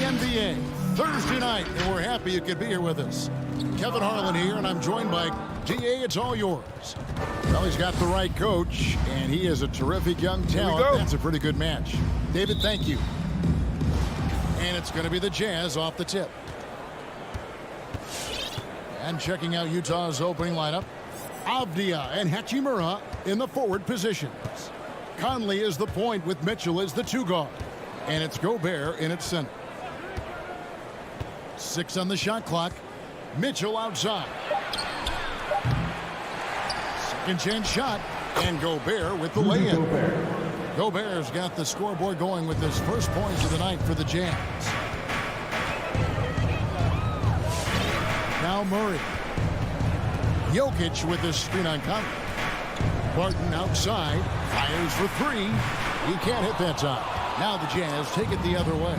NBA. Thursday night, and we're happy you could be here with us. Kevin Harlan here, and I'm joined by DA. It's all yours. Well, he's got the right coach, and he is a terrific young talent. That's a pretty good match. David, thank you. And it's going to be the Jazz off the tip. And checking out Utah's opening lineup, Avdia and Hachimura in the forward positions. Conley is the point with Mitchell as the two guard. And it's Gobert in its center. 6 on the shot clock. Mitchell outside. Second chance shot. And Gobert with the lay-in. Gobert's got the scoreboard going with his first points of the night for the Jazz. Now Murray. Jokic with his screen on Conley. Barton outside. Fires for three. He can't hit that time. Now the Jazz take it the other way.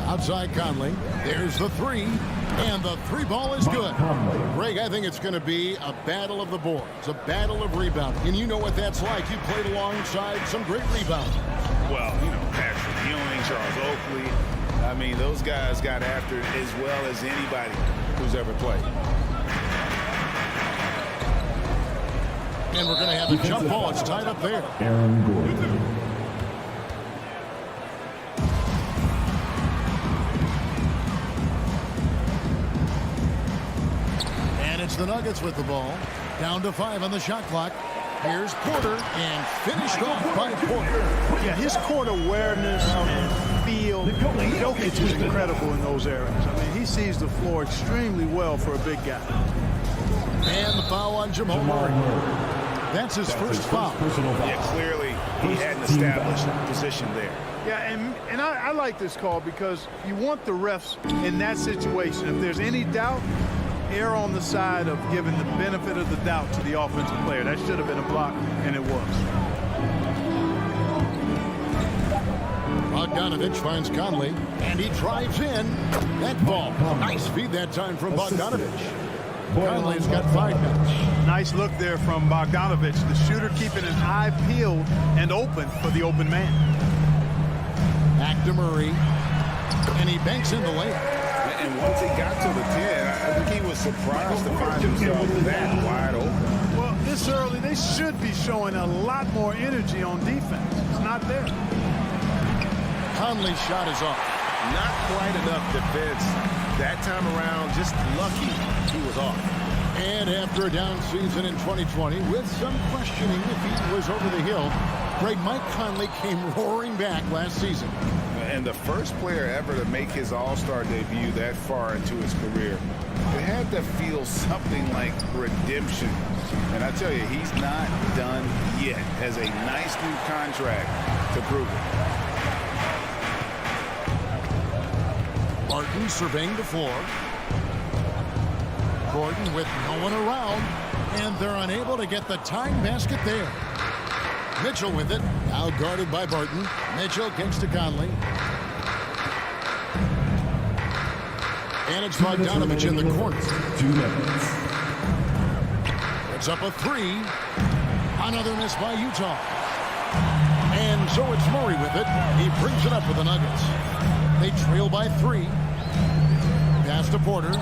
Outside Conley. There's the three. And the three ball is good. Greg, I think it's going to be a battle of the boards. A battle of rebounding. And you know what that's like. You played alongside some great rebounders. Well, you know, Patrick Ewing, Charles Oakley. I mean, those guys got after it as well as anybody who's ever played. And we're going to have a jump ball. It's tied up there. Aaron Gordon. And it's the Nuggets with the ball. Down to 5 on the shot clock. Here's Porter and finished off by Porter. Yeah, his court awareness and feel. Jokic is incredible in those areas. I mean, he sees the floor extremely well for a big guy. And the foul on Jamal Murray. That's his first foul. Yeah, clearly he had an established position there. Yeah, and I like this call because you want the refs in that situation. If there's any doubt, err on the side of giving the benefit of the doubt to the offensive player. That should have been a block, and it was. Bogdanovich finds Conley, and he drives in. That ball. Nice feed that time from Bogdanovich. Conley's got 5 minutes. Nice look there from Bogdanovich, the shooter keeping an eye peeled and open for the open man. Back to Murray, and he banks in the layup. And once he got to the 10, I think he was surprised to find himself that wide open. Well, this early, they should be showing a lot more energy on defense. It's not there. Conley's shot is off. Not quite enough defense that time around. Just lucky he was off. And after a down season in 2020, with some questioning if he was over the hill, Mike Conley came roaring back last season. And the first player ever to make his All-Star debut that far into his career, it had to feel something like redemption. And I tell you, he's not done yet. Has a nice new contract to prove it. Barton surveying the floor. Gordon with no one around, and they're unable to get the tying basket there. Mitchell with it, now guarded by Barton. Mitchell kicks to Conley. And it's Bogdanovich in the corner. 2 minutes. It's up a 3. Another miss by Utah. And so it's Murray with it. He brings it up for the Nuggets. They trail by 3. Pass to Porter.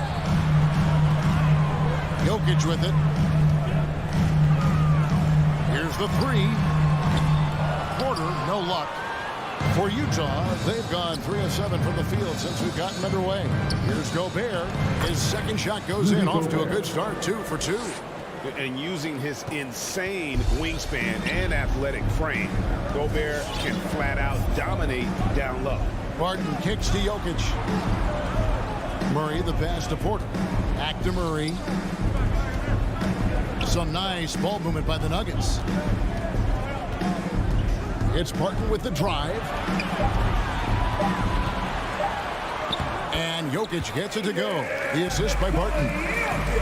Jokic with it. Here's the 3. Porter, no luck. For Utah, they've gone 3 of 7 from the field since we've gotten underway. Here's Gobert. His second shot goes in, off to a good start, 2 for 2. And using his insane wingspan and athletic frame, Gobert can flat out dominate down low. Barton kicks to Jokic. Murray, the pass to Porter. Back to Murray. Some nice ball movement by the Nuggets. It's Barton with the drive. And Jokic gets it to go. The assist by Barton.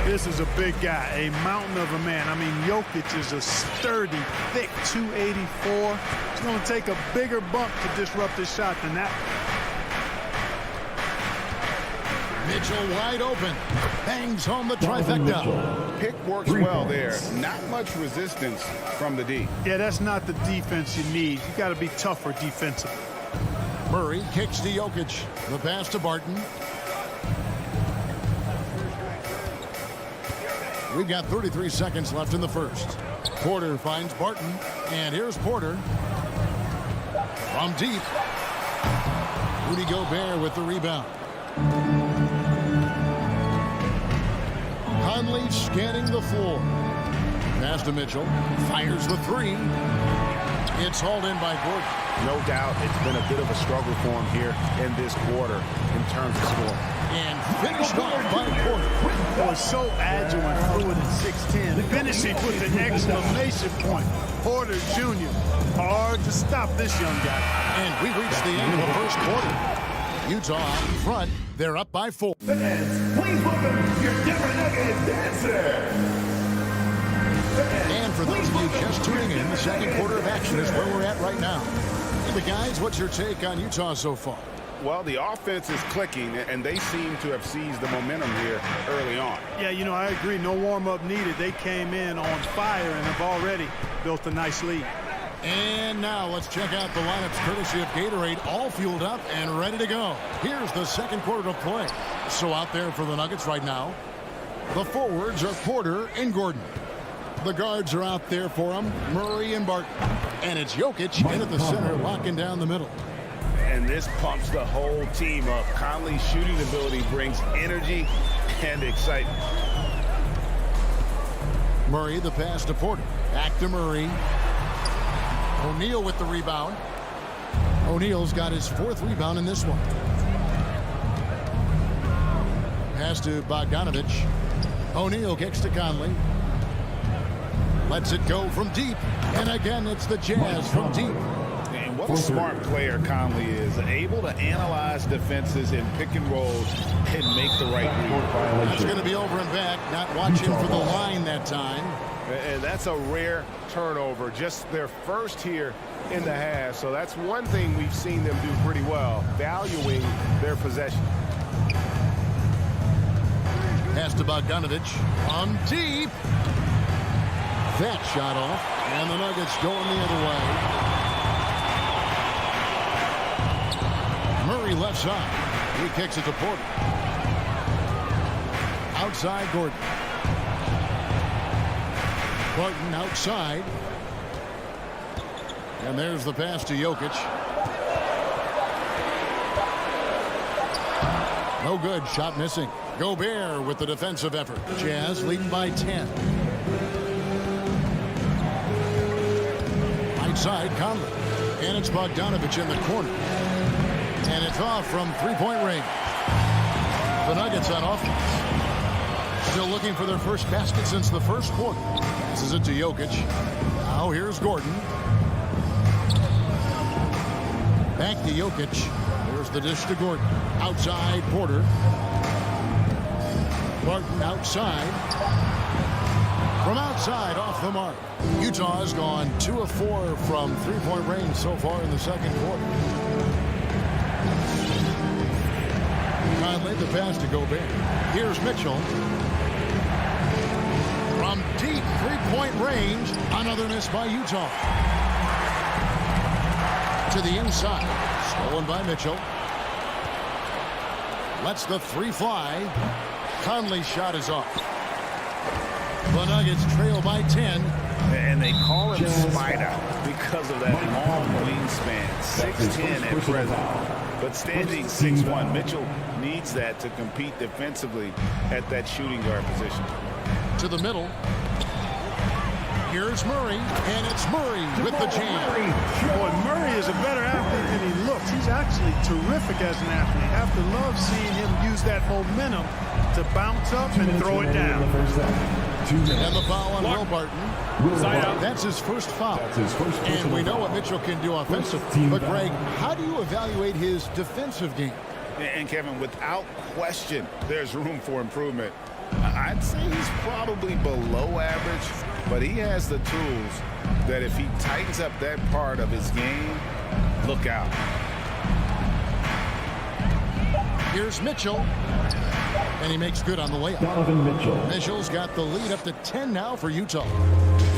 This is a big guy, a mountain of a man. I mean, Jokic is a sturdy, thick 284. It's going to take a bigger bump to disrupt his shot than that. Mitchell wide open. Bangs home the trifecta. Pick works well there. Not much resistance from the D. Yeah, that's not the defense you need. You got to be tougher defensively. Murray kicks to Jokic. The pass to Barton. We've got 33 seconds left in the first. Porter finds Barton. And here's Porter. From deep. Rudy Gobert with the rebound. Conley scanning the floor. Pass to Mitchell. Fires the three. It's hauled in by Gordon. No doubt it's been a bit of a struggle for him here in this quarter in terms of scoring. And finished off by Porter. Boy, so agile and fluid at 6'10". Finishing with an exclamation point. Porter Jr. Hard to stop this young guy. And we reached the end of the first quarter. Utah out in front. They're up by 4. Fans, please welcome your Denver Nuggets dancer. And for those of you just tuning in, the second quarter of action is where we're at right now. The guys, what's your take on Utah so far? Well, the offense is clicking, and they seem to have seized the momentum here early on. Yeah, you know, I agree. No warm-up needed. They came in on fire and have already built a nice lead. And now let's check out the lineups courtesy of Gatorade, all fueled up and ready to go. Here's the second quarter of play. So out there for the Nuggets right now, the forwards are Porter and Gordon. The guards are out there for them, Murray and Barton. And it's Jokic in at the center, locking down the middle. And this pumps the whole team up. Conley's shooting ability brings energy and excitement. Murray, the pass to Porter. Back to Murray. O'Neal with the rebound. O'Neal's got his 4th rebound in this one. Pass to Bogdanovic. O'Neal kicks to Conley. Lets it go from deep. And again, it's the Jazz from deep. And what a smart player Conley is. Able to analyze defenses in pick and rolls and make the right read. It's going to be over and back. Not watching for the line that time. And that's a rare turnover. Just their first here in the half. So that's one thing we've seen them do pretty well, valuing their possession. Pass to Bogdanovic. On deep. That shot off. And the Nuggets going the other way. Murray left side. He kicks it to Porter. Outside Gordon. Barton outside. And there's the pass to Jokic. No good. Shot missing. Gobert with the defensive effort. Jazz leading by 10. Outside Conley. And it's Bogdanovic in the corner. And it's off from three-point range. The Nuggets on offense. Still looking for their first basket since the first quarter. This is it to Jokic. Now here's Gordon. Back to Jokic. There's the dish to Gordon. Outside Porter. Barton outside. From outside off the mark. Utah has gone 2 of 4 from three-point range so far in the second quarter. Conley the pass to Gobert. Here's Mitchell. From deep three-point range, another miss by Utah. To the inside, stolen by Mitchell. Lets the three fly. Conley's shot is off. The Nuggets trail by 10. And they call him Spider because of that long wingspan. 6'10" at present. But standing 6'1", Mitchell needs that to compete defensively at that shooting guard position. To the middle. Here's Murray, and it's Murray with the jam. Boy, Murray is a better athlete than he looks. He's actually terrific as an athlete. I have to love seeing him use that momentum to bounce up and throw it down. And the foul on Will Barton. That's his first foul. And we know what Mitchell can do offensively. But, Greg, how do you evaluate his defensive game? And, Kevin, without question, there's room for improvement. I'd say he's probably below average, but he has the tools that if he tightens up that part of his game, look out. Here's Mitchell. And he makes good on the layup. Donovan Mitchell. Mitchell's got the lead up to 10 now for Utah.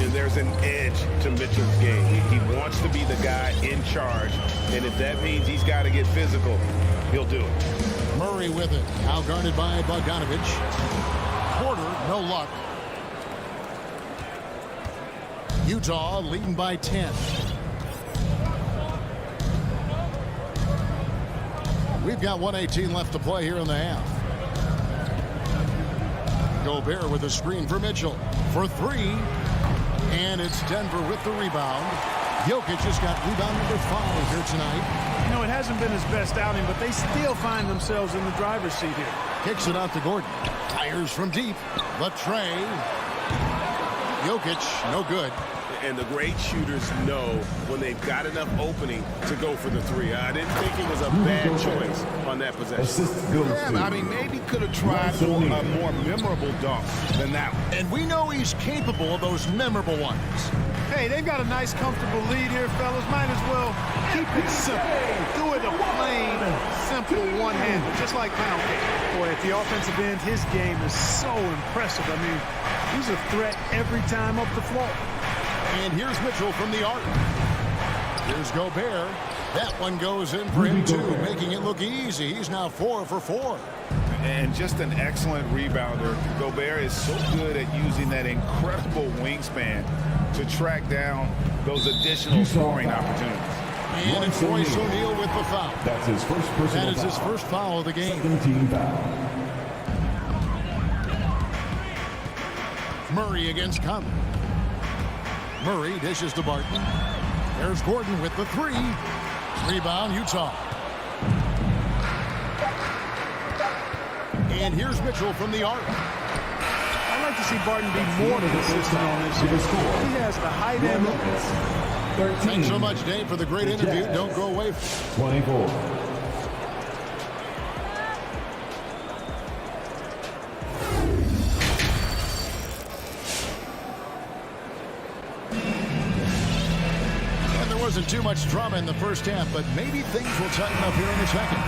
And there's an edge to Mitchell's game. He wants to be the guy in charge. And if that means he's got to get physical, he'll do it. Murray with it. Now guarded by Bogdanovich. Porter, no luck. Utah leading by 10. We've got 1:18 left to play here in the half. Gobert with a screen for Mitchell for three. And it's Denver with the rebound. Jokic just got rebound number 5 here tonight. You know, it hasn't been his best outing, but they still find themselves in the driver's seat here. Kicks it out to Gordon. Fires from deep. The tray. Jokic, no good. And the great shooters know when they've got enough opening to go for the three. I didn't think it was a bad choice on that possession. Assist goes to. I mean, maybe could have tried a more memorable dunk than that one. And we know he's capable of those memorable ones. Hey, they've got a nice, comfortable lead here, fellas. Might as well keep it simple. Do it a plain, simple one-hander, just like pound cake. Boy, at the offensive end, his game is so impressive. I mean, he's a threat every time up the floor. And here's Mitchell from the arc. Here's Gobert. That one goes in for him, too, making it look easy. He's now 4 for 4. And just an excellent rebounder. Gobert is so good at using that incredible wingspan to track down those additional scoring opportunities. And it's Royce O'Neal with the foul. That's his first personal foul. That is his first foul of the game. Second team foul. Murray against Conley. Murray dishes to Barton. There's Gordon with the 3. Rebound, Utah. And here's Mitchell from the arc. I'd like to see Barton be more consistent on this. He has the height and the... 13. Thanks so much, Dave, for the great interview. Don't go away. 24. Wasn't too much drama in the first half, but maybe things will tighten up here in the second.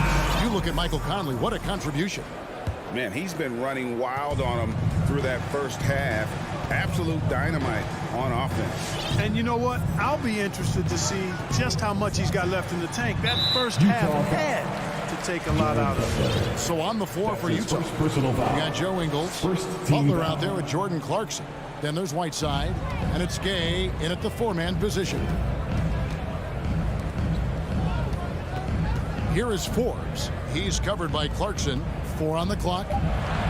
You look at Michael Conley, what a contribution. Man, he's been running wild on him through that first half. Absolute dynamite on offense. And you know what? I'll be interested to see just how much he's got left in the tank. That first half had to take a lot out of it. So on the floor for Utah, First personal foul. we got Joe Ingles, Butler out there with Jordan Clarkson. Then there's Whiteside, and it's Gay in at the 4-man position. Here is Forbes. He's covered by Clarkson. 4 on the clock.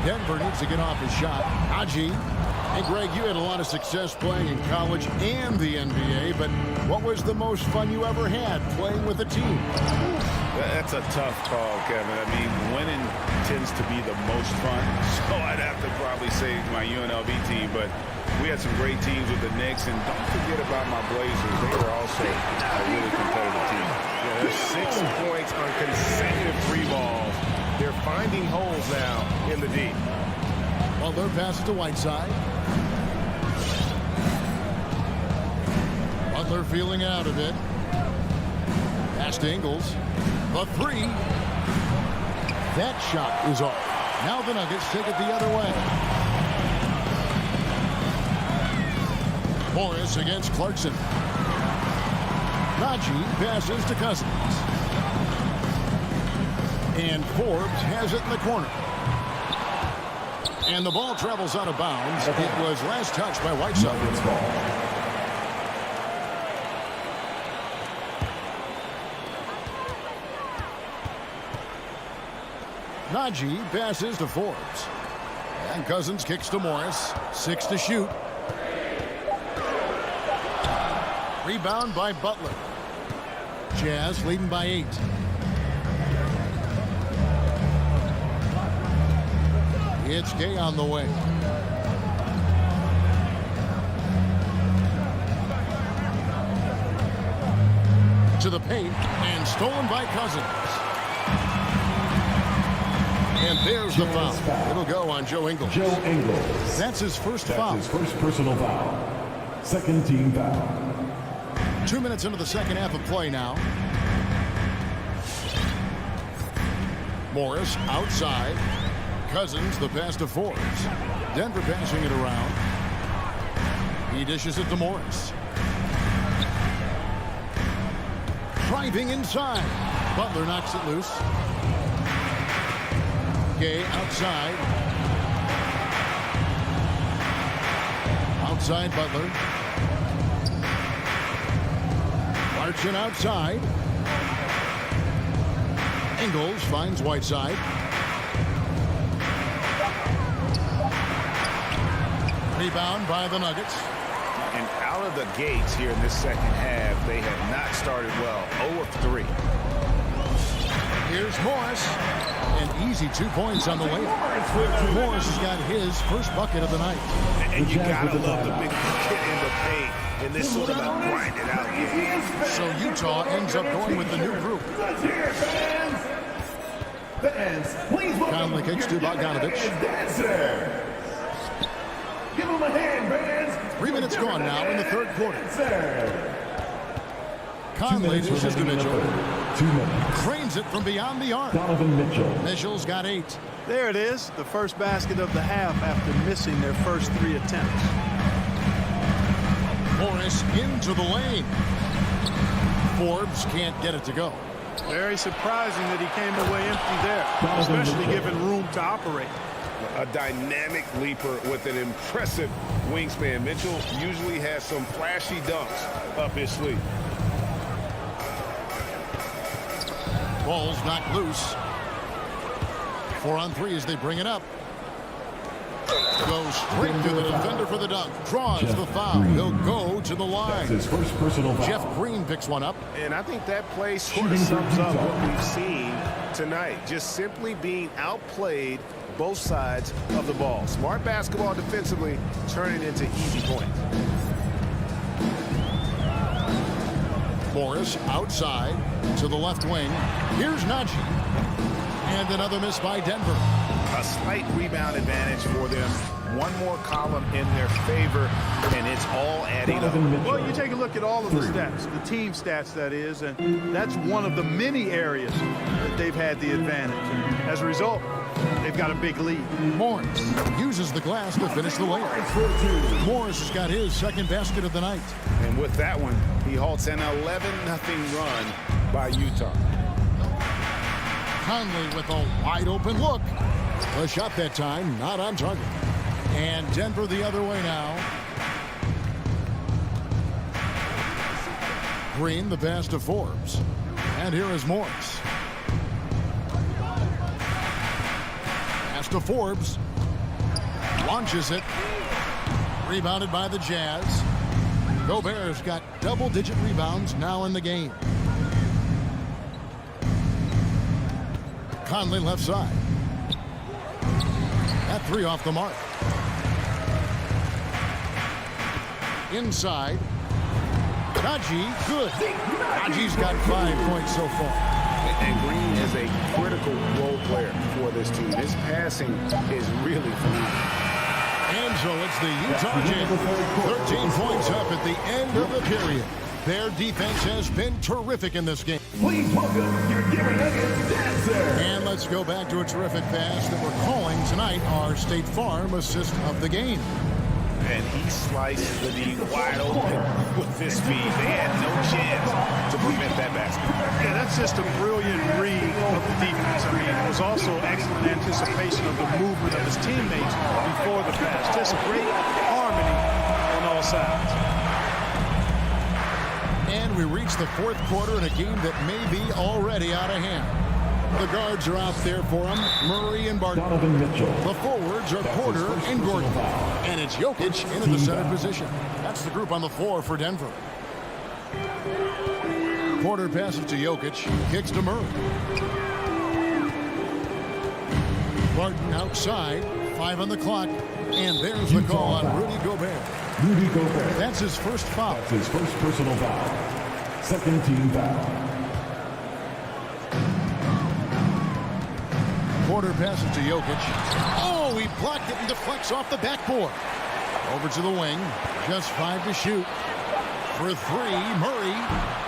Denver needs to get off his shot. Haji. Hey, Greg, you had a lot of success playing in college and the NBA, but what was the most fun you ever had playing with a team? That's a tough call, Kevin. I mean, winning tends to be the most fun, so I'd have to probably say my UNLV team, but we had some great teams with the Knicks, and don't forget about my Blazers. They were also a really competitive team. Yeah, there's 6 points on consecutive 3 balls. They're finding holes now in the D. Butler passes to Whiteside. Butler feeling out of it. Pass to Ingles. The 3. That shot is off. Now the Nuggets take it the other way. Morris against Clarkson. Najee passes to Cousins. And Forbes has it in the corner. And the ball travels out of bounds. It was last touched by Whiteside. Najee passes to Forbes. And Cousins kicks to Morris. 6 to shoot. Rebound by Butler. Jazz leading by 8. It's Gay on the way. To the paint and stolen by Cousins. And there's the foul. It'll go on Joe Ingles. Joe Ingles. That's his first foul. That's his first personal foul. Second team foul. 2 minutes into the second half of play now. Morris outside. Cousins, the pass to Forbes. Denver passing it around. He dishes it to Morris. Driving inside. Butler knocks it loose. Gay outside. Outside Butler. Marching outside. Ingles finds Whiteside. Rebound by the Nuggets. And out of the gates here in this second half, they have not started well. 0 of 3. Here's Morris. An easy 2 points on the way. Morris has got his first bucket of the night. And you gotta love the big bucket in the paint in this sort of a grinded out game. So Utah ends up going with the new group. Conley kicks to Bogdanovich. Give him a hand, fans. 3 minutes gone now in the third quarter. Conley dishes to Mitchell. 2 minutes. Cranes it from beyond the arc. Donovan Mitchell. Mitchell's got 8. There it is, the first basket of the half after missing their first 3 attempts. Morris into the lane. Forbes can't get it to go. Very surprising that he came away empty there, especially given room to operate. A dynamic leaper with an impressive wingspan. Mitchell usually has some flashy dunks up his sleeve. Ball's knocked loose. 4 on 3 as they bring it up. Goes straight to the defender for the dunk. Draws the foul. He'll go to the line. His first personal foul. Jeff Green picks one up. And I think that play sort of sums up what we've seen tonight. Just simply being outplayed both sides of the ball. Smart basketball defensively, turning into easy points. Morris outside to the left wing. Here's Najee. And another miss by Denver. A slight rebound advantage for them. One more column in their favor, and it's all adding up. Well, you take a look at all of the stats, the team stats, that is, and that's one of the many areas that they've had the advantage. And as a result, they've got a big lead. Morris uses the glass to finish the layup. Morris has got his second basket of the night. And with that one, he halts an 11-0 run by Utah. Conley with a wide open look. A shot that time, not on target. And Denver the other way now. Green, the pass to Forbes. And here is Morris. Pass to Forbes. Launches it. Rebounded by the Jazz. Gobert's got double-digit rebounds now in the game. Conley left side. That 3 off the mark. Inside. Najee, good. Najee's got 5 points so far. And Green is a critical role player for this team. His passing is really phenomenal. And so it's the Utah Jazz. 13 points up at the end of the period. Their defense has been terrific in this game. Please welcome your Denver Nuggets dancer. And let's go back to a terrific pass that we're calling tonight our State Farm assist of the game. And he sliced the D wide open with his feet. They had no chance to prevent that basket. Yeah, that's just a brilliant read of the defense. I mean, it was also excellent anticipation of the movement of his teammates before the pass. Just great harmony on all sides. And we reach the fourth quarter in a game that may be already out of hand. The guards are out there for him, Murray and Barton. Donovan Mitchell. The forwards are Porter and Gordon. And it's Jokic into the center position. That's the group on the floor for Denver. Porter passes to Jokic, kicks to Murray. Barton outside, 5 on the clock. And there's the call on Rudy Gobert. Rudy Gobert. That's his first foul. That's his first personal foul. Second team foul. Porter passes to Jokic. Oh, he blocked it and deflects off the backboard. Over to the wing. Just 5 to shoot. For 3, Murray.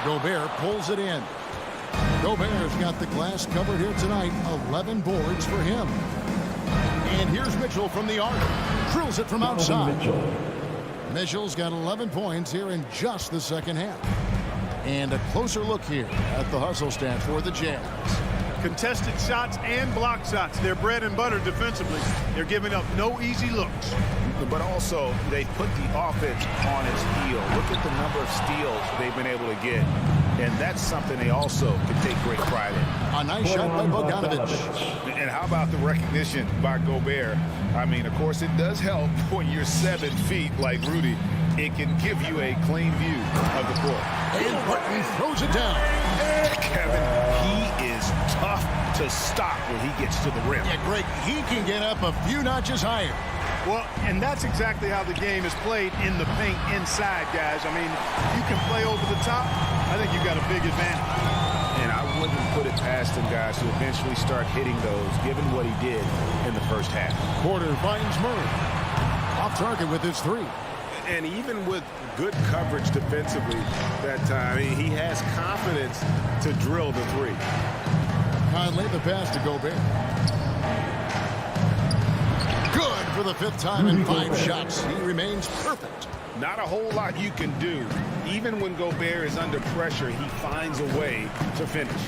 Gobert pulls it in. Gobert's got the glass covered here tonight. 11 boards for him. And here's Mitchell from the arc. Drills it from outside. Mitchell's got 11 points here in just the second half. And a closer look here at the hustle stats for the Jazz. Contested shots and block shots. They're bread and butter defensively. They're giving up no easy looks. But also, they put the offense on its heel. Look at the number of steals they've been able to get. And that's something they also can take great pride in. A nice shot by Bogdanovic. And how about the recognition by Gobert? I mean, of course, it does help when you're 7 feet like Rudy. It can give you a clean view of the court. And Barton throws it down. Kevin, he is tough to stop when he gets to the rim. Yeah, Greg, he can get up a few notches higher. Well, and that's exactly how the game is played in the paint inside, guys. I mean, you can play over the top. I think you got a big advantage. And I wouldn't put it past him, guys, to eventually start hitting those, given what he did in the first half. Porter finds Murray. Off target with his 3. And even with good coverage defensively that time, he has confidence to drill the 3. Conley the pass to Gobert. Good for the 5th time in 5 shots. He remains perfect. Not a whole lot you can do. Even when Gobert is under pressure, he finds a way to finish.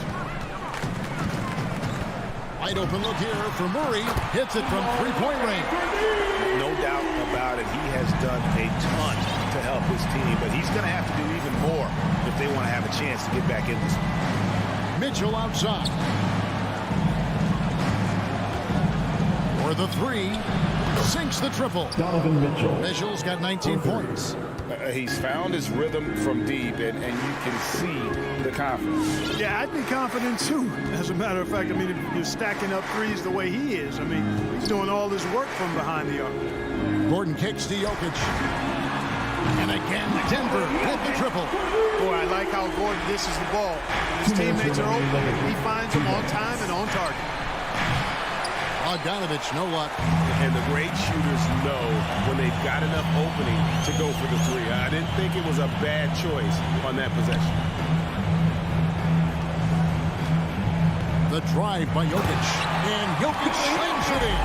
Wide open look here for Murray. Hits it from 3-point range. No doubt about it. He has done a ton to help his team, but he's going to have to do even more if they want to have a chance to get back in this one. Mitchell outside. For the 3. Sinks the triple. Donovan Mitchell. Mitchell's got 19 points. He's found his rhythm from deep, and you can see the confidence. Yeah, I'd be confident too. As a matter of fact, I mean, if you're stacking up threes the way he is, I mean, he's doing all this work from behind the arc. Gordon kicks to Jokic. And again, Denver with the triple. Boy, I like how Gordon dishes the ball. When his teammates are open, he finds them on time and on target. Bogdanovic, no luck. And the great shooters know when they've got enough opening to go for the 3. I didn't think it was a bad choice on that possession. The drive by Jokic. And Jokic slams it in.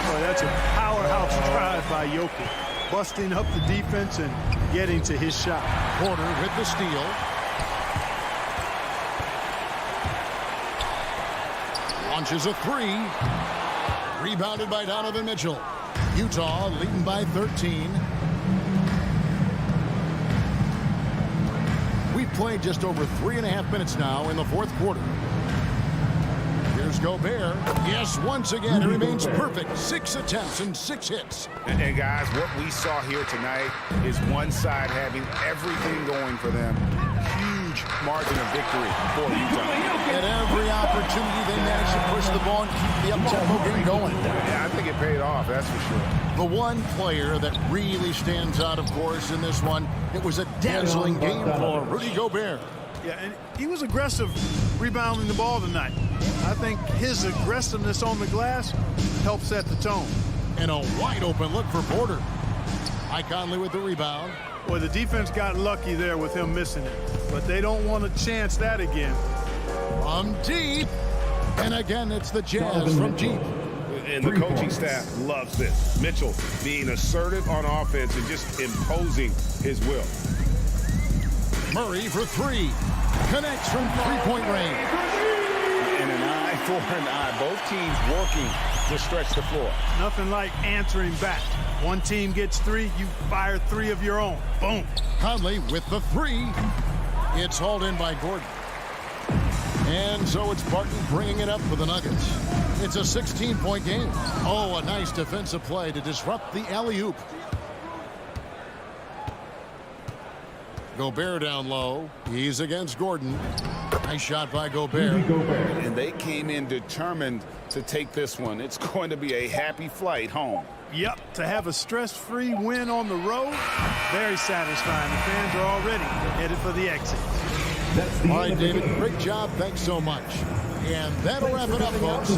Boy, that's a powerhouse drive by Jokic. Busting up the defense and getting to his shot. Porter with the steal. Launches a 3. Rebounded by Donovan Mitchell. Utah leading by 13. We've played just over 3.5 minutes now in the 4th quarter. Here's Gobert. Yes, once again, it remains perfect. 6 attempts and 6 hits. And guys, what we saw here tonight is one side having everything going for them. Huge margin of victory for Utah. At every opportunity, they managed to push the ball and keep the up-tempo game going. Yeah, I think it paid off, that's for sure. The one player that really stands out, of course, in this one, it was a dazzling game for Rudy Gobert. Yeah, and he was aggressive rebounding the ball tonight. I think his aggressiveness on the glass helped set the tone. And a wide-open look for Porter. Mike Conley with the rebound. Boy, the defense got lucky there with him missing it. But they don't want to chance that again. From deep. And again, it's the Jazz from deep. And the coaching staff loves this. Mitchell being assertive on offense and just imposing his will. Murray for 3. Connects from 3-point range. And an eye for an eye. Both teams working to stretch the floor. Nothing like answering back. One team gets 3, you fire 3 of your own. Boom. Conley with the 3. It's hauled in by Gordon. And so it's Barton bringing it up for the Nuggets. It's a 16-point game. Oh, a nice defensive play to disrupt the alley-oop. Gobert down low. He's against Gordon. Nice shot by Gobert. And they came in determined to take this one. It's going to be a happy flight home. Yep, to have a stress-free win on the road, very satisfying. The fans are already headed for the exit. All right, David, great job. Thanks so much. And that'll wrap it up, folks.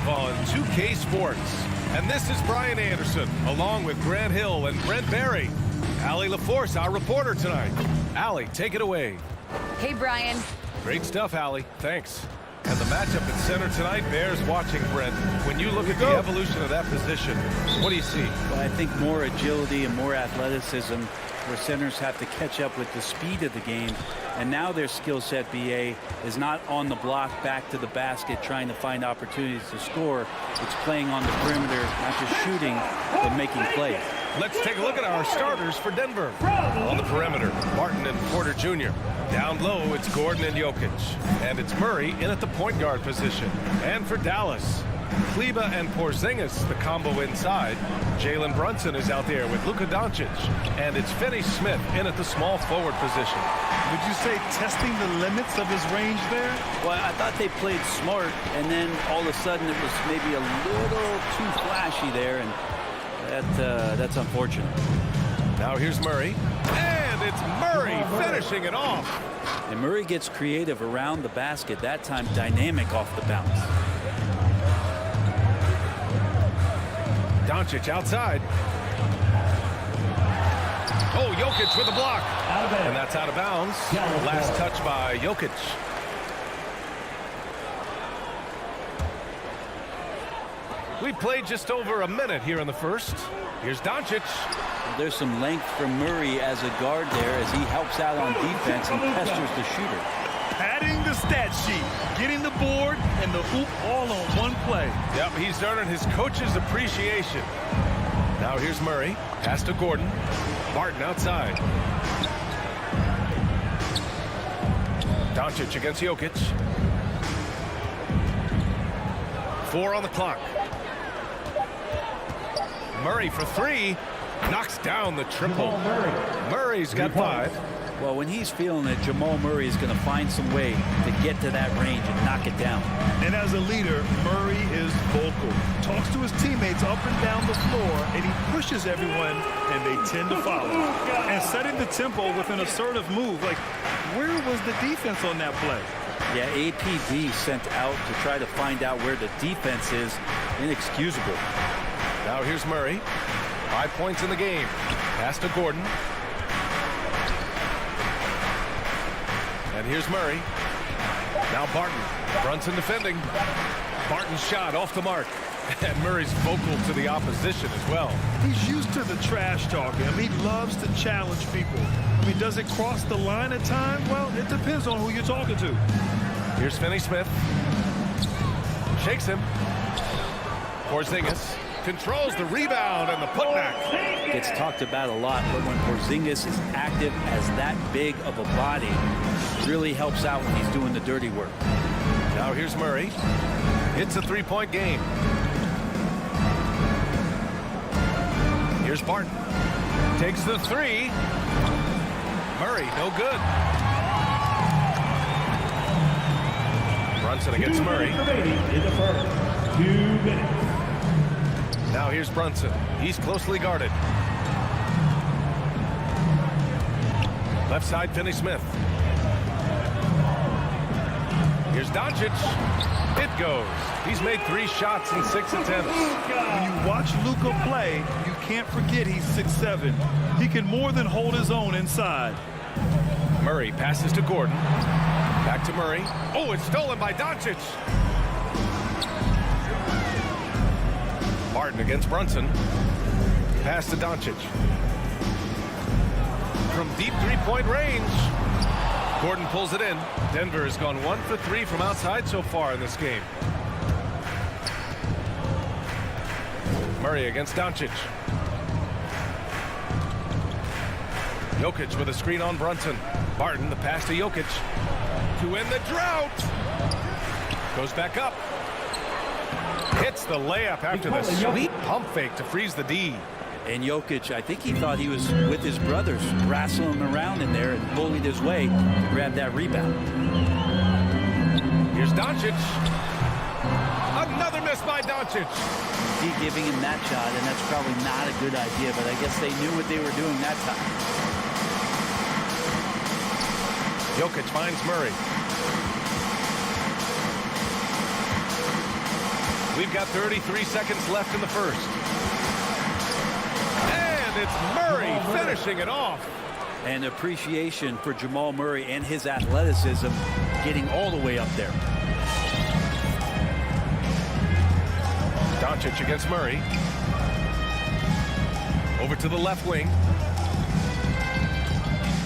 on 2K Sports. And this is Brian Anderson, along with Grant Hill and Brent Barry. Allie LaForce, our reporter tonight. Allie, take it away. Hey, Brian. Great stuff, Allie. Thanks. And the matchup at center tonight bears watching, Brent. When you look at the evolution of that position, what do you see? Well, I think more agility and more athleticism, where centers have to catch up with the speed of the game. And now their skill set, BA, is not on the block back to the basket trying to find opportunities to score. It's playing on the perimeter, not just shooting, but making plays. Let's take a look at our starters for Denver. On the perimeter, Martin and Porter Jr. Down low, it's Gordon and Jokic. And it's Murray in at the point guard position. And for Dallas, Kleba and Porzingis, the combo inside. Jalen Brunson is out there with Luka Doncic. And it's Finney Smith in at the small forward position. Would you say testing the limits of his range there? Well, I thought they played smart, and then all of a sudden it was maybe a little too flashy there, and that's unfortunate. Now here's Murray. And it's Murray finishing it off. And Murray gets creative around the basket, that time dynamic off the bounce. Doncic outside. Oh, Jokic with the block. And that's out of bounds. Last touch by Jokic. We played just over a minute here in the first. Here's Doncic. Well, there's some length from Murray as a guard there as he helps out on defense and pesters the shooter. Padding the stat sheet, getting the board and the hoop all on one play. Yep, he's earning his coach's appreciation. Now here's Murray. Pass to Gordon. Martin outside. Doncic against Jokic. 4 on the clock. Murray for 3. Knocks down the triple. Murray's got 5. Well, when he's feeling it, Jamal Murray is going to find some way to get to that range and knock it down. And as a leader, Murray is vocal. Talks to his teammates up and down the floor, and he pushes everyone, and they tend to follow. And setting the tempo with an assertive move. Like, where was the defense on that play? Yeah, APD sent out to try to find out where the defense is. Inexcusable. Now here's Murray. 5 points in the game. Pass to Gordon. And here's Murray. Now Barton. Brunson defending. Barton's shot off the mark. And Murray's vocal to the opposition as well. He's used to the trash talking. I mean, he loves to challenge people. I mean, does it cross the line at times? Well, it depends on who you're talking to. Here's Finney Smith. Shakes him. Porzingis controls the rebound and the putback. Gets talked about a lot, but when Porzingis is active as that big of a body, really helps out when he's doing the dirty work. Now here's Murray. It's a 3-point game. Here's Barton. Takes the 3. Murray, no good. Brunson against Murray. In the first 2 minutes. Now here's Brunson. He's closely guarded. Left side, Finney Smith. Here's Doncic. It goes. He's made 3 shots in 6 attempts. When you watch Luka play, you can't forget he's 6'7". He can more than hold his own inside. Murray passes to Gordon. Back to Murray. Oh, it's stolen by Doncic. Martin against Brunson. Pass to Doncic. From deep 3-point range. Gordon pulls it in. Denver has gone 1 for 3 from outside so far in this game. Murray against Doncic. Jokic with a screen on Brunson. Barton, the pass to Jokic. To end the drought. Goes back up. Hits the layup after the sweet pump fake to freeze the D. And Jokic, I think he thought he was with his brothers, wrestling him around in there and bullied his way to grab that rebound. Here's Doncic. Another miss by Doncic. He giving him that shot, and that's probably not a good idea, but I guess they knew what they were doing that time. Jokic finds Murray. We've got 33 seconds left in the first. And it's Murray finishing it off. And appreciation for Jamal Murray and his athleticism getting all the way up there. Doncic against Murray. Over to the left wing.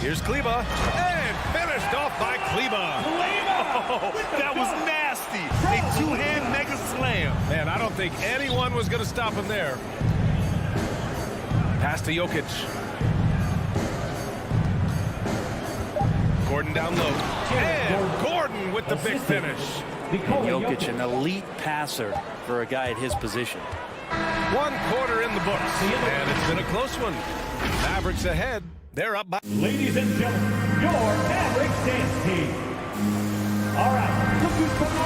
Here's Kleba. And finished off by Kleba. Oh, that was nasty. A two-hand mega slam. Man, I don't think anyone was going to stop him there. Pass to Jokic. Gordon down low. And Gordon with the big finish. Jokic, an elite passer for a guy at his position. 1 quarter in the books. And it's been a close one. Mavericks ahead. They're up by... Ladies and gentlemen, your Mavericks dance team. All right.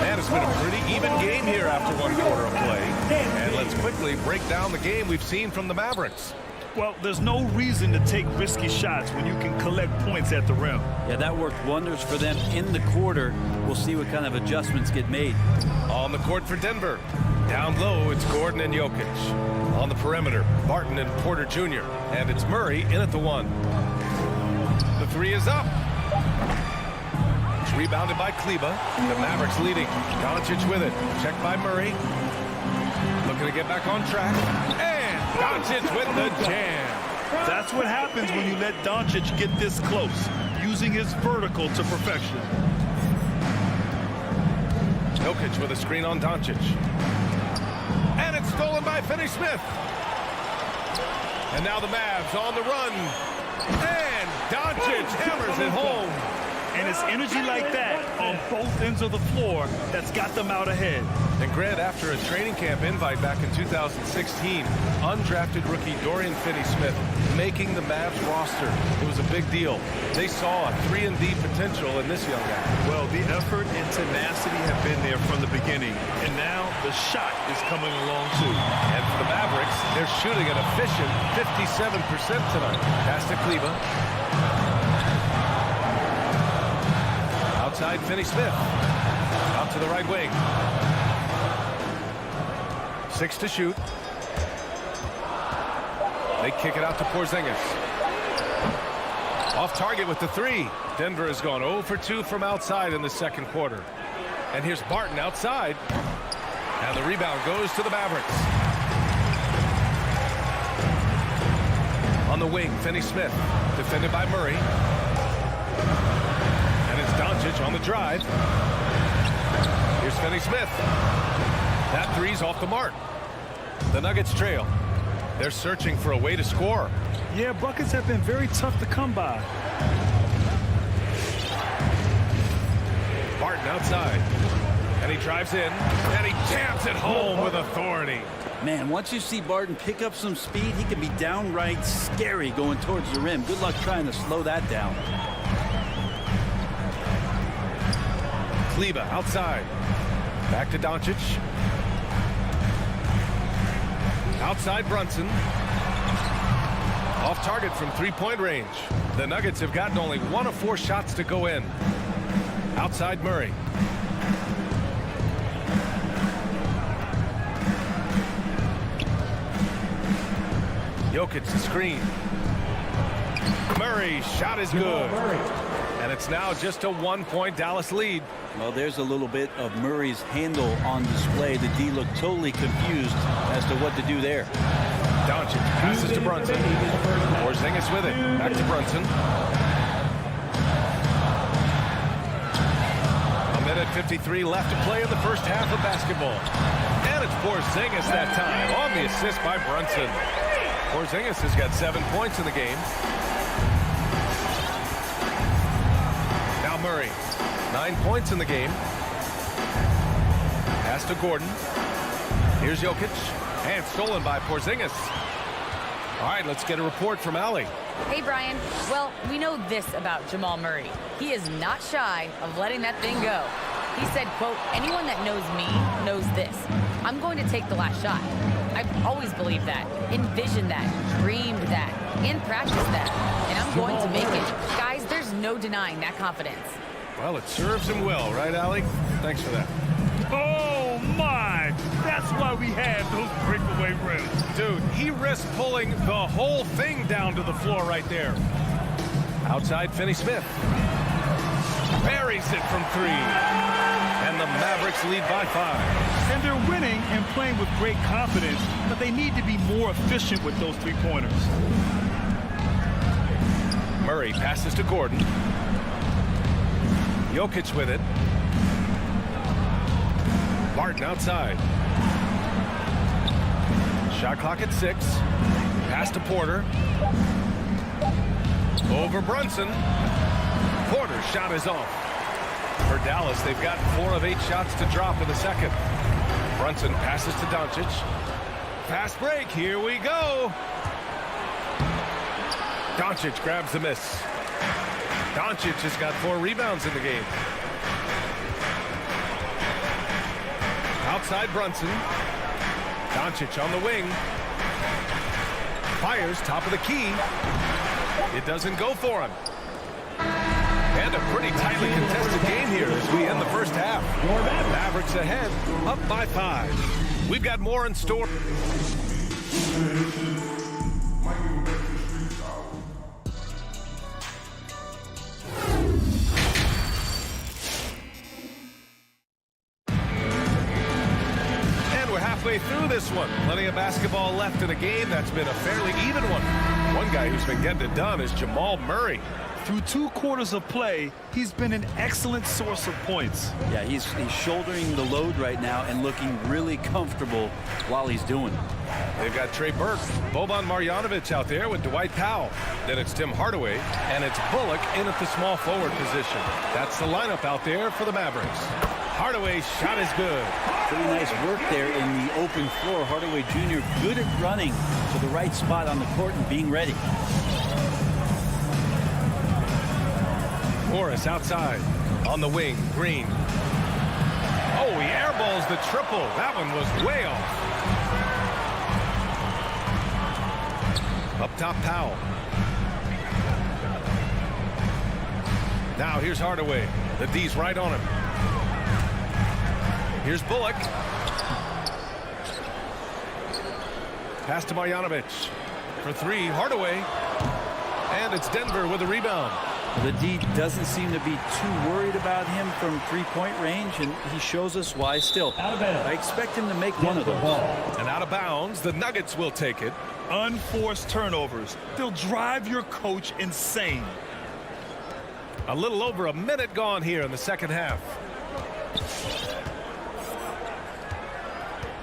Man, it's been a pretty even game here after 1 quarter of play. And let's quickly break down the game we've seen from the Mavericks. Well, there's no reason to take risky shots when you can collect points at the rim. Yeah, that worked wonders for them in the quarter. We'll see what kind of adjustments get made. On the court for Denver. Down low, it's Gordon and Jokic. On the perimeter, Barton and Porter Jr. And it's Murray in at the 1. The 3 is up. It's rebounded by Kleba. The Mavericks leading. Doncic with it. Checked by Murray. Looking to get back on track. And Doncic with the jam. That's what happens when you let Doncic get this close, using his vertical to perfection. Jokic with a screen on Doncic. And it's stolen by Finney Smith. And now the Mavs on the run. And Doncic hammers it home. And it's energy like that on both ends of the floor that's got them out ahead. And Grant, after a training camp invite back in 2016, undrafted rookie Dorian Finney-Smith making the Mavs roster. It was a big deal. They saw a 3-and-D potential in this young guy. Well, the effort and tenacity have been there from the beginning. And now the shot is coming along too. And for the Mavericks, they're shooting an efficient 57% tonight. Pass to Kleba. Outside Finney-Smith. Out to the right wing. 6 to shoot. They kick it out to Porzingis. Off target with the 3. Denver has gone 0 for 2 from outside in the second quarter. And here's Barton outside. And the rebound goes to the Mavericks. On the wing, Finney-Smith. Defended by Murray. Doncic on the drive. Here's Finney-Smith. That 3's off the mark. The Nuggets trail. They're searching for a way to score. Yeah, buckets have been very tough to come by. Barton outside. And he drives in. And he jams it home with authority. Man, once you see Barton pick up some speed, he can be downright scary going towards the rim. Good luck trying to slow that down. Kleba outside. Back to Doncic. Outside Brunson. Off target from 3-point range. The Nuggets have gotten only 1 of 4 shots to go in. Outside Murray. Jokic the screen. Murray's shot is good. And it's now just a 1-point Dallas lead. Well, there's a little bit of Murray's handle on display. The D looked totally confused as to what to do there. Doncic passes to Brunson. Porzingis with it. Back to Brunson. A minute 53 left to play in the first half of basketball. And it's Porzingis that time on the assist by Brunson. Porzingis has got 7 points in the game. Now Murray. 9 points in the game. Pass to Gordon. Here's Jokic. And stolen by Porzingis. All right, let's get a report from Allie. Hey, Brian. Well, we know this about Jamal Murray. He is not shy of letting that thing go. He said, quote, anyone that knows me knows this. I'm going to take the last shot. I've always believed that, envisioned that, dreamed that, and practiced that. And I'm going to make it. Guys, there's no denying that confidence. Well, it serves him well, right, Allie? Thanks for that. Oh, my. That That's why we had those breakaway rims. Dude, he risked pulling the whole thing down to the floor right there. Outside, Finney Smith. Buries it from 3. And the Mavericks lead by 5. And they're winning and playing with great confidence, but they need to be more efficient with those three-pointers. Murray passes to Gordon. Jokic with it. Martin outside. Shot clock at 6. Pass to Porter. Over Brunson. Porter's shot is off. For Dallas, they've got 4 of 8 shots to drop in the second. Brunson passes to Doncic. Fast break. Here we go. Doncic grabs the miss. Doncic has got 4 rebounds in the game. Outside Brunson. Doncic on the wing. Fires top of the key. It doesn't go for him. And a pretty tightly contested game here as we end the first half. Mavericks ahead, up by 5. We've got more in store. Through this one. Plenty of basketball left in a game that's been a fairly even one. One guy who's been getting it done is Jamal Murray. Through 2 quarters of play, he's been an excellent source of points. Yeah, he's shouldering the load right now and looking really comfortable while he's doing it. They've got Trey Burke, Boban Marjanovic out there with Dwight Powell. Then it's Tim Hardaway, and it's Bullock in at the small forward position. That's the lineup out there for the Mavericks. Hardaway's shot is good. Pretty nice work there in the open floor. Hardaway Jr. good at running to the right spot on the court and being ready. Morris outside on the wing. Green. Oh, he airballs the triple. That one was way off. Up top, Powell. Now here's Hardaway. The D's right on him. Here's Bullock. Pass to Marjanovic. For 3, Hardaway. And it's Denver with a rebound. The D doesn't seem to be too worried about him from 3-point range, and he shows us why still. I expect him to make one of those. And out of bounds, the Nuggets will take it. Unforced turnovers. They'll drive your coach insane. A little over a minute gone here in the second half.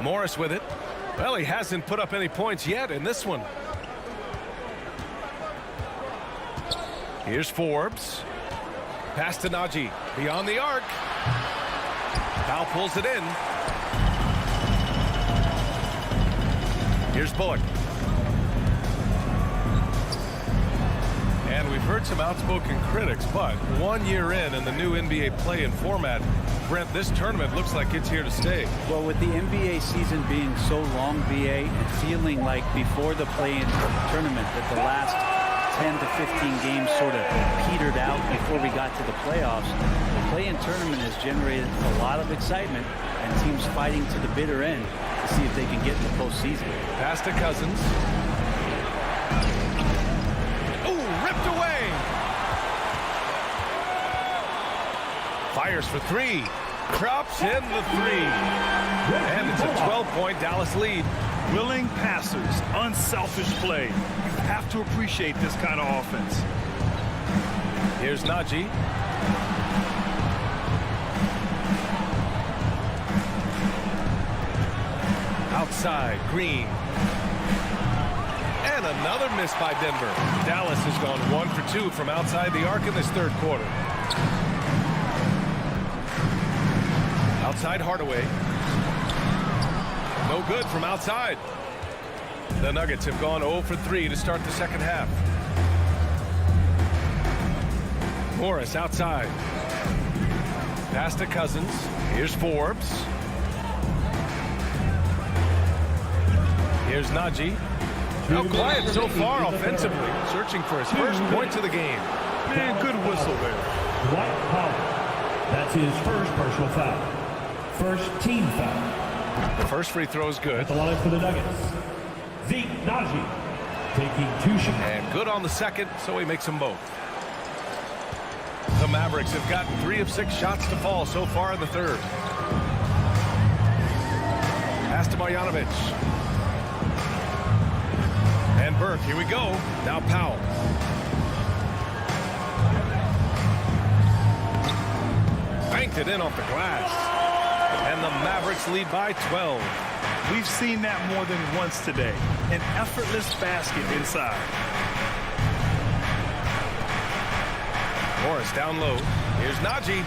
Morris with it. Well, he hasn't put up any points yet in this one. Here's Forbes. Pass to Najee. Beyond the arc. Powell pulls it in. Here's Bullock. And we've heard some outspoken critics, but 1 year in the new NBA play-in format, Brent, this tournament looks like it's here to stay. Well, with the NBA season being so long, BA, and feeling like before the play-in tournament that the last 10 to 15 games sort of petered out before we got to the playoffs, the play-in tournament has generated a lot of excitement and teams fighting to the bitter end to see if they can get in the postseason. Pass to Cousins. Ooh, ripped away. Fires for 3. Drops in the 3. And it's a 12-point Dallas lead. Willing passers, unselfish play. You have to appreciate this kind of offense. Here's Najee. Outside, Green. And another miss by Denver. Dallas has gone 1 for 2 from outside the arc in this third quarter. Outside Hardaway. No good from outside. The Nuggets have gone 0 for 3 to start the second half. Morris outside. Pass to Cousins. Here's Forbes. Here's Najee. Now quiet so far offensively. Searching for his first points of the game. Man, good whistle there. Dwight Powell. That's his first personal foul. First team foul. The first free throw is good. At the line for the Nuggets, Zeke Naji taking 2 shots. And good on the second, so he makes them both. The Mavericks have gotten 3 of 6 shots to fall so far in the third. Pass to Marjanovic. And Burke, here we go. Now Powell. Banked it in off the glass. And the Mavericks lead by 12. We've seen that more than once today. An effortless basket inside. Morris down low. Here's Naji.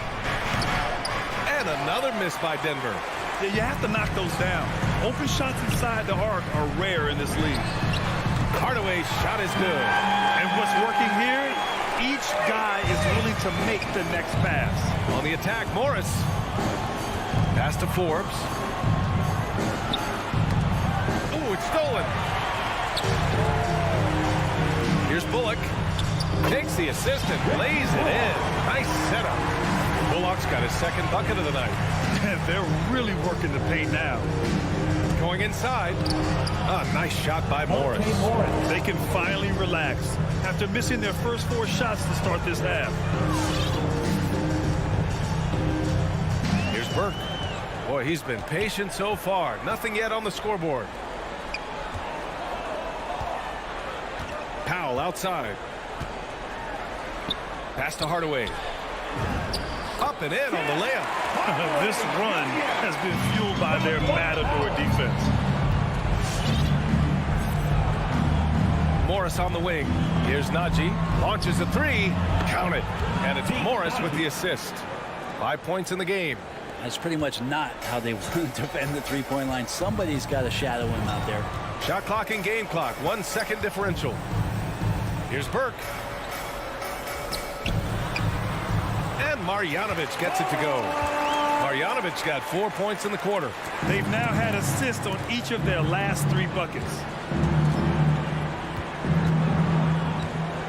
And another miss by Denver. Yeah, you have to knock those down. Open shots inside the arc are rare in this league. Hardaway's shot is good. And what's working here, each guy is willing to make the next pass. On the attack, Morris. Pass to Forbes. Ooh, it's stolen. Here's Bullock. Takes the assist and lays it in. Nice setup. Bullock's got his second bucket of the night. They're really working the paint now. Going inside. A nice shot by Morris. They can finally relax after missing their first 4 shots to start this half. Here's Burke. Boy, he's been patient so far. Nothing yet on the scoreboard. Powell outside. Pass to Hardaway. Up and in on the layup. This run has been fueled by their matador defense. Morris on the wing. Here's Naji. Launches a 3. Count it. And it's Morris with the assist. 5 points in the game. That's pretty much not how they want to defend the three-point line. Somebody's got to shadow him out there. Shot clock and game clock. 1 second differential. Here's Burke. And Marjanovic gets it to go. Marjanovic got 4 points in the quarter. They've now had assists on each of their last 3 buckets.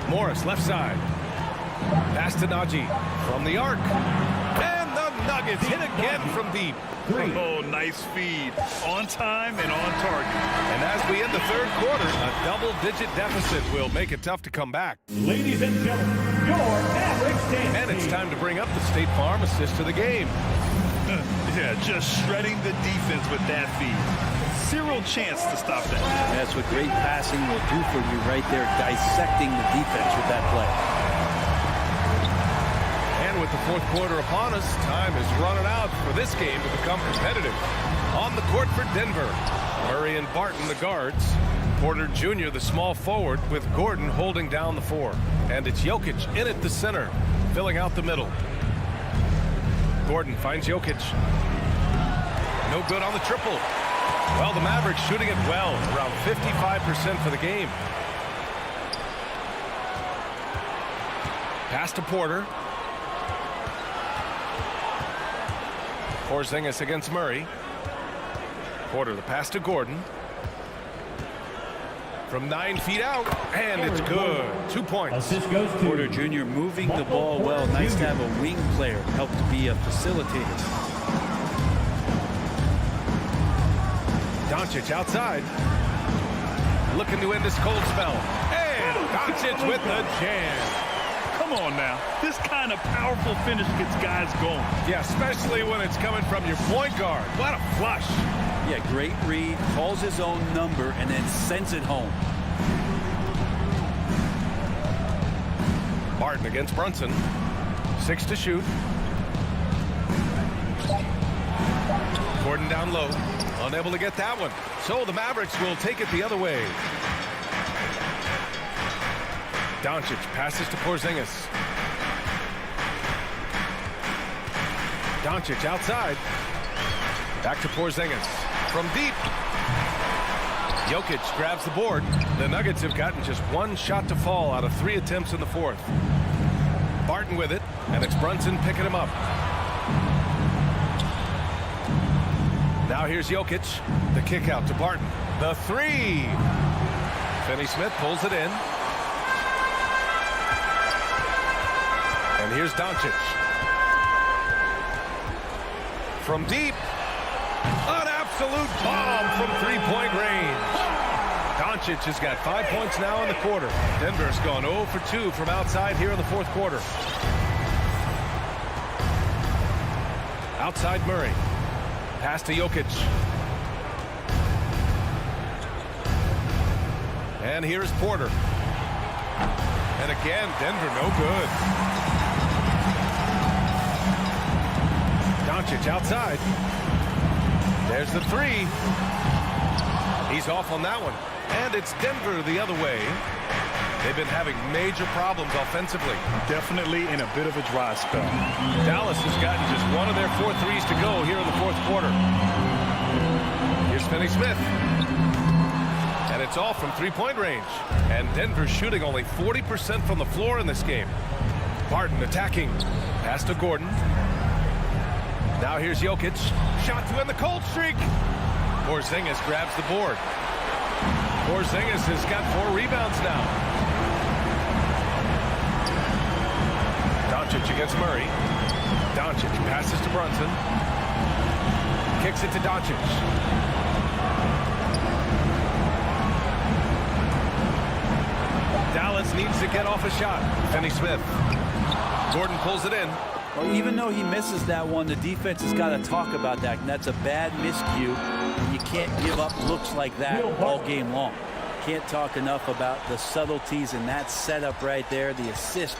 Morris left side. Pass to Naji from the arc. And the Nuggets hit again from deep. Oh, nice feed. On time and on target. And as we end the third quarter, a double-digit deficit will make it tough to come back. Ladies and gentlemen, your Mavericks dance And it's team. time to bring up the State Farm assist of the game. Yeah, just shredding the defense with that feed. Zero chance to stop that. That's what great passing will do for you right there, dissecting the defense with that play. And with the fourth quarter upon us, time is running out for this game to become competitive. On the court for Denver, Murray and Barton, the guards. Porter Jr., the small forward, with Gordon holding down the 4. And it's Jokic in at the center, filling out the middle. Gordon finds Jokic. No good on the triple. Well, the Mavericks shooting it well, around 55% for the game. Pass to Porter. Porzingis against Murray. Porter, the pass to Gordon. From 9 feet out, and it's good. 2 points. Assist goes to Porter Jr. moving the ball well. Nice to have a wing player help to be a facilitator. Doncic outside. Looking to end this cold spell. And Doncic with the jam. Come on now. This kind of powerful finish gets guys going. Yeah, especially when it's coming from your point guard. What a flush. Yeah, great read, calls his own number, and then sends it home. Martin against Brunson. 6 to shoot. Gordon down low. Unable to get that one. So the Mavericks will take it the other way. Doncic passes to Porzingis. Doncic outside. Back to Porzingis. From deep. Jokic grabs the board. The Nuggets have gotten just 1 shot to fall out of 3 attempts in the fourth. Barton with it, and it's Brunson picking him up. Now here's Jokic. The kick out to Barton. The 3. Finney Smith pulls it in. And here's Doncic. From deep. An absolute bomb from three-point range. Doncic has got 5 points now in the quarter. Denver's gone 0 for 2 from outside here in the fourth quarter. Outside Murray. Pass to Jokic. And here's Porter. And again, Denver no good. Doncic outside. There's the three. He's off on that one. And it's Denver the other way. They've been having major problems offensively. Definitely in a bit of a dry spell. Dallas has gotten just one of their 4 threes to go here in the fourth quarter. Here's Finney Smith. And it's all from three-point range. And Denver's shooting only 40% from the floor in this game. Barton attacking. Pass to Gordon. Now here's Jokic. Shot to end the cold streak. Porzingis grabs the board. Porzingis has got 4 rebounds now. Doncic against Murray. Doncic passes to Brunson. Kicks it to Doncic. Dallas needs to get off a shot. Finney Smith. Gordon pulls it in. Well, even though he misses that one, the defense has got to talk about that. And that's a bad miscue. You can't give up looks like that all game long. Can't talk enough about the subtleties in that setup right there. The assist,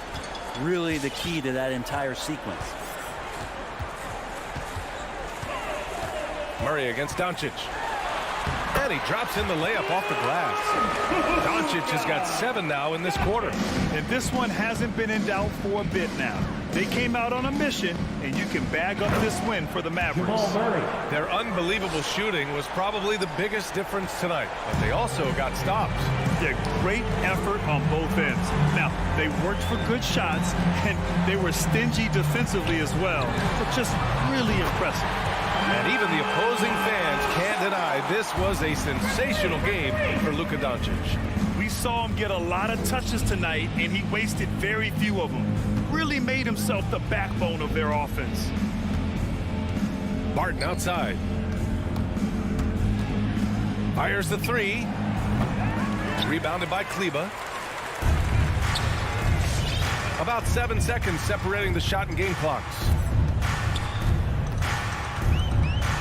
really the key to that entire sequence. Murray against Doncic. And he drops in the layup off the glass. Doncic has got 7 now in this quarter. And this one hasn't been in doubt for a bit now. They came out on a mission, and you can bag up this win for the Mavericks. Their unbelievable shooting was probably the biggest difference tonight, but they also got stops. Yeah, great effort on both ends. Now, they worked for good shots, and they were stingy defensively as well, but just really impressive. And even the opposing fans can't deny this was a sensational game for Luka Doncic. We saw him get a lot of touches tonight, and he wasted very few of them. Really made himself the backbone of their offense. Barton outside. Fires the three. Rebounded by Kleba. About 7 seconds separating the shot and game clocks.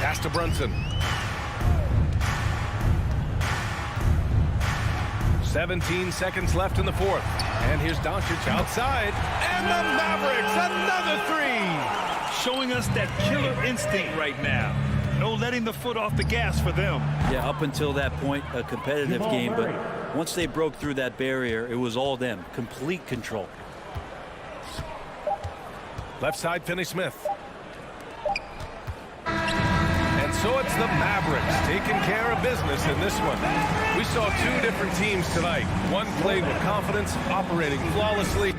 Pass to Brunson. 17 seconds left in the fourth. And here's Doncic outside. And the Mavericks, another three. Showing us that killer instinct right now. No letting the foot off the gas for them. Yeah, up until that point, a competitive game. But once they broke through that barrier, it was all them. Complete control. Left side, Finney Smith. And so it's the Mavericks taking care of business in this one. We saw 2 different teams tonight. One played with confidence, operating flawlessly.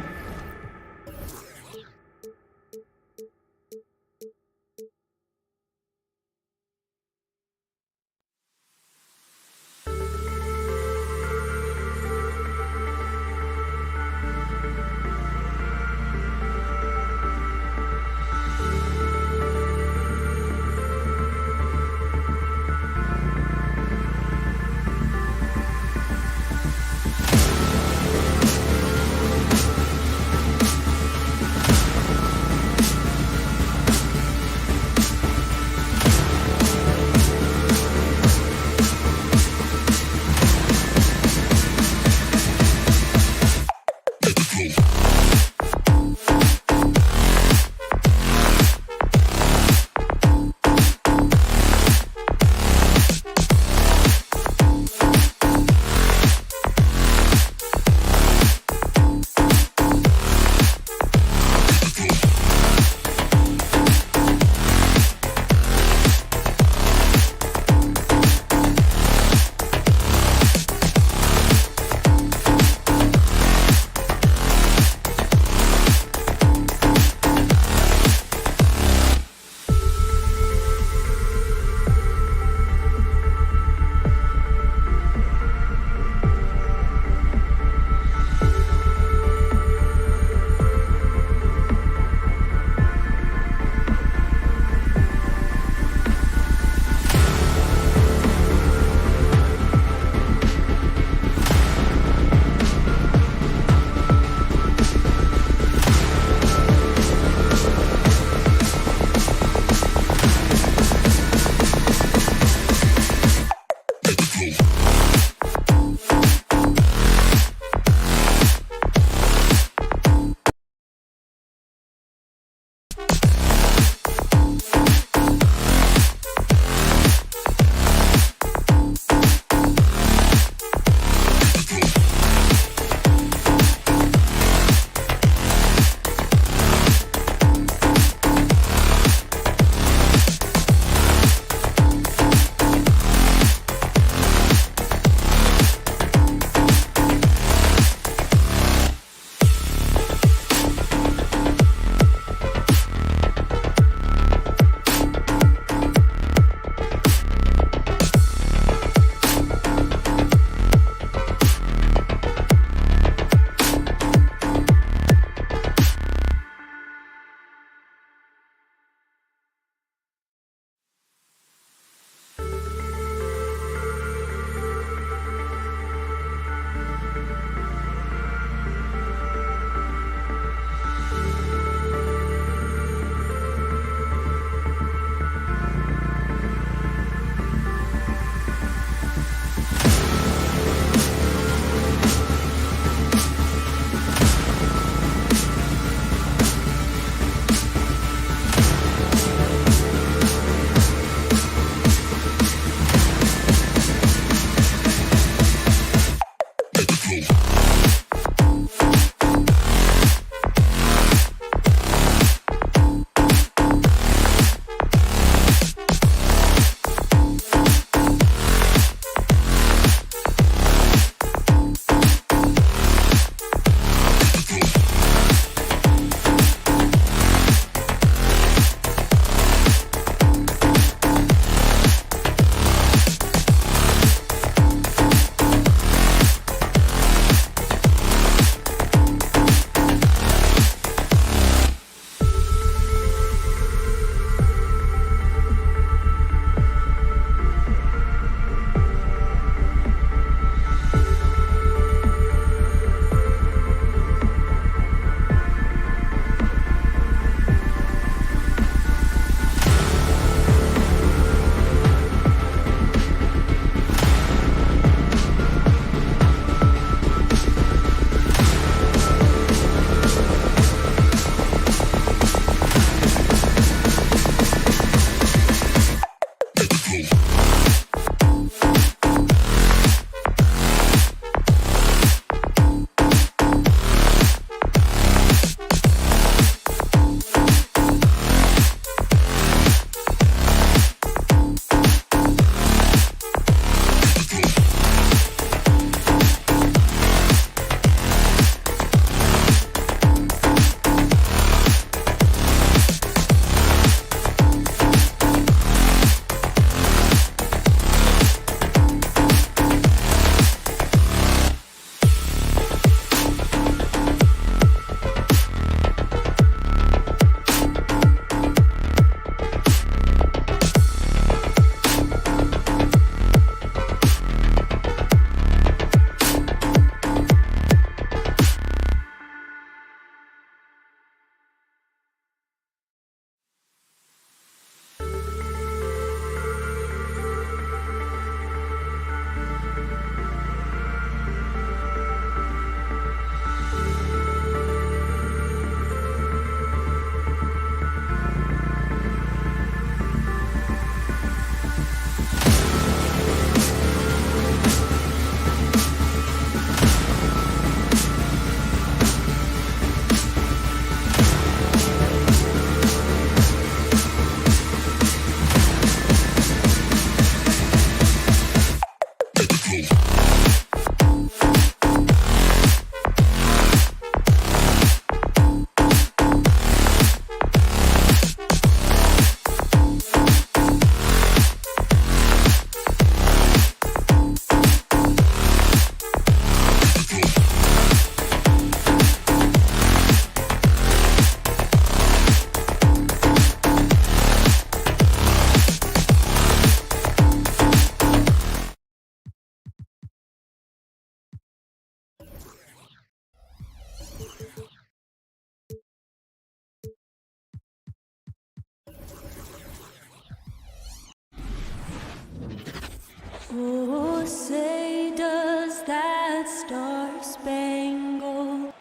Oh, say does that star-spangled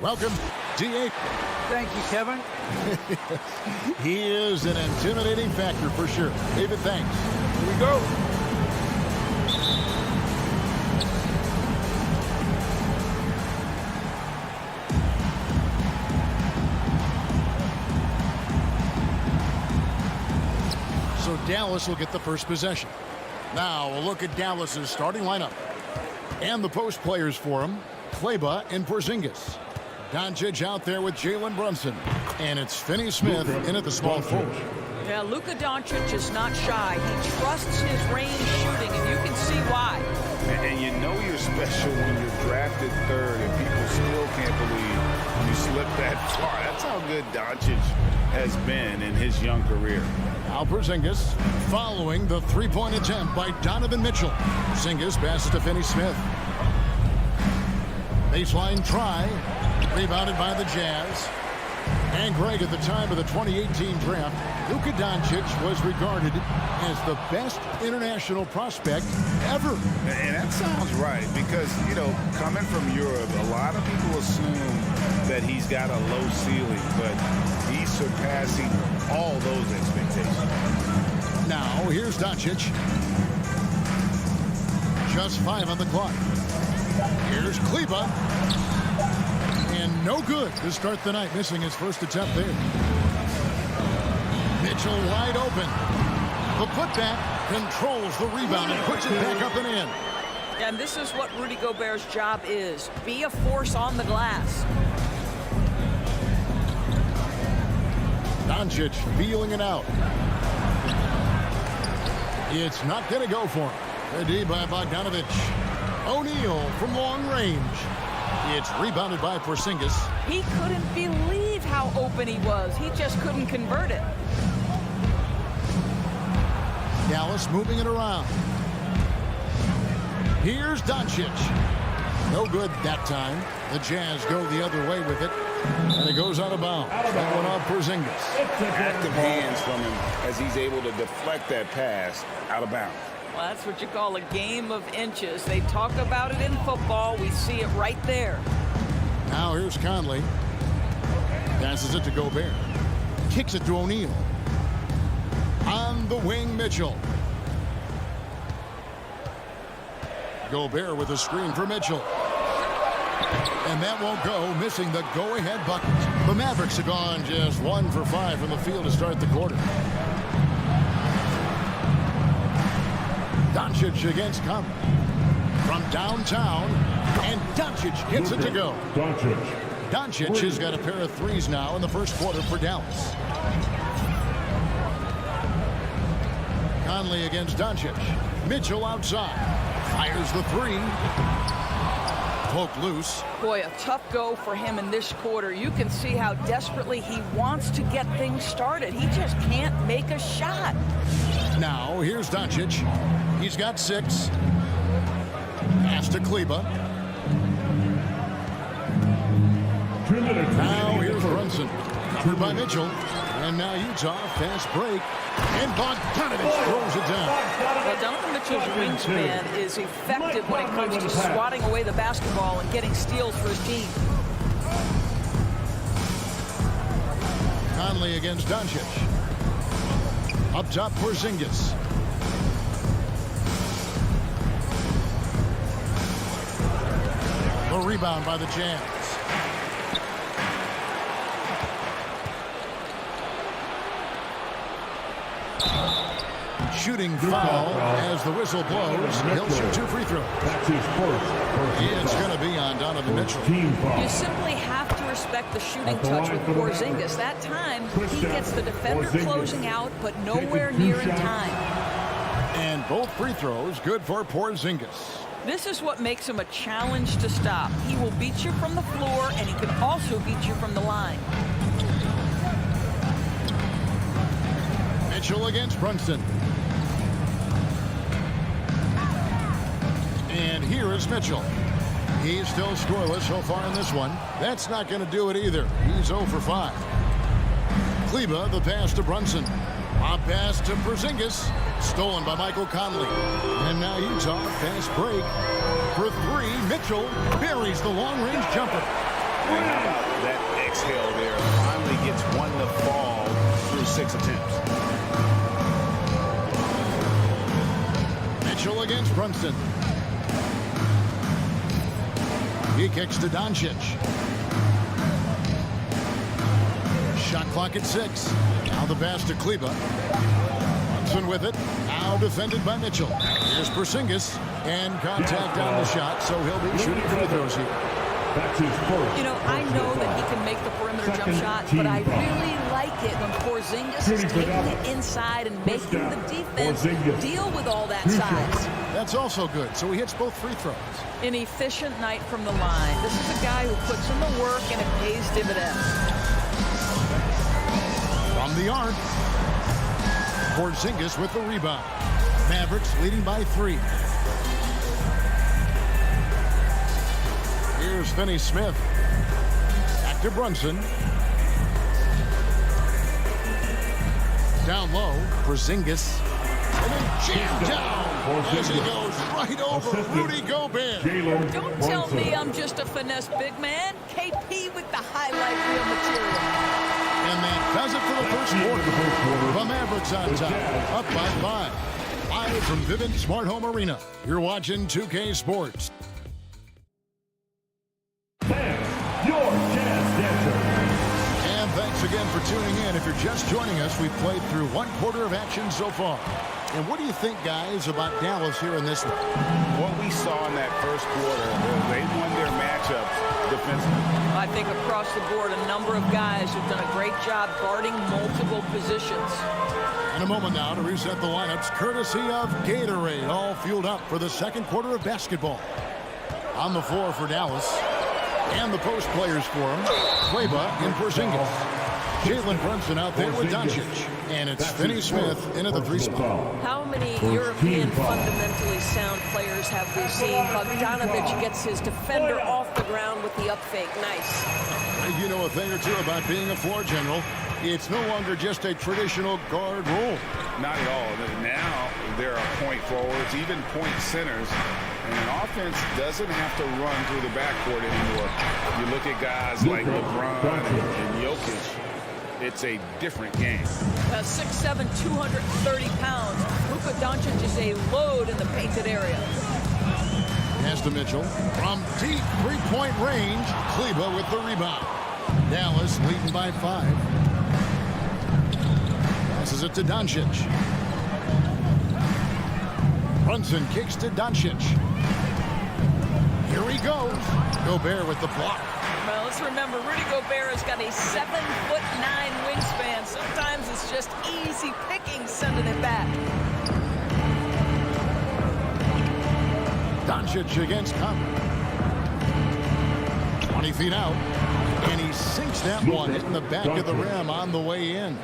Welcome, D.A. Thank you, Kevin. He is an intimidating factor for sure. David, thanks. Here we go. So Dallas will get the first possession. Now we'll look at Dallas's starting lineup. And the post players for him, Kleba and Porzingis. Doncic out there with Jalen Brunson. And it's Finney Smith in at the small forward. Yeah, Luka Doncic is not shy. He trusts his range shooting, and you can see why. And you know you're special when you're drafted third and people still can't believe you slipped that far. That's how good Doncic has been in his young career. Now Porzingis following the three-point attempt by Donovan Mitchell. Porzingis passes to Finney Smith. Baseline try. Rebounded by the Jazz. And Greg, at the time of the 2018 draft, Luka Doncic was regarded as the best international prospect ever. And that sounds right because, you know, coming from Europe, a lot of people assume that he's got a low ceiling, but he's surpassing all those expectations. Now, here's Doncic. Just 5 on the clock. Here's Kleba. And no good to start the night, missing his first attempt there. Mitchell wide open. The putback controls the rebound and puts it back up and in. And this is what Rudy Gobert's job is. Be a force on the glass. Doncic feeling it out. It's not going to go for him. Ready by Bogdanovich. O'Neal from long range. It's rebounded by Porzingis. He couldn't believe how open he was. He just couldn't convert it. Dallas moving it around. Here's Doncic. No good that time. The Jazz go the other way with it. And it goes out of bounds. That one off Porzingis. Active hands from him as he's able to deflect that pass out of bounds. Well, that's what you call a game of inches. They talk about it in football. We see it right there. Now here's Conley. Passes it to Gobert. Kicks it to O'Neal. On the wing, Mitchell. Gobert with a screen for Mitchell. And that won't go, missing the go-ahead bucket. The Mavericks have gone just 1 for 5 from the field to start the quarter. Doncic against Conley. From downtown, and Doncic gets it to go. Doncic has got a pair of threes now in the first quarter for Dallas. Conley against Doncic. Mitchell outside. Fires the three. Poke loose. Boy, a tough go for him in this quarter. You can see how desperately he wants to get things started. He just can't make a shot. Now, here's Doncic. He's got 6. Pass to Kleba. Now, here's Brunson. Covered by Mitchell. And now Utah, fast break. And Bogdanovich throws it down. Well, Donovan Mitchell's wingspan is effective when it comes to swatting away the basketball and getting steals for his team. Conley against Doncic. Up top, Porzingis. The rebound by the Jazz. Shooting foul as the whistle blows. He'll shoot 2 free throws. It's going to be on Donovan Mitchell. You simply have to respect the shooting touch with Porzingis. That time, he gets the defender closing out, but nowhere near in time. And both free throws good for Porzingis. This is what makes him a challenge to stop. He will beat you from the floor, and he can also beat you from the line. Mitchell against Brunson. And here is Mitchell. He's still scoreless so far in this one. That's not going to do it either. He's 0 for 5. Kleba, the pass to Brunson. A pass to Porzingis. Stolen by Michael Conley. And now Utah fast break. For 3, Mitchell buries the long-range jumper. And how about that exhale there? Finally gets one to fall through 6 attempts. Mitchell against Brunson. He kicks to Doncic. Shot clock at 6. Now the pass to Kleba. Brunson with it. Now defended by Mitchell. Here's Porzingis. And contact on the shot, so he'll be shooting free throws here. You know, I know that he can make the perimeter jump shot, but I really like it when Porzingis is taking it inside and making the defense deal with all that size. That's also good, so he hits both free throws. An efficient night from the line. This is a guy who puts in the work and it pays dividends. From the arc, Porzingis with the rebound. Mavericks leading by 3. Here's Finney Smith. Back to Brunson. Down low, Porzingis. And then jammed down as he goes right over Rudy Gobert. Don't tell me I'm just a finesse big man. KP with the highlight reel material. And that does it for the first quarter. The Mavericks on top, up by 5. Live from Vivint Smart Home Arena. You're watching 2K Sports. And thanks again for tuning in. If you're just joining us, we've played through 1 quarter of action so far. And what do you think, guys, about Dallas here in this one? What we saw in that first quarter, they won their matchups defensively. I think across the board, a number of guys have done a great job guarding multiple positions. In a moment now to reset the lineups, courtesy of Gatorade, all fueled up for the second quarter of basketball. On the floor for Dallas, and the post players for him, Kleba and Porzingis. Jalen Brunson out there with Doncic. And it's Finney Smith into the 3 spot. How many European fundamentally sound players have we seen? Bogdanovic gets his defender off the ground with the up fake. Nice. You know a thing or two about being a floor general. It's no longer just a traditional guard role. Not at all. Now there are point forwards, even point centers. And an offense doesn't have to run through the backcourt anymore. You look at guys like LeBron and Jokic. It's a different game. 6'7", 230 pounds. Luka Doncic is a load in the painted area. Pass to Mitchell. From deep three-point range, Kleba with the rebound. Dallas leading by 5. Passes it to Doncic. Brunson kicks to Doncic. Here he goes. Gobert with the block. Well, let's remember, Rudy Gobert has got a 7'9" wingspan. Sometimes it's just easy picking sending it back. Doncic against Conley. 20 feet out. And he sinks that one in the back of the rim on the way in.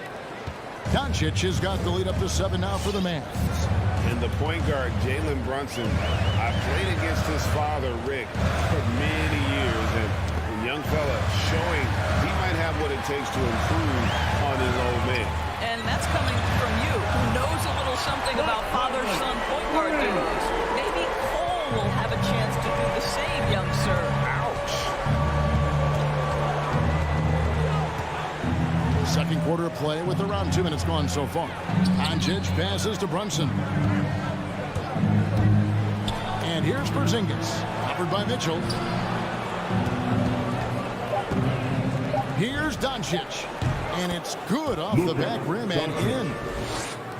Doncic has got the lead up to 7 now for the Mavs. And the point guard, Jalen Brunson, I played against his father, Rick, for many years. And the young fella showing he might have what it takes to improve on his old man. And that's coming from you, who knows a little something about father-son point guard duos. Maybe Cole will have a chance to do the same, young sir. Second quarter of play with around 2 minutes gone so far. Doncic passes to Brunson. And here's Porzingis. Covered by Mitchell. Here's Doncic. And it's good off the back rim and in.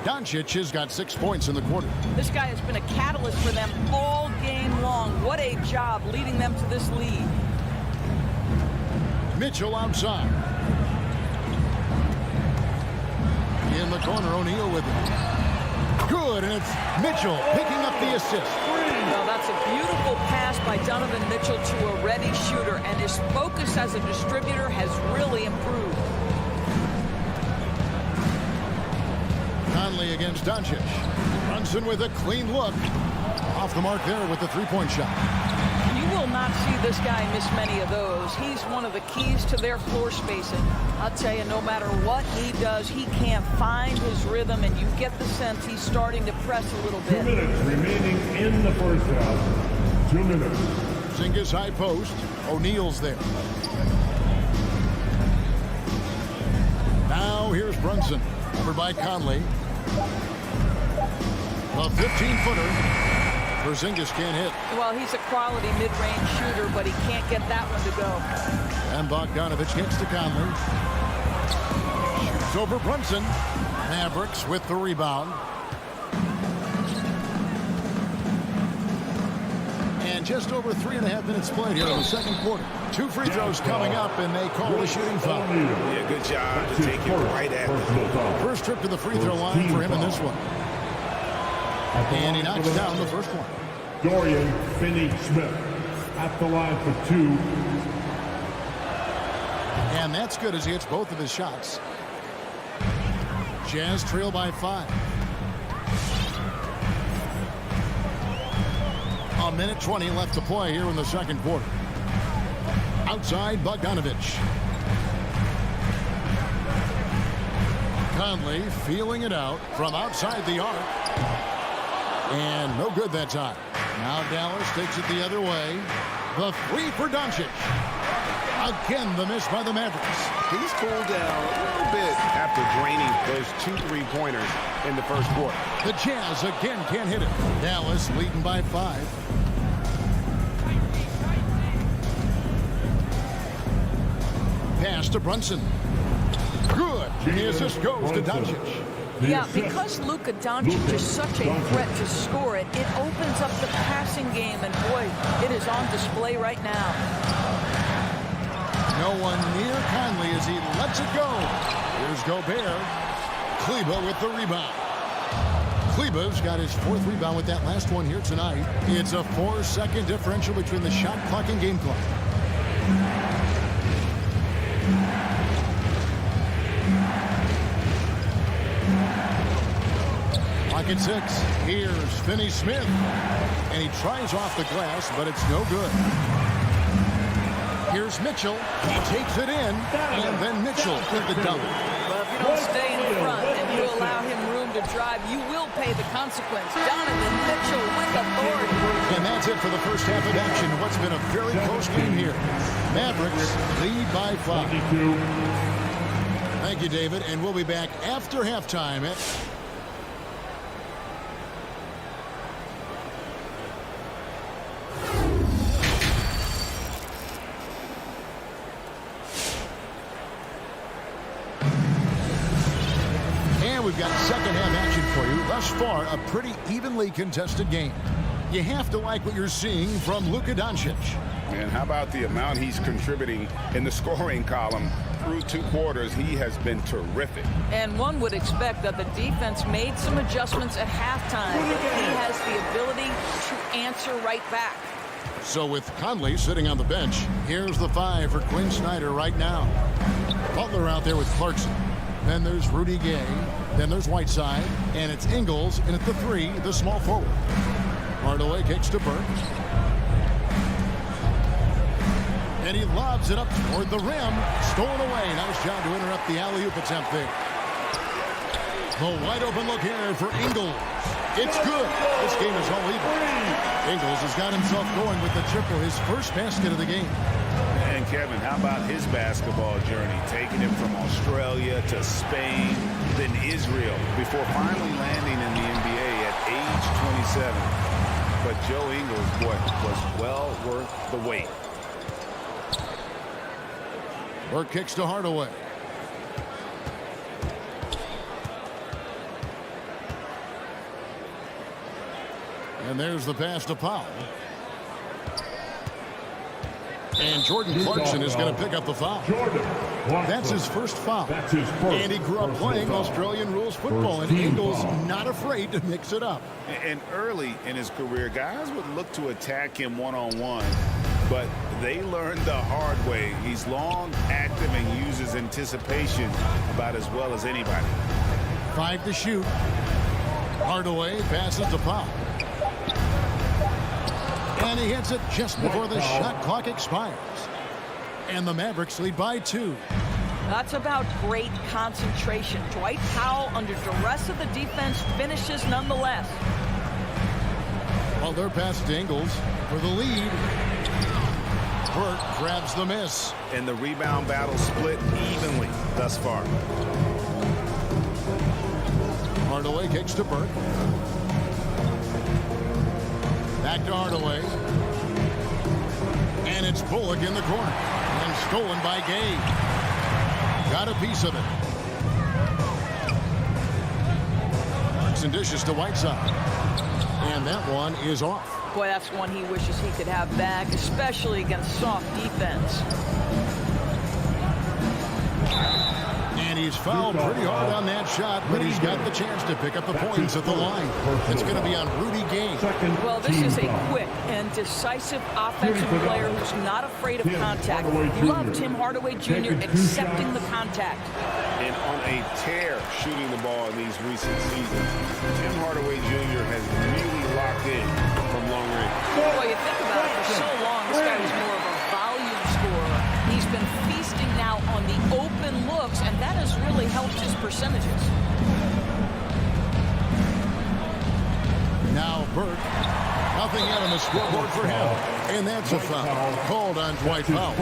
Doncic has got 6 points in the quarter. This guy has been a catalyst for them all game long. What a job leading them to this lead. Mitchell outside. In the corner, O'Neal with it. Good, and it's Mitchell picking up the assist. Well, that's a beautiful pass by Donovan Mitchell to a ready shooter, and his focus as a distributor has really improved. Conley against Doncic. Brunson with a clean look. Off the mark there with the three-point shot. You will not see this guy miss many of those. He's one of the keys to their floor spacing. I'll tell you, no matter what he does, he can't find his rhythm, and you get the sense he's starting to press a little bit. 2 minutes remaining in the first half. 2 minutes. Porzingis high post. O'Neal's there. Now here's Brunson. Over by Conley. A 15-footer. Porzingis can't hit. Well, he's a quality mid-range shooter, but he can't get that one to go. And Bogdanovich gets to Conley. Shoots over Brunson. Mavericks with the rebound. And just over 3.5 minutes played here in the second quarter. 2 free throws coming up, and they call the shooting foul. Yeah, good job to take it right at him. First trip to the free throw line for him in this one. And he knocks down the first one. Dorian Finney-Smith at the line for 2. And that's good as he hits both of his shots. Jazz trail by 5. A minute 20 left to play here in the second quarter. Outside, Bogdanovich. Conley feeling it out from outside the arc. And no good that time. Now Dallas takes it the other way. The 3 for Doncic. Again, the miss by the Mavericks. He's cooled down a little bit after draining those 2 3-pointers in the first quarter. The Jazz again can't hit it. Dallas leading by 5. Pass to Brunson. Good. The assist goes to Doncic. Yeah, because Luka Doncic is such a threat to score it, it opens up the passing game, and boy, it is on display right now. No one near Conley as he lets it go. Here's Gobert. Kleba with the rebound. Kleba's got his 4th rebound with that last one here tonight. It's a 4-second differential between the shot clock and game clock. Clock at 6. Here's Finney-Smith. And he tries off the glass, but it's no good. Here's Mitchell. He takes it in, and then Mitchell with the double. Well, if you don't stay in front and you allow him room to drive, you will pay the consequence. Donovan Mitchell with authority. And that's it for the first half of action. What's been a very close game here. Mavericks lead by 5. Thank you, David. And we'll be back after halftime. We've got second half action for you. Thus far, a pretty evenly contested game. You have to like what you're seeing from Luka Doncic. And how about the amount he's contributing in the scoring column? Through 2 quarters, he has been terrific. And one would expect that the defense made some adjustments at halftime, but he has the ability to answer right back. So with Conley sitting on the bench, here's the 5 for Quinn Snyder right now. Butler out there with Clarkson. Then there's Rudy Gay. Then there's Whiteside. And it's Ingles. And at the 3, the small forward. Hardaway kicks to Burke. And he lobs it up toward the rim. Stolen away. Nice job to interrupt the alley-oop attempt there. The wide open look here for Ingles. It's good. This game is all even. Ingles has got himself going with the triple, his first basket of the game. And Kevin, how about his basketball journey? Taking him from Australia to Spain, then Israel, before finally landing in the NBA at age 27. But Joe Ingles, boy, was well worth the wait. Burke kicks to Hardaway. And there's the pass to Powell. And Jordan Clarkson is going to pick up the foul. That's his first foul. And he grew up playing Australian rules football, and Ingles not afraid to mix it up. And early in his career, guys would look to attack him one-on-one, but they learned the hard way. He's long, active, and uses anticipation about as well as anybody. 5 to shoot. Hardaway passes to Powell. And he hits it just before the shot clock expires. And the Mavericks lead by 2. That's about great concentration. Dwight Powell, under duress of the defense, finishes nonetheless. Well, they're past to Ingles for the lead. Burke grabs the miss. And the rebound battle split evenly thus far. Hardaway kicks to Burke. Back to Hardaway. And it's Bullock in the corner. And stolen by Gay. Got a piece of it. Clarkson dishes to Whiteside. And that one is off. Boy, that's one he wishes he could have back, especially against soft defense. And he's fouled pretty hard on that shot, but he's got the chance to pick up the points at the line. It's going to be on Rudy Gay. Well, this is a quick and decisive offensive player who's not afraid of contact. Love Tim Hardaway Jr. accepting the contact. And on a tear shooting the ball in these recent seasons, Tim Hardaway Jr. has really locked in from long range. Well, you think about it, for so long, this guy was more of a volume scorer. He's been feasting now on the open looks, and that has really helped his percentages. Now Burke. Nothing yet on the scoreboard for him. And that's a foul called on Dwight Powell.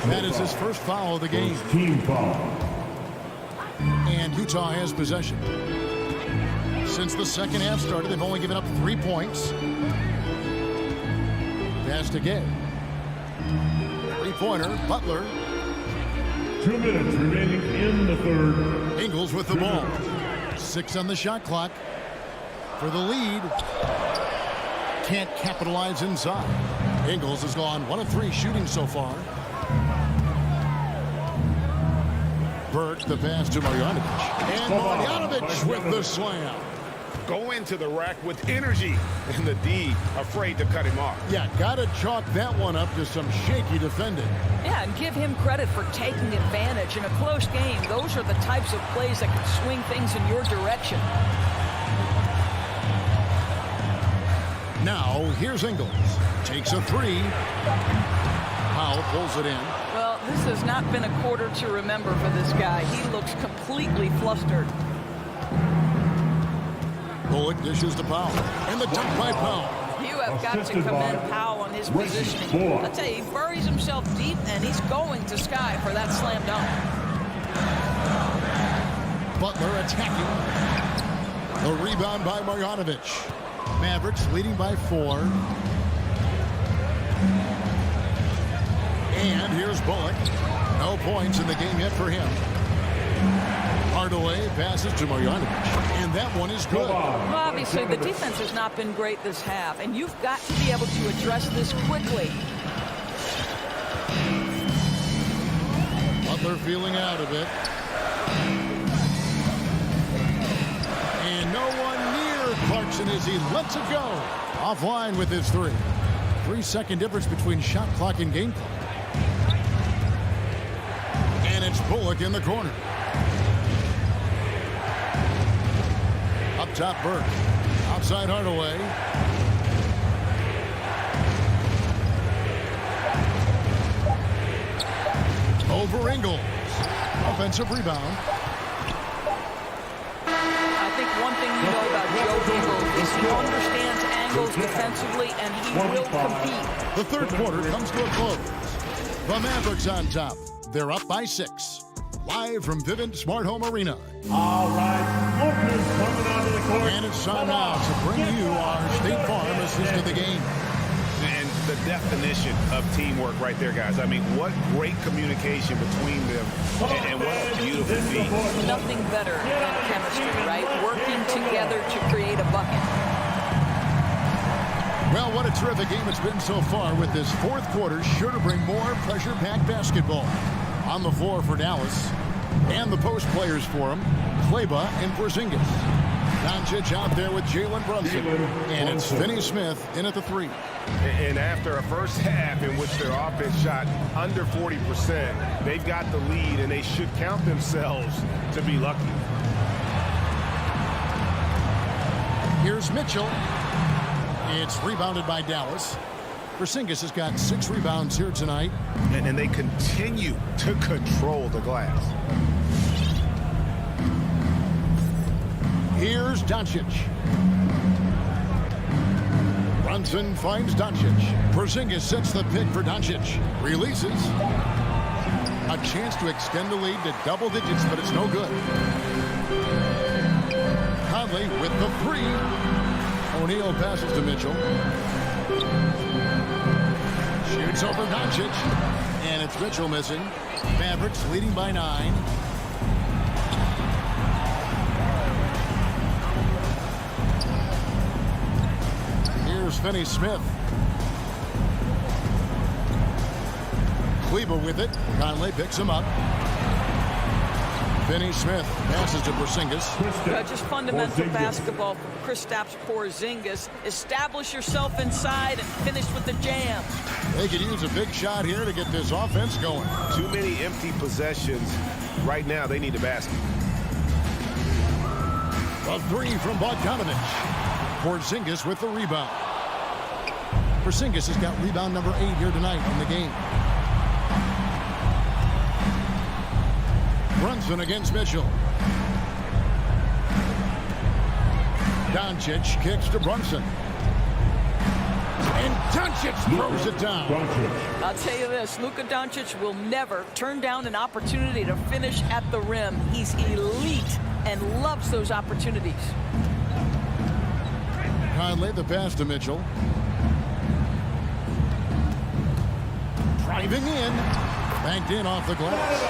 That is his first foul of the game. Team foul. And Utah has possession. Since the second half started, they've only given up 3 points. Pass to Gay. Three-pointer, Butler. 2 minutes remaining in the third. Ingles with the ball. 6 on the shot clock. For the lead. Can't capitalize inside. Ingles has gone 1 of 3 shooting so far. Burke, the pass to Marjanovic. And Marjanovic with the slam. Go into the rack with energy. And the D afraid to cut him off. Yeah, got to chalk that one up to some shaky defending. Yeah, and give him credit for taking advantage in a close game. Those are the types of plays that can swing things in your direction. Now, here's Ingles. Takes a 3. Powell pulls it in. Well, this has not been a quarter to remember for this guy. He looks completely flustered. Bullock dishes to Powell. And the dunk by Powell. You have got to commend Powell on his positioning. I tell you, he buries himself deep, and he's going to sky for that slam dunk. Butler attacking. The rebound by Marjanovic. Mavericks leading by 4. And here's Bullock. No points in the game yet for him. Hardaway passes to Marjanovic. And that one is good. Well, obviously, the defense has not been great this half, and you've got to be able to address this quickly. Butler feeling out of it. And no one near Clarkson as he lets it go. Offline with his 3. 3-second difference between shot clock and game clock. And it's Bullock in the corner. Up top, Burke. Outside Hardaway. Over Ingles. Offensive rebound. I think one thing you know about Joe Ingles is he understands angles defensively, and he will compete. The third quarter comes to a close. The Mavericks on top. They're up by 6. Live from Vivint Smart Home Arena. All right, Lucas coming onto the court. And it's time now to bring you our State Farm assist of the game. And the definition of teamwork right there, guys. I mean, what great communication between them, and what a beautiful feat. Nothing better than chemistry, right? Working together to create a bucket. Well, what a terrific game it's been so far, with this fourth quarter sure to bring more pressure-packed basketball. On the floor for Dallas, and the post players for him, Kleba and Porzingis. Doncic out there with Jalen Brunson, and it's Finney Smith in at the 3. And after a first half in which their offense shot under 40%, they've got the lead, and they should count themselves to be lucky. Here's Mitchell. It's rebounded by Dallas. Porzingis has got 6 rebounds here tonight. And they continue to control the glass. Here's Doncic. Brunson finds Doncic. Porzingis sets the pick for Doncic. Releases. A chance to extend the lead to double digits, but it's no good. Conley with the 3. O'Neal passes to Mitchell. Shoots over Doncic. And it's Mitchell missing. Mavericks leading by 9. Here's Finney Smith. Kleba with it. Conley picks him up. Finney Smith passes to Porzingis. Just fundamental basketball from Kristaps Porzingis. Establish yourself inside and finish with the jams. They could use a big shot here to get this offense going. Too many empty possessions. Right now, they need a basket. A 3 from Bogdanovich. Porzingis with the rebound. Porzingis has got rebound number 8 here tonight in the game. Brunson against Mitchell. Doncic kicks to Brunson. And Doncic throws it down. I'll tell you this, Luka Doncic will never turn down an opportunity to finish at the rim. He's elite and loves those opportunities. Conley the pass to Mitchell. Driving in. Banked in off the glass.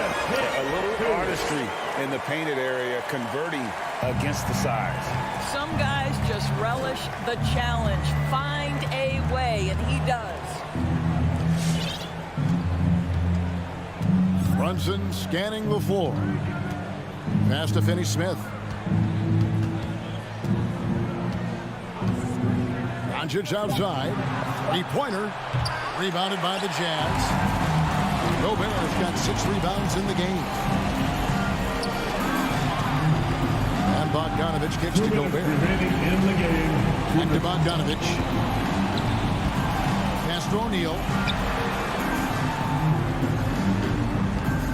A little artistry in the painted area, converting against the size. Some guys just relish the challenge. Find a way, and he does. Brunson scanning the floor. Pass to Finney Smith. Doncic outside. 3-pointer. Rebounded by the Jazz. Gobert's got 6 rebounds in the game. And Bogdanovich kicks to Gobert. Back to Bogdanovich. Pass to O'Neal.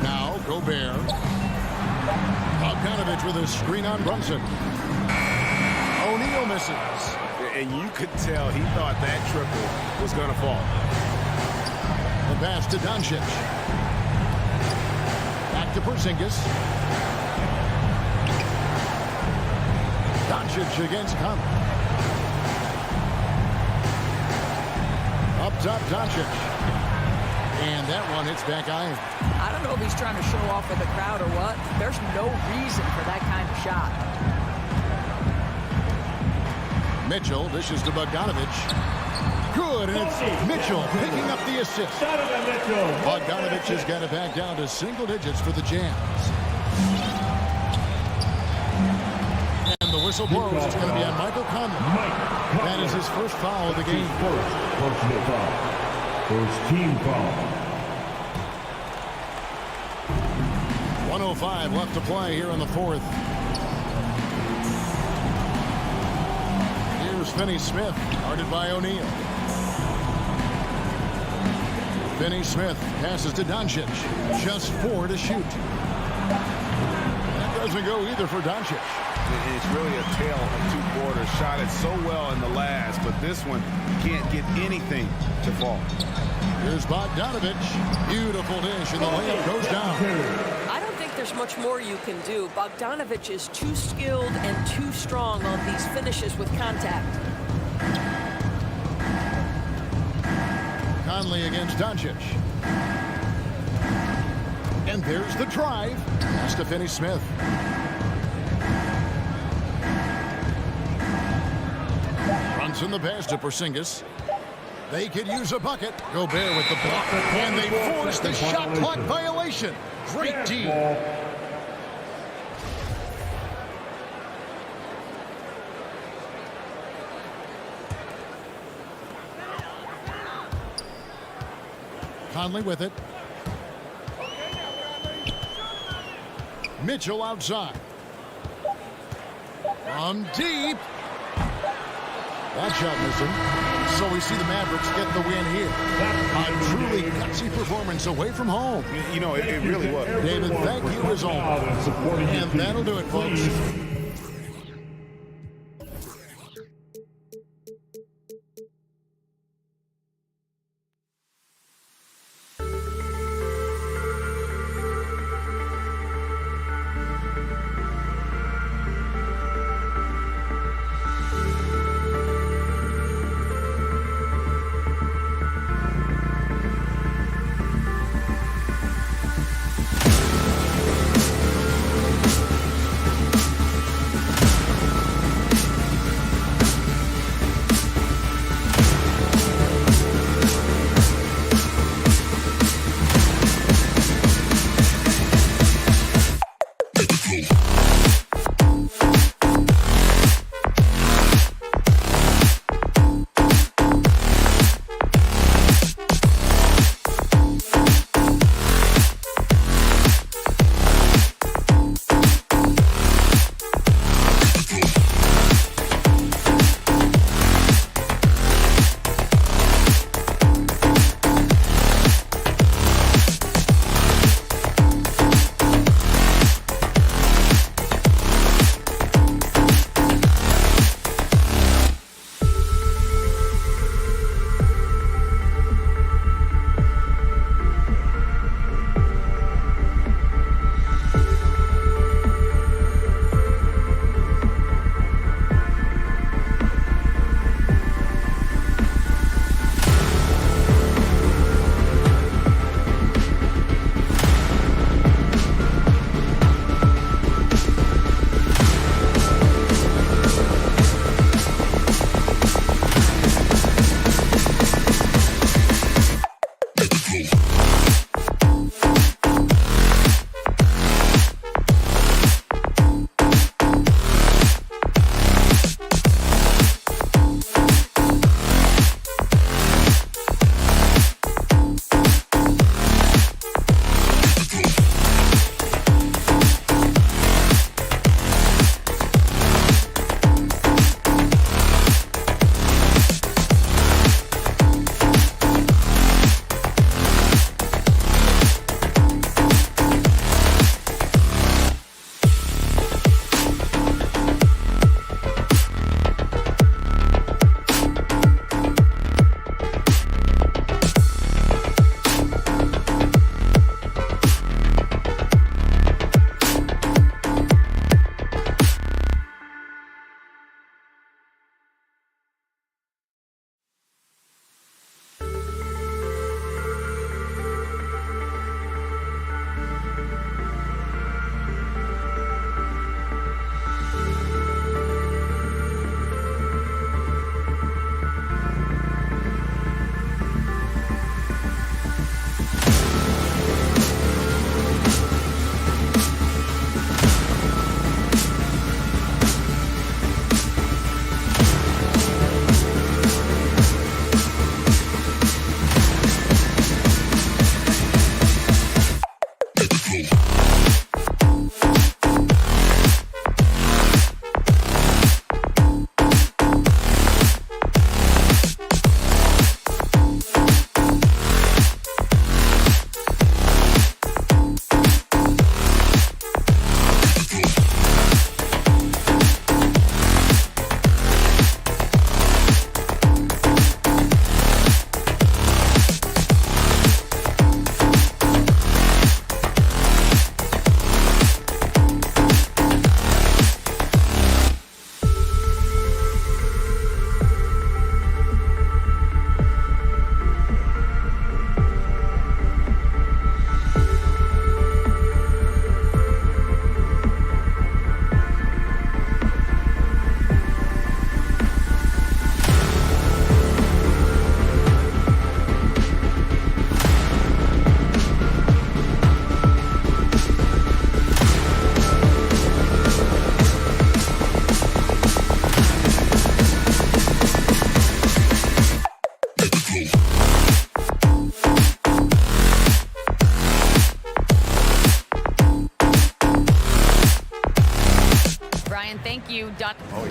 Now Gobert. Bogdanovich with a screen on Brunson. O'Neal misses. And you could tell he thought that triple was going to fall. The pass to Doncic. Back to Porzingis. Doncic against Conley. Up top, Doncic. And that one hits back iron. I don't know if he's trying to show off with the crowd or what. There's no reason for that kind of shot. Mitchell dishes to Bogdanovich. Good, and it's Mitchell picking up the assist. Bogdanovich has got it back down to single digits for the Jazz. And the whistle blows. It's going to be on Michael Conley. That is his first foul of the game. First team foul. 1:05 left to play here in the fourth. Here's Finney Smith, guarded by O'Neal. Finney Smith passes to Doncic. Just 4 to shoot. That doesn't go either for Doncic. It's really a tale of 2 quarters. Shot it so well in the last, but this one can't get anything to fall. Here's Bogdanovich. Beautiful dish, and the layup goes down. I don't think there's much more you can do. Bogdanovich is too skilled and too strong on these finishes with contact. Conley against Doncic. And there's the drive. Pass to Finney Smith. in the pass to Porzingis. They could use a bucket. Gobert with the block. And they force the shot clock violation. Great D. Conley with it. Mitchell outside. From deep. That shot missing. So we see the Mavericks get the win here. A truly gutsy performance away from home. You know, it really was. David, thank you as always. And that'll do it, folks.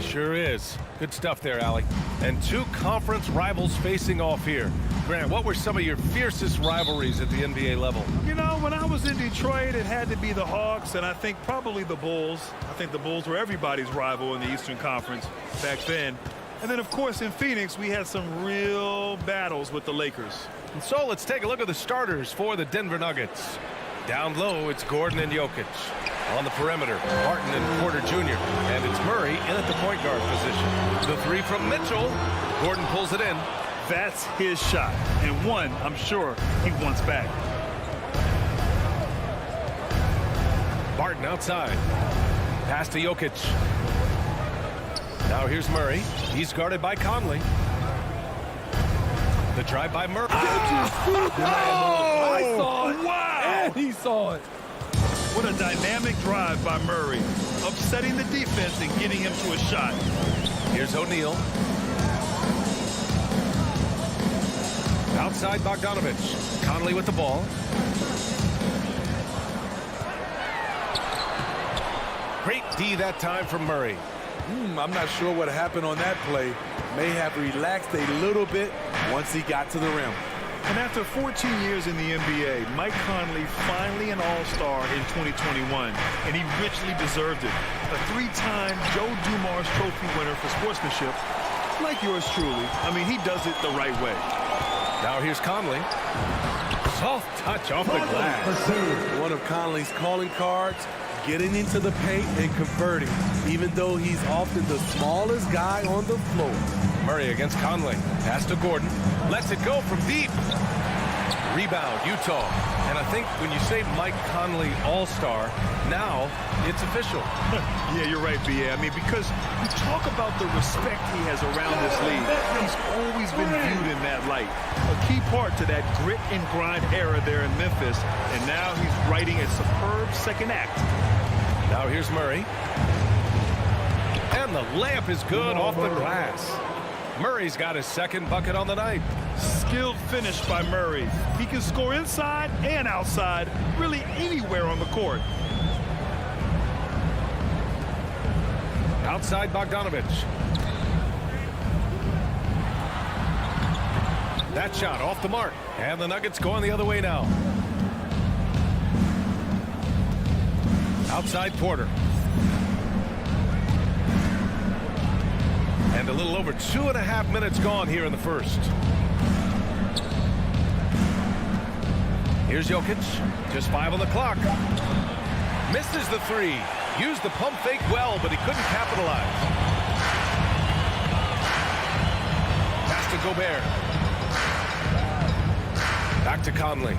Sure is. Good stuff there, Allie. And two conference rivals facing off here. Grant, what were some of your fiercest rivalries at the NBA level? You know, when I was in Detroit, it had to be the Hawks, and I think probably the Bulls. I think the Bulls were everybody's rival in the Eastern Conference back then. And then, of course, in Phoenix, we had some real battles with the Lakers. And so let's take a look at the starters for the Denver Nuggets. Down low, it's Gordon and Jokic. On the perimeter, Martin and Porter Jr. And it's Murray in at the point guard position. The three from Mitchell. Gordon pulls it in. That's his shot, and one I'm sure he wants back. Martin outside. Pass to Jokic. Now here's Murray. He's guarded by Conley. The drive by Murray. I saw it. Wow! And he saw it. What a dynamic drive by Murray, upsetting the defense and getting him to a shot. Here's O'Neal. Outside Bogdanovich. Conley with the ball. Great D that time from Murray. I'm not sure what happened on that play. May have relaxed a little bit once he got to the rim. And after 14 years in the NBA, Mike Conley finally an All-Star in 2021, and he richly deserved it. A three-time Joe Dumars Trophy winner for sportsmanship, like yours truly. I mean, he does it the right way. Now here's Conley. Soft touch off the glass. One of Conley's calling cards, getting into the paint and converting, even though he's often the smallest guy on the floor. Murray against Conley. Pass to Gordon. Lets it go from deep. Rebound, Utah. And I think when you say Mike Conley All-Star, now it's official. Yeah, you're right, B.A. I mean, because you talk about the respect he has around this league. He's always been viewed in that light. A key part to that grit and grind era there in Memphis. And now he's writing a superb second act. Now here's Murray. And the layup is good off the glass. Murray's got his second bucket on the night. Skilled finish by Murray. He can score inside and outside, really anywhere on the court. Outside Bogdanovich. That shot off the mark. And the Nuggets going the other way now. Outside Porter. And a little over 2.5 minutes gone here in the first. Here's Jokic. Just 5 on the clock. Misses the three. Used the pump fake well, but he couldn't capitalize. Pass to Gobert. Back to Conley.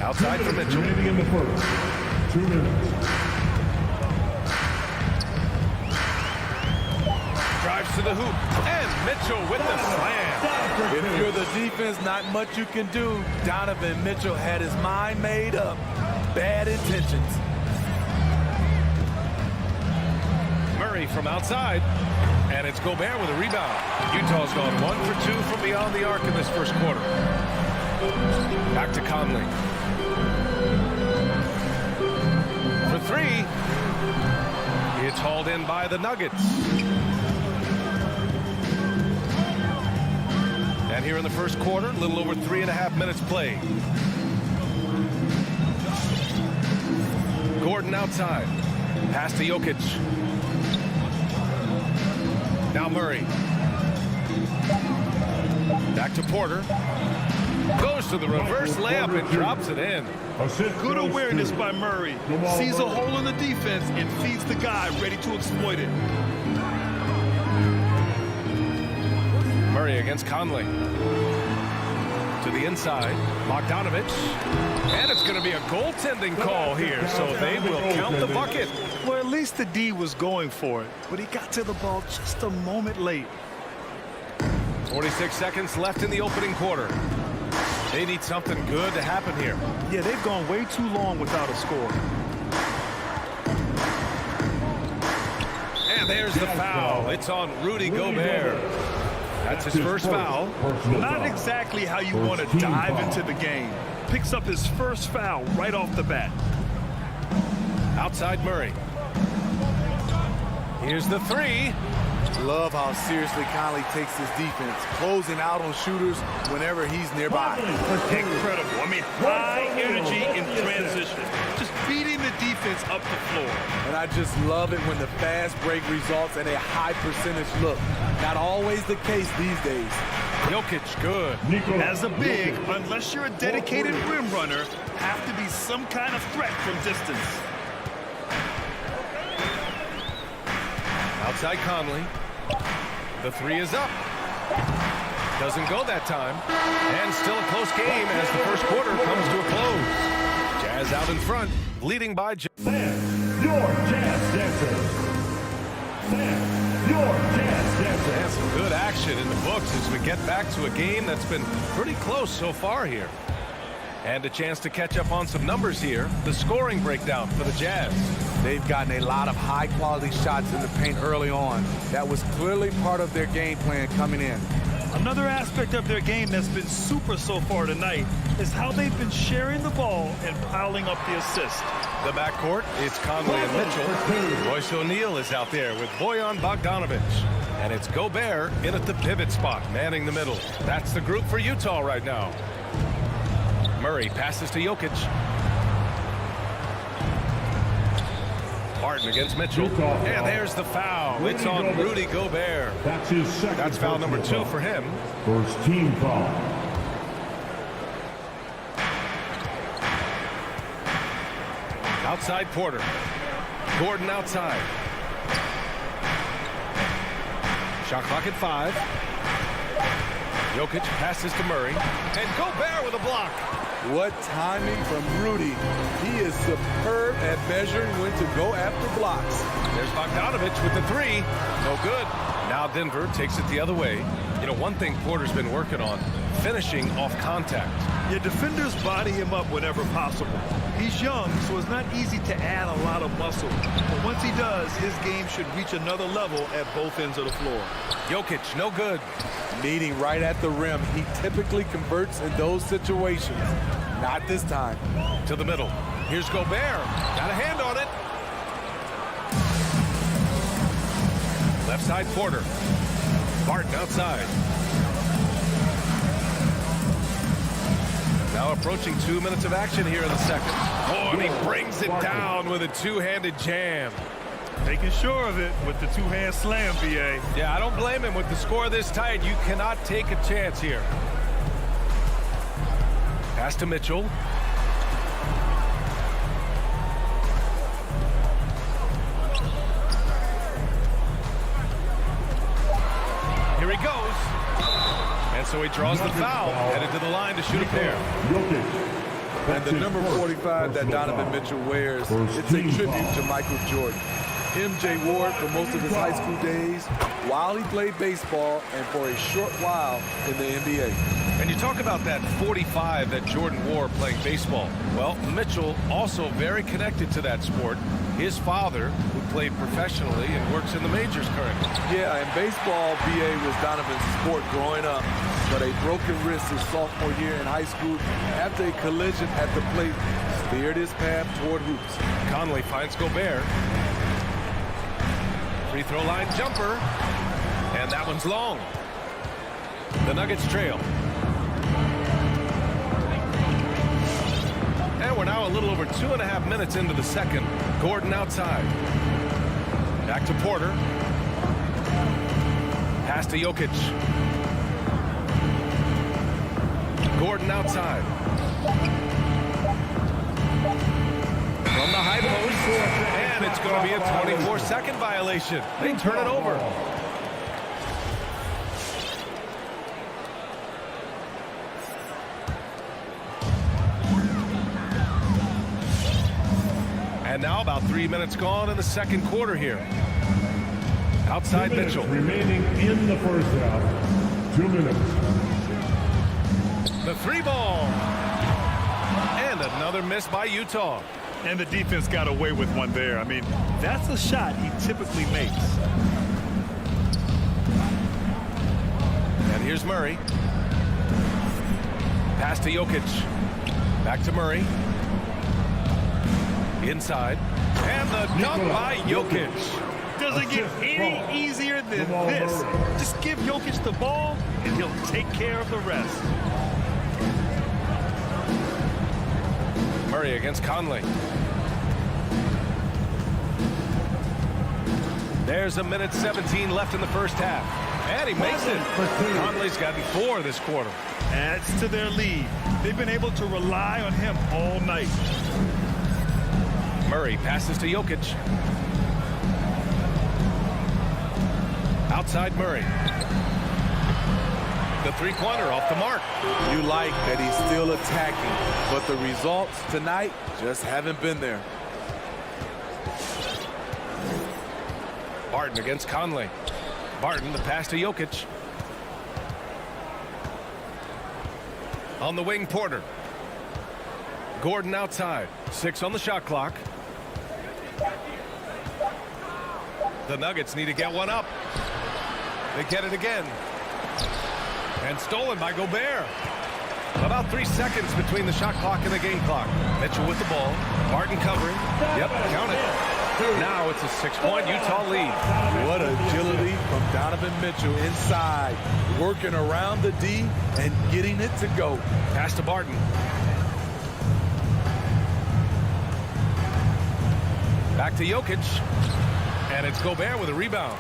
Outside for Mitchell. In the first, 2 minutes. Drives to the hoop. And Mitchell with the slam. If you're the defense, not much you can do. Donovan Mitchell had his mind made up. Bad intentions. Murray from outside. And it's Gobert with a rebound. Utah's gone 1 for 2 from beyond the arc in this first quarter. Back to Conley. For three. It's hauled in by the Nuggets. And here in the first quarter, a little over 3.5 minutes played. Gordon outside. Pass to Jokic. Now Murray. Back to Porter. Goes to the reverse layup and drops it in. Good awareness by Murray. Sees a hole in the defense and feeds the guy ready to exploit it. Murray against Conley. To the inside. Bogdanovich. And it's going to be a goaltending call here, so they will count the bucket. Well, at least the D was going for it, but he got to the ball just a moment late. 46 seconds left in the opening quarter. They need something good to happen here. Yeah, they've gone way too long without a score. And there's the foul. It's on Rudy Gobert. That's his first foul. Not exactly how you want to dive into the game. Picks up his first foul right off the bat. Outside Murray. Here's the three. Love how seriously Conley takes his defense, closing out on shooters whenever he's nearby. Incredible. I mean, high energy in transition. Just beating the defense up the floor. And I just love it when the fast break results in a high percentage look. Not always the case these days. Jokic, good. As a big, unless you're a dedicated rim runner, have to be some kind of threat from distance. Outside Conley. The three is up. Doesn't go that time. And still a close game as the first quarter comes to a close. Jazz out in front, leading by... Sam, your Jazz Dancer. Sam, your Jazz Dancer. And some good action in the books as we get back to a game that's been pretty close so far here. And a chance to catch up on some numbers here. The scoring breakdown for the Jazz. They've gotten a lot of high-quality shots in the paint early on. That was clearly part of their game plan coming in. Another aspect of their game that's been super so far tonight is how they've been sharing the ball and piling up the assists. The backcourt, it's Conley and Mitchell. Royce O'Neal is out there with Bojan Bogdanovic. And it's Gobert in at the pivot spot, manning the middle. That's the group for Utah right now. Murray passes to Jokic. Harden against Mitchell. And there's the foul. It's on Rudy Gobert. That's his second. That's foul number 2 for him. First team foul. Outside Porter. Gordon outside. Shot clock at 5. Jokic passes to Murray. And Gobert with a block. What timing from Rudy. He is superb at measuring when to go after blocks. There's Bogdanovic with the 3. No good. Now Denver takes it the other way. You know, one thing Porter's been working on, finishing off contact. Your defenders body him up whenever possible. He's young, so it's not easy to add a lot of muscle. But once he does, his game should reach another level at both ends of the floor. Jokic, no good. Meeting right at the rim. He typically converts in those situations. Not this time. To the middle. Here's Gobert. Got a hand on it. Left side Porter. Barton outside. Now approaching 2 minutes of action here in the second. Oh, and he brings it down with a two-handed jam. Making sure of it with the two-hand slam, BA. Yeah, I don't blame him. With the score this tight, you cannot take a chance here. Pass to Mitchell. Here he goes. And so he draws the foul, headed to the line to shoot a pair. And the number 45 that Donovan Mitchell wears, it's a tribute to Michael Jordan. MJ wore it for most of his high school days, while he played baseball, and for a short while in the NBA. And you talk about that 45 that Jordan wore playing baseball. Well, Mitchell also very connected to that sport. His father, who played professionally and works in the majors currently. Yeah, and baseball, BA, was Donovan's sport growing up. But a broken wrist his sophomore year in high school after a collision at the plate steered his path toward hoops. Conley finds Gobert. Free throw line jumper. And that one's long. The Nuggets trail. And we're now a little over 2.5 minutes into the second. Gordon outside. Back to Porter. Pass to Jokic. Gordon outside. From the high post. And it's going to be a 24-second violation. They turn it over. And now about 3 minutes gone in the second quarter here. Outside Mitchell. Remaining in the first half. 2 minutes. The 3 ball. And another miss by Utah. And the defense got away with one there. I mean, that's a shot he typically makes. And here's Murray. Pass to Jokic. Back to Murray. Inside. And the dunk by Jokic. Doesn't get any easier than this. Just give Jokic the ball, and he'll take care of the rest. Murray against Conley. There's 1:17 left in the first half. And he makes it. Conley's gotten 4 this quarter. Adds to their lead. They've been able to rely on him all night. Murray passes to Jokic. Outside Murray. The three-pointer off the mark. You like that he's still attacking, but the results tonight just haven't been there. Barton against Conley. Barton, the pass to Jokic. On the wing, Porter. Gordon outside. 6 on the shot clock. The Nuggets need to get one up. They get it again. And stolen by Gobert. About 3 seconds between the shot clock and the game clock. Mitchell with the ball. Barton covering. Yep, count it. Now it's a 6-point Utah lead. What agility from Donovan Mitchell inside, working around the D and getting it to go. Pass to Barton. Back to Jokic. And it's Gobert with a rebound.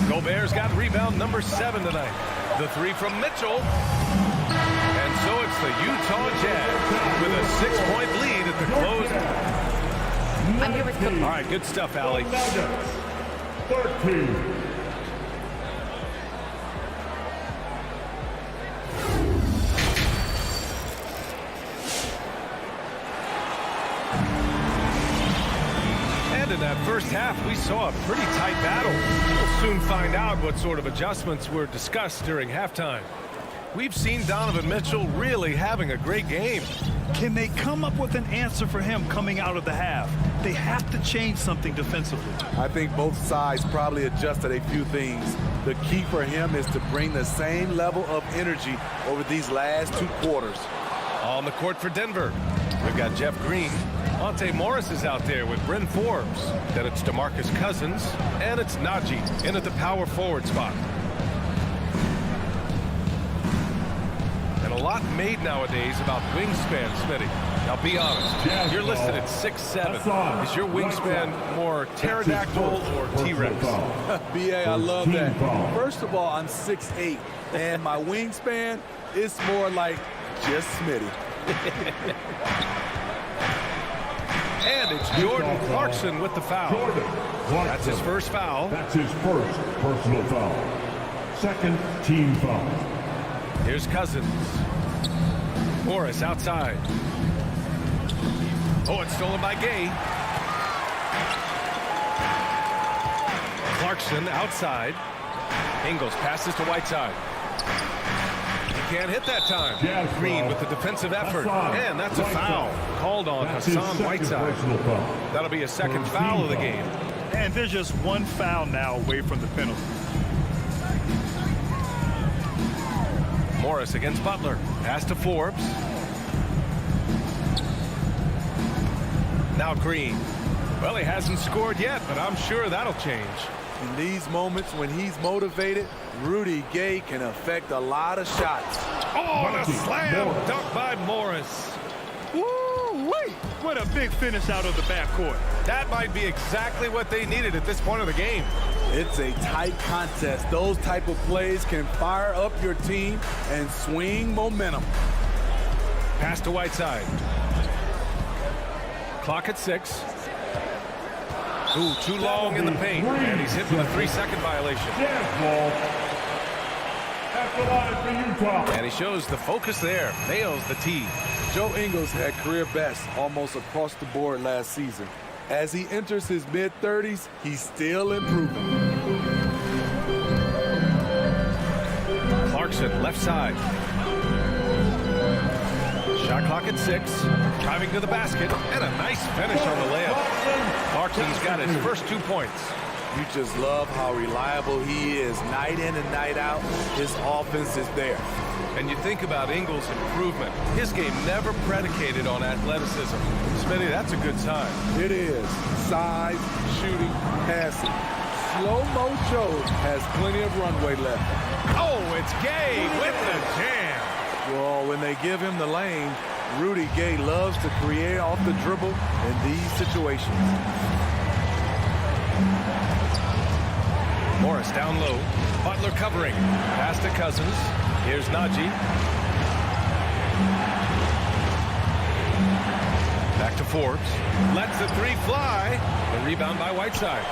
Gobert's got rebound number 7 tonight. The 3 from Mitchell. And so it's the Utah Jazz with a 6-point lead at the close. I'm here with Coach. All right, good stuff, Allie. 13. And in that first half, we saw a pretty tight battle. We'll soon find out what sort of adjustments were discussed during halftime. We've seen Donovan Mitchell really having a great game. Can they come up with an answer for him coming out of the half? They have to change something defensively. I think both sides probably adjusted a few things. The key for him is to bring the same level of energy over these last 2 quarters. On the court for Denver, we've got Jeff Green. Monte Morris is out there with Bryn Forbes. Then it's DeMarcus Cousins, and it's Najee in at the power forward spot. And a lot made nowadays about wingspan, Smitty. Now, be honest, you're listed at 6'7". Is your wingspan more pterodactyl or T-Rex? BA, I love that. First of all, I'm 6'8", and my wingspan is more like just Smitty. And it's Jordan Clarkson with the foul. That's his first foul. That's his first personal foul. Second team foul. Here's Cousins. Morris outside. Oh, it's stolen by Gay. Clarkson outside. Ingles passes to Whiteside. He can't hit that time. Green with the defensive effort. And that's a foul called on Hassan Whiteside. That'll be a second foul of the game. And there's just one foul now away from the penalty. Morris against Butler. Pass to Forbes. Now Green. Well, he hasn't scored yet, but I'm sure that'll change. In these moments when he's motivated, Rudy Gay can affect a lot of shots. Oh, and a slam dunk by Morris. Woo-wee! What a big finish out of the backcourt. That might be exactly what they needed at this point of the game. It's a tight contest. Those type of plays can fire up your team and swing momentum. Pass to Whiteside. Clock at 6. Ooh, too long in the paint. And he's hit with a 3-second violation. And he shows the focus there. Nails the tee. Joe Ingles had career best almost across the board last season. As he enters his mid-30s, he's still improving. Clarkson, left side. Shot clock at 6. Driving to the basket. And a nice finish on the layup. Clarkson's got his first 2 points. You just love how reliable he is. Night in and night out, his offense is there. And you think about Ingles' improvement. His game never predicated on athleticism. Smitty, that's a good sign. It is. Size, shooting, passing. Slow-mo Joe has plenty of runway left. Oh, it's Gay with the jam. Well, when they give him the lane, Rudy Gay loves to create off the dribble in these situations. Morris down low. Butler covering. Pass to Cousins. Here's Najee. Back to Forbes. Lets the three fly. The rebound by Whiteside.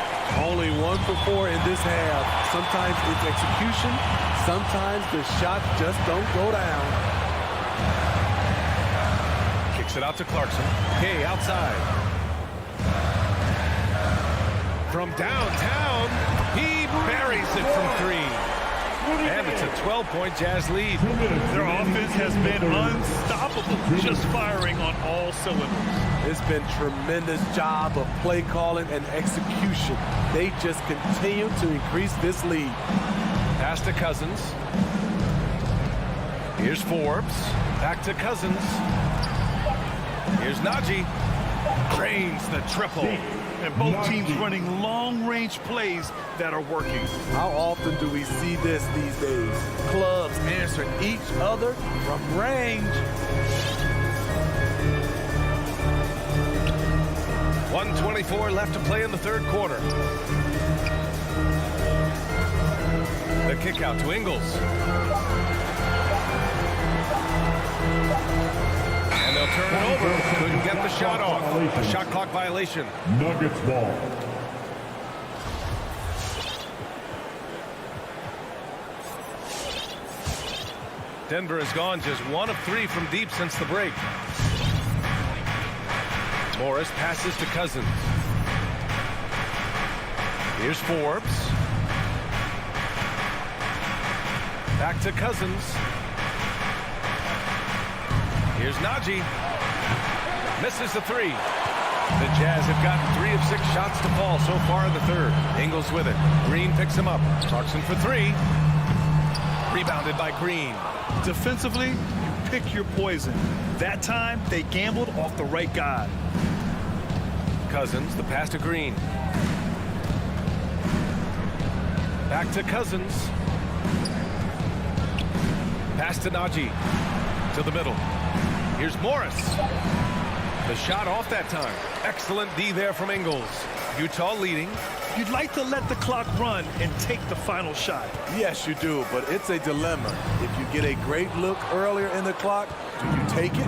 Only 1 for 4 in this half. Sometimes it's execution. Sometimes the shots just don't go down. Kicks it out to Clarkson. Gay outside. From downtown, he buries it from 3. And it's a 12-point Jazz lead. Their offense has been unstoppable, just firing on all cylinders. It's been tremendous job of play calling and execution. They just continue to increase this lead. Pass to Cousins. Here's Forbes. Back to Cousins. Here's Najee. Drains the triple. And both teams running long-range plays that are working. How often do we see this these days? Clubs answering each other from range. 1:24 left to play in the third quarter. The kick out to Ingles. And they'll turn it over. Couldn't get the shot off. A shot clock violation. Nuggets ball. Denver has gone just 1 of 3 from deep since the break. Morris passes to Cousins. Here's Forbes. Back to Cousins. Here's Najee. Misses the 3. The Jazz have gotten 3 of 6 shots to fall so far in the third. Ingles with it. Green picks him up. Clarkson for 3. Rebounded by Green. Defensively, you pick your poison. That time, they gambled off the right guy. Cousins, the pass to Green. Back to Cousins. Pass to Najee. To the middle. Here's Morris. The shot off that time. Excellent D there from Ingles. Utah leading. You'd like to let the clock run and take the final shot. Yes, you do, but it's a dilemma. If you get a great look earlier in the clock, do you take it?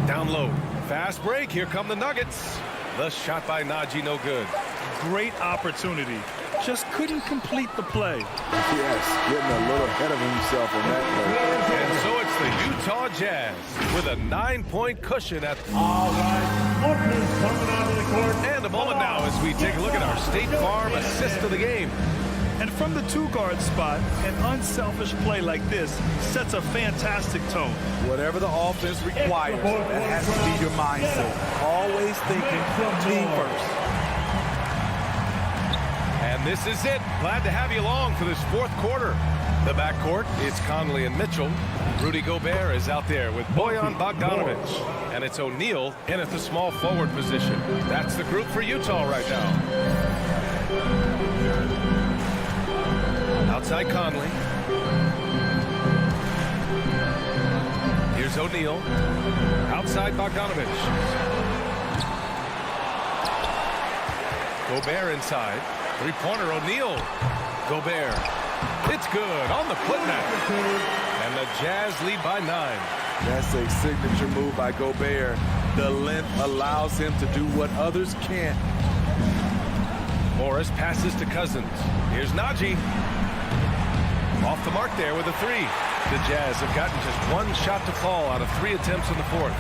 Down low. Fast break. Here come the Nuggets. The shot by Najee, no good. Great opportunity. Just couldn't complete the play. Yes, getting a little ahead of himself on that play. And so it's the Utah Jazz with a 9-point cushion at... All right, Marcus coming onto the court. And a moment now as we take a look at our State Farm assist of the game. And from the 2-guard spot, an unselfish play like this sets a fantastic tone. Whatever the offense requires, that has to be your mindset. Always thinking team first. And this is it. Glad to have you along for this fourth quarter. The backcourt is Conley and Mitchell. Rudy Gobert is out there with Bojan Bogdanovic. And it's O'Neal in at the small forward position. That's the group for Utah right now. Outside Conley. Here's O'Neal. Outside Bogdanovic. Gobert inside. Three-pointer O'Neal. Gobert. It's good on the putback. And the Jazz lead by 9. That's a signature move by Gobert. The length allows him to do what others can't. Morris passes to Cousins. Here's Najee. Off the mark there with a 3. The Jazz have gotten just 1 shot to fall out of 3 attempts in the fourth.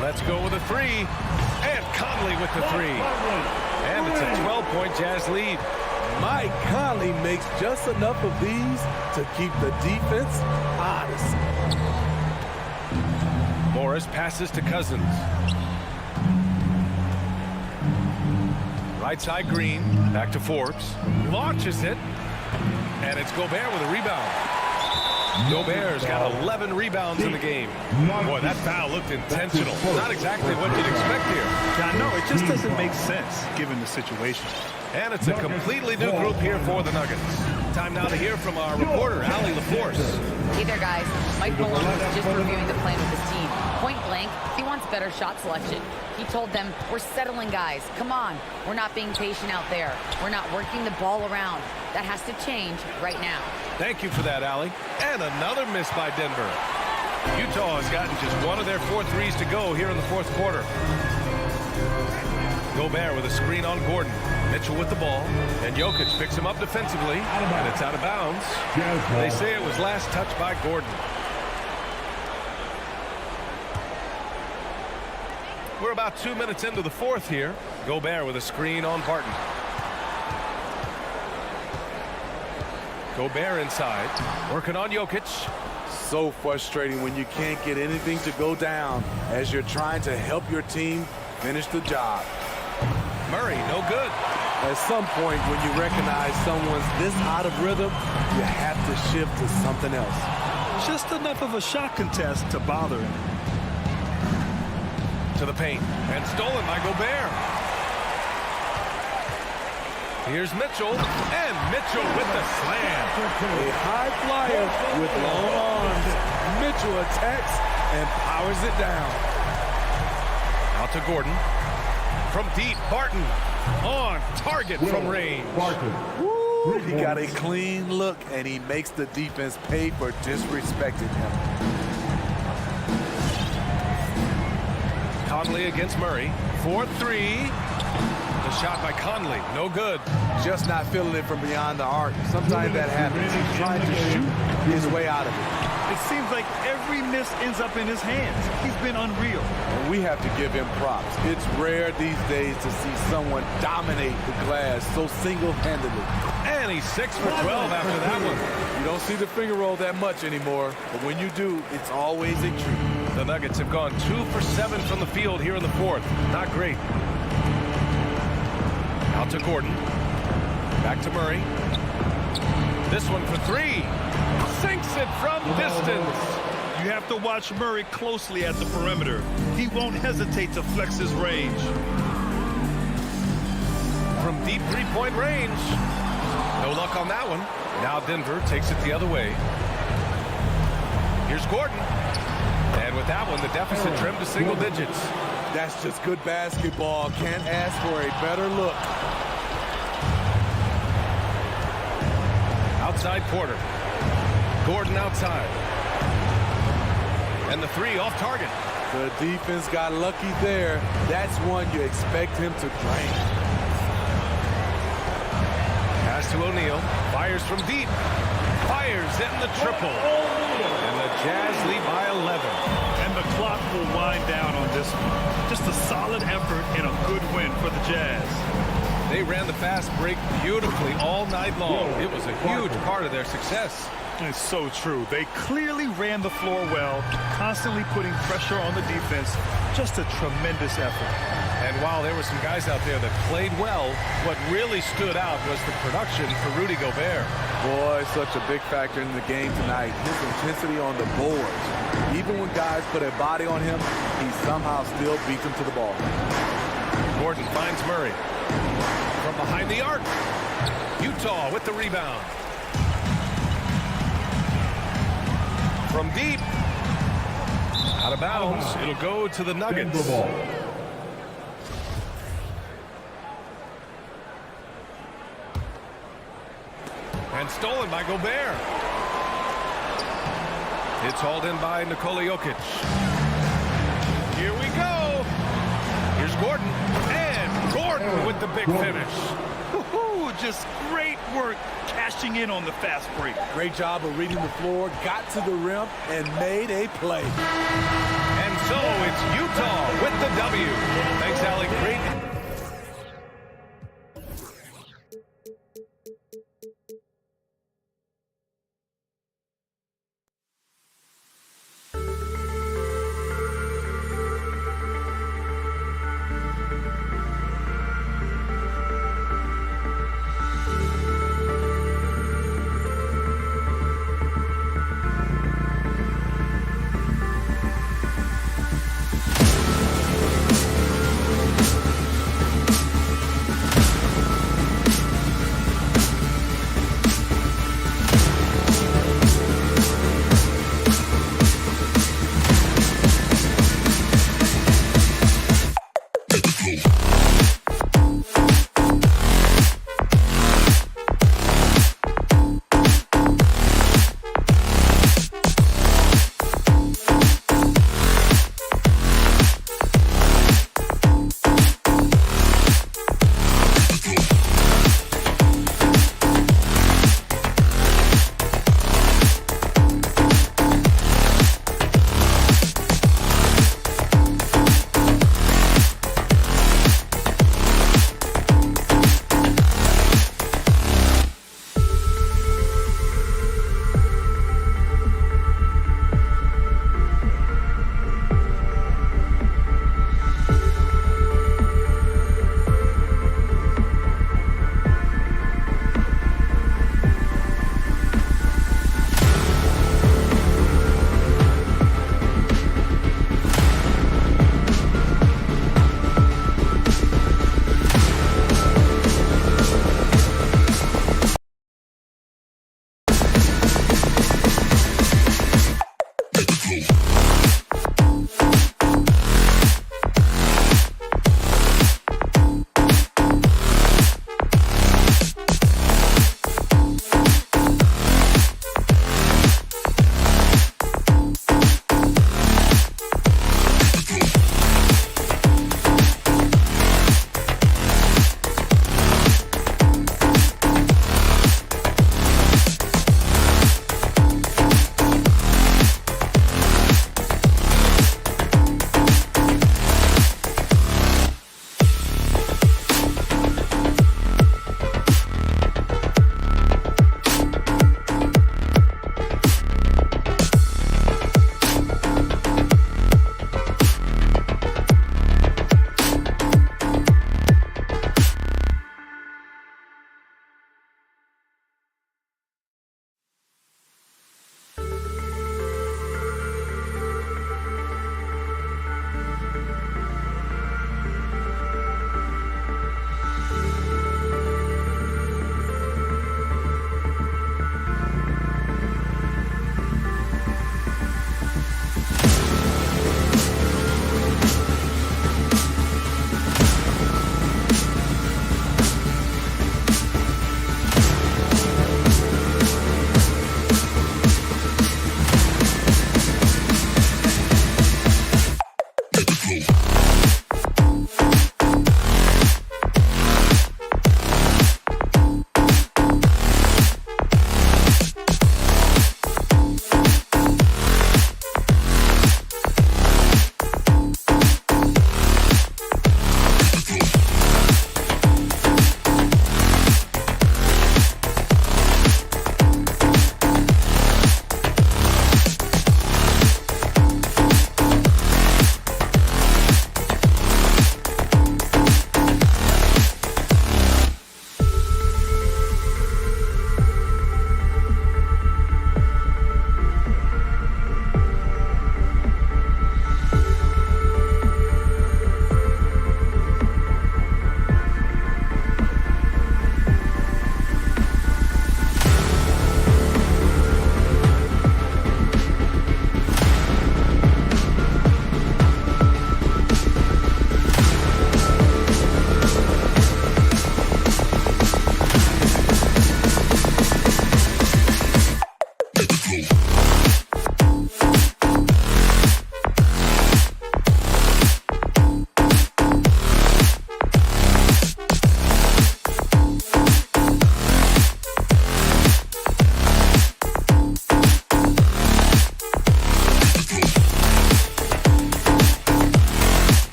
Let's go with a 3. And Conley with the 3. And it's a 12-point Jazz lead. Mike Conley makes just enough of these to keep the defense honest. Morris passes to Cousins. Right side Green. Back to Forbes. Launches it. And it's Gobert with a rebound. Gobert's got 11 rebounds in the game. Boy, that foul looked intentional. Not exactly what you'd expect here. I know, it just doesn't make sense given the situation. And it's a completely new group here for the Nuggets. Time now to hear from our reporter, Allie LaForce. Hey there, guys. Mike Malone was just reviewing the plan with his team. Point blank, he wants better shot selection. He told them, we're settling, guys. Come on. We're not being patient out there. We're not working the ball around. That has to change right now. Thank you for that, Allie. And another miss by Denver. Utah has gotten just one of their 4 threes to go here in the fourth quarter. Gobert with a screen on Gordon. Mitchell with the ball. And Jokic picks him up defensively. And it's out of bounds. They say it was last touched by Gordon. We're about 2 minutes into the fourth here. Gobert with a screen on Barton. Gobert inside. Working on Jokic. So frustrating when you can't get anything to go down as you're trying to help your team finish the job. Murray, no good. At some point, when you recognize someone's this out of rhythm, you have to shift to something else. Just enough of a shot contest to bother him. To the paint. And stolen by Gobert. Here's Mitchell. And Mitchell with the slam. A high flyer with long arms. Mitchell attacks and powers it down. Out to Gordon. From deep, Barton on target from range. Woo, he got a clean look, and he makes the defense pay for disrespecting him. Conley against Murray. 4-3. The shot by Conley, no good. Just not feeling it from beyond the arc. Sometimes that happens. He's trying to shoot his way out of it. It seems like every miss ends up in his hands. He's been unreal. And we have to give him props. It's rare these days to see someone dominate the glass so single-handedly. And he's 6 for 12 after that one. You don't see the finger roll that much anymore, but when you do, it's always a treat. The Nuggets have gone 2 for 7 from the field here in the fourth. Not great. Out to Gordon. Back to Murray. This one for 3. Sinks it from distance. You have to watch Murray closely at the perimeter. He won't hesitate to flex his range. From deep three-point range. No luck on that one. Now Denver takes it the other way. Here's Gordon. And with that one, the deficit trimmed to single digits. That's just good basketball. Can't ask for a better look. Outside Porter. Gordon outside. And the 3 off target. The defense got lucky there. That's one you expect him to drain. Pass to O'Neal. Fires from deep. Fires in the triple. And the Jazz lead by 11. And the clock will wind down on this one. Just a solid effort and a good win for the Jazz. They ran the fast break beautifully all night long. It was a huge part of their success. It's so true. They clearly ran the floor well, constantly putting pressure on the defense. Just a tremendous effort. And while there were some guys out there that played well, what really stood out was the production for Rudy Gobert. Boy, such a big factor in the game tonight. His intensity on the boards. Even when guys put a body on him, he somehow still beats them to the ball. Gordon finds Murray. From behind the arc. Utah with the rebound. From deep. Out of bounds. It'll go to the Nuggets. And stolen by Gobert. It's hauled in by Nikola Jokic. Here we go. Here's Gordon. And Gordon with the big finish. Just great work cashing in on the fast break. Great job of reading the floor, got to the rim, and made a play. And so it's Utah with the W. Thanks, Allie. Great.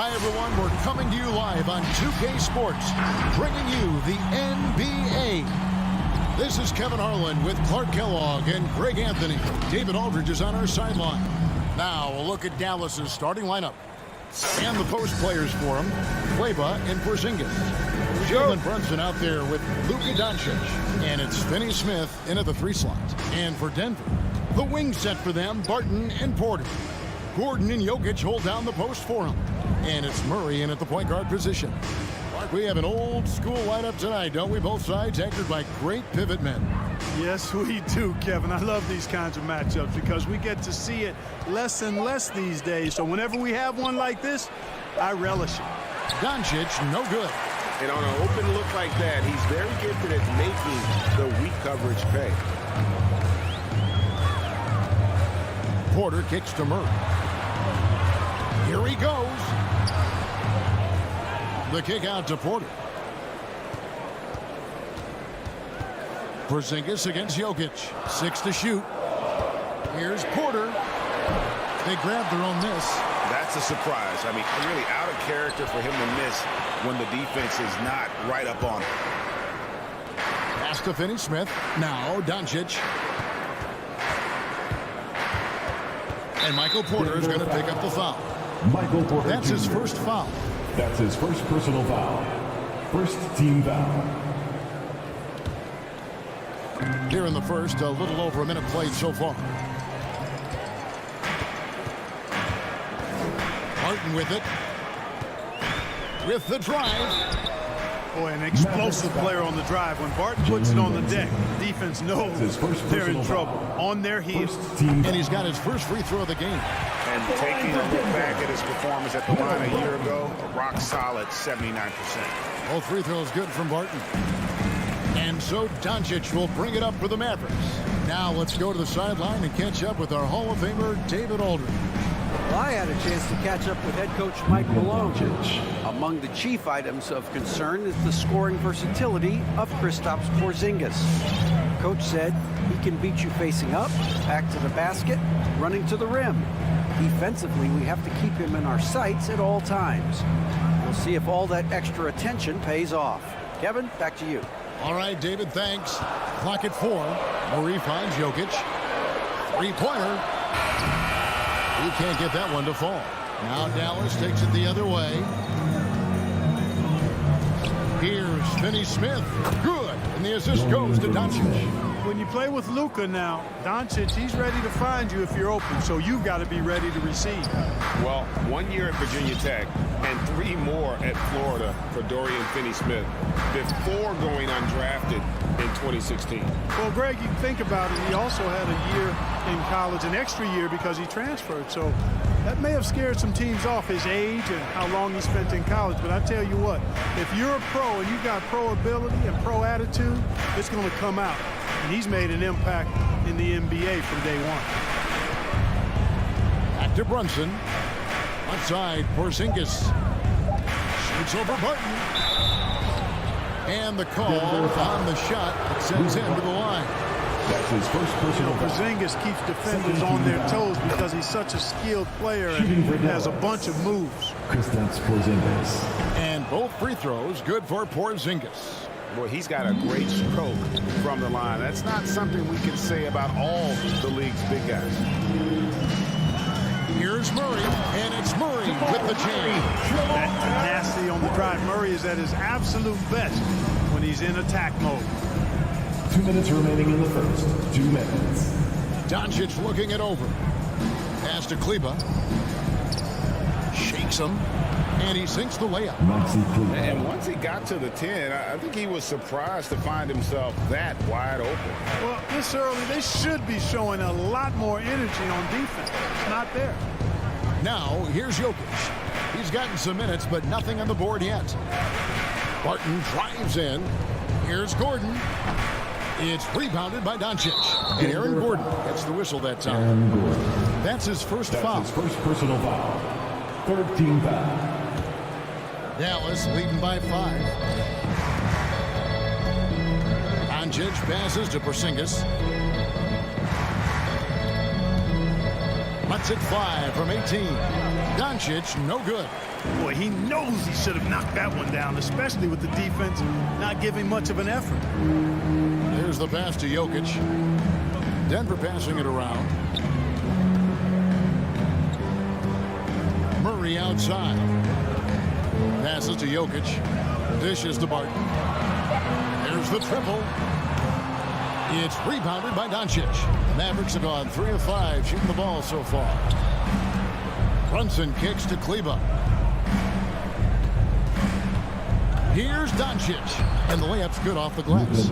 Hi, everyone. We're coming to you live on 2K Sports, bringing you the NBA. This is Kevin Harlan with Clark Kellogg and Greg Anthony. David Aldridge is on our sideline. Now, a look at Dallas's starting lineup. And the post players for him, Kleba and Porzingis. Jalen Brunson out there with Luka Doncic. And it's Finney Smith in at the 3 slot. And for Denver, the wing set for them, Barton and Porter. Gordon and Jokic hold down the post for him. And it's Murray in at the point guard position. We have an old school lineup tonight, don't we? Both sides anchored by great pivot men. Yes, we do, Kevin. I love these kinds of matchups because we get to see it less and less these days. So whenever we have one like this, I relish it. Doncic, no good. And on an open look like that, he's very gifted at making the weak coverage pay. Porter kicks to Murray. Here he goes. The kick out to Porter. Porzingis against Jokic. 6 to shoot. Here's Porter. They grab their own miss. That's a surprise. I mean, really out of character for him to miss when the defense is not right up on him. Pass to Finney Smith. Now Doncic. And Michael Porter is going to pick up the foul. Michael Porter. That's his first foul. That's his first personal foul. First team foul. Here in the first, a little over a minute played so far. Martin with it. With the drive. Boy, an explosive player on the drive. When Barton puts it on the deck, the defense knows they're in trouble. On their heels. And he's got his first free throw of the game. And taking a look back at his performance at the line a year ago, a rock solid 79%. All free throws good from Barton. And so Doncic will bring it up for the Mavericks. Now let's go to the sideline and catch up with our Hall of Famer, David Aldridge. Well, I had a chance to catch up with head coach Mike Malone. Among the chief items of concern is the scoring versatility of Kristaps Porzingis. Coach said he can beat you facing up, back to the basket, running to the rim. Defensively, we have to keep him in our sights at all times. We'll see if all that extra attention pays off. Kevin, back to you. All right, David, thanks. Clock at 4. Murray finds Jokic. 3-pointer. He can't get that one to fall. Now Dallas takes it the other way. Here's Finney Smith. Good. And the assist goes to Doncic. When you play with Luka now, Doncic, he's ready to find you if you're open. So you've got to be ready to receive. Well, 1 year at Virginia Tech and 3 more at Florida for Dorian Finney-Smith before going undrafted in 2016. Well, Greg, you think about it, he also had a year in college, an extra year because he transferred. So that may have scared some teams off, his age and how long he spent in college. But I tell you what, if you're a pro and you've got pro ability and pro attitude, it's going to come out. And he's made an impact in the NBA from day one. Back to Brunson. Outside, Porzingis. Shoots over Barton. And the call on the shot that sends him to the line. That's his first personal foul. Porzingis keeps defenders on their toes because he's such a skilled player and has a bunch of moves. Kristaps Porzingis. And both free throws good for Porzingis. Boy, he's got a great stroke from the line. That's not something we can say about all the league's big guys. Here's Murray, and it's Murray with the jam. That tenacity on the drive. Murray is at his absolute best when he's in attack mode. 2 minutes remaining in the first. 2 minutes. Doncic looking it over. Pass to Kleba. Shakes him. And he sinks the layup. And once he got to the 10, I think he was surprised to find himself that wide open. Well, this early, they should be showing a lot more energy on defense. It's not there. Now, here's Jokic. He's gotten some minutes, but nothing on the board yet. Barton drives in. Here's Gordon. It's rebounded by Doncic. And Aaron Gordon gets the whistle that time. That's his first foul. His first personal foul. Third team foul. Dallas leading by 5. Doncic passes to Porzingis. Lets it fly from 18. Doncic, no good. Boy, he knows he should have knocked that one down, especially with the defense not giving much of an effort. There's the pass to Jokic. Denver passing it around. Murray outside. Passes to Jokic. Dishes to Barton. There's the triple. It's rebounded by Doncic. The Mavericks have gone 3 of 5 shooting the ball so far. Brunson kicks to Kleber. Here's Doncic. And the layup's good off the glass.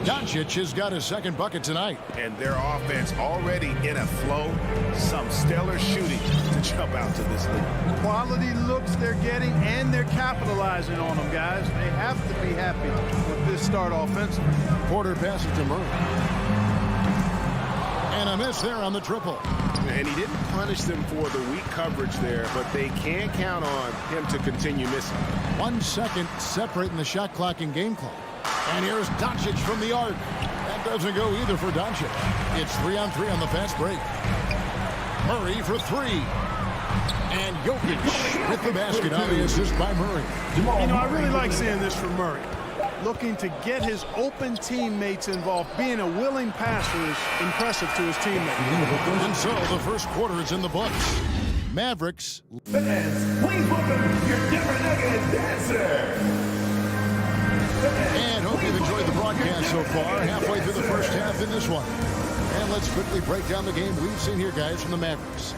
Doncic has got his second bucket tonight. And their offense already in a flow. Some stellar shooting to jump out to this league. Quality looks they're getting, and they're capitalizing on them, guys. They have to be happy with this start offensively. Porter passes to Murray. And a miss there on the triple. And he didn't punish them for the weak coverage there, but they can't count on him to continue missing. 1 second separating the shot clock and game clock. And here's Doncic from the arc. That doesn't go either for Doncic. It's 3-on-3 on the fast break. Murray for 3. And Jokic with the basket on the assist by Murray. You know, I really like seeing this from Murray. Looking to get his open teammates involved. Being a willing passer is impressive to his teammates. And so the first quarter is in the books. Mavericks. Fans, please welcome your Denver Nuggets dancer. And hope you've enjoyed the broadcast so far. Halfway through the first half in this one. And let's quickly break down the game we've seen here, guys, from the Mavericks.